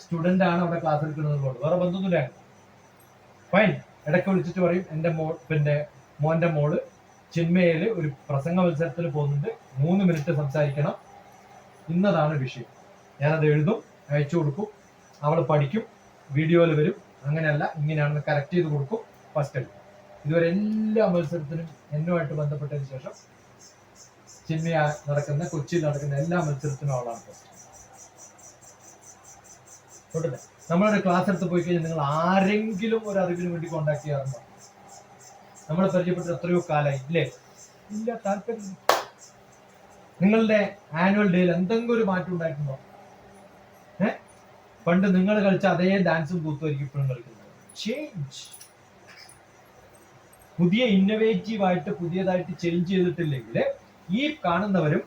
സ്റ്റുഡന്റ് ആണ് അവിടെ ക്ലാസ് എടുക്കുന്നത്, വേറെ ബന്ധമൊന്നുമില്ല. ഫൈൻ. ഇടയ്ക്ക് വിളിച്ചിട്ട് പറയും എന്റെ മോന്റെ മോള് ചിന്മയില് ഒരു പ്രസംഗ മത്സരത്തിൽ പോകുന്നുണ്ട്, 3 മിനിറ്റ് സംസാരിക്കണം, ഇന്നതാണ് വിഷയം. ഞാനത് എഴുതും, അയച്ചു കൊടുക്കും, അവൾ പഠിക്കും, വീഡിയോയിൽ വരും, അങ്ങനെയല്ല ഇങ്ങനെയാണെന്ന് കറക്റ്റ് ചെയ്ത് കൊടുക്കും, ഫസ്റ്റ് എടുക്കും. ഇതുവരെ എല്ലാ മത്സരത്തിനും എന്നുമായിട്ട് ബന്ധപ്പെട്ടതിന് ശേഷം ചിന്മയ നടക്കുന്ന, കൊച്ചിയിൽ നടക്കുന്ന എല്ലാ മത്സരത്തിനും അവളാണ് ഫസ്റ്റ്. നമ്മളൊരു ക്ലാസ് എടുത്ത് പോയി കഴിഞ്ഞാൽ നിങ്ങൾ ആരെങ്കിലും ഒരു അറിവിന് വേണ്ടി കോണ്ടാക്ട് ചെയ്യാറുണ്ടോ? നമ്മളെ പരിചയപ്പെട്ട് എത്രയോ കാലമായി ഇല്ലേ? ഇല്ല, താല്പര്യം. നിങ്ങളുടെ ആനുവൽ ഡേയിൽ എന്തെങ്കിലും ഒരു മാറ്റം ഉണ്ടായിട്ടുണ്ടോ? പണ്ട് നിങ്ങൾ കളിച്ച അതേ ഡാൻസും കൂത്തുമായിരിക്കും ഇപ്പോഴും കളിക്കുന്നത്. ചേഞ്ച്. പുതിയ ഇന്നോവേറ്റീവ് ആയിട്ട് പുതിയതായിട്ട് ചേഞ്ച് ചെയ്തിട്ടില്ലെങ്കിൽ ഈ കാണുന്നവരും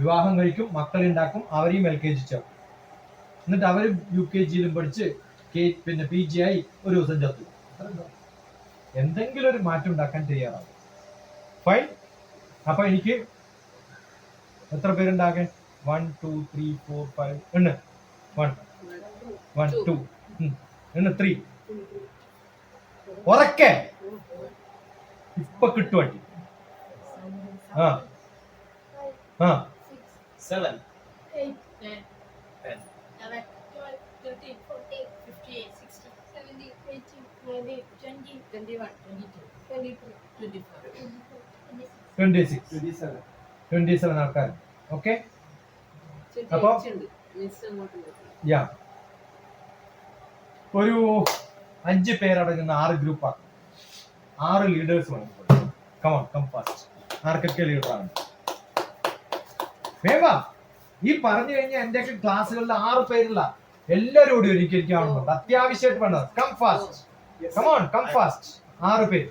വിവാഹം കഴിക്കും, മക്കളുണ്ടാക്കും, അവരെയും LKG ചേർക്കും, എന്നിട്ട് അവരും UKGയിലും പഠിച്ച് പിന്നെ PG ആയി ഒരു ദിവസം ചത്തു. എന്തെങ്കിലും ഒരു മാറ്റം ഉണ്ടാക്കാൻ തയ്യാറാവും. ഫൈൻ. അപ്പൊ എനിക്ക് എത്ര പേരുണ്ടാകെ? 1 2 3 4 5 1 1 2 3 ഉറക്കെ ഇപ്പൊ കിട്ടുവട്ടി. ആ 7, 8, 10, 11, 12, 13, 14, 15, 16, 17, 18, 19, 20, 21, 22, 23, 24, 26 27 ആൾക്കാർ. ഓക്കെ. അപ്പൊ യാ ഒരു 5 പേരടങ്ങുന്ന 6 ഗ്രൂപ്പ് ആക്കും. 6 ലീഡേഴ്സ് വേണം. Come on, come fast. ആർക്കൊക്കെ ലീഡറാണ്? വേവാ. ഈ പറഞ്ഞു കഴിഞ്ഞാൽ എന്റെയൊക്കെ ക്ലാസ്സുകളിൽ 6 പേരുള്ള എല്ലാവരോടും എനിക്ക് കാണുന്നുണ്ട്. അത്യാവശ്യമായിട്ട് വേണ്ടത്. Come fast, come on, come fast. 6 പേര്.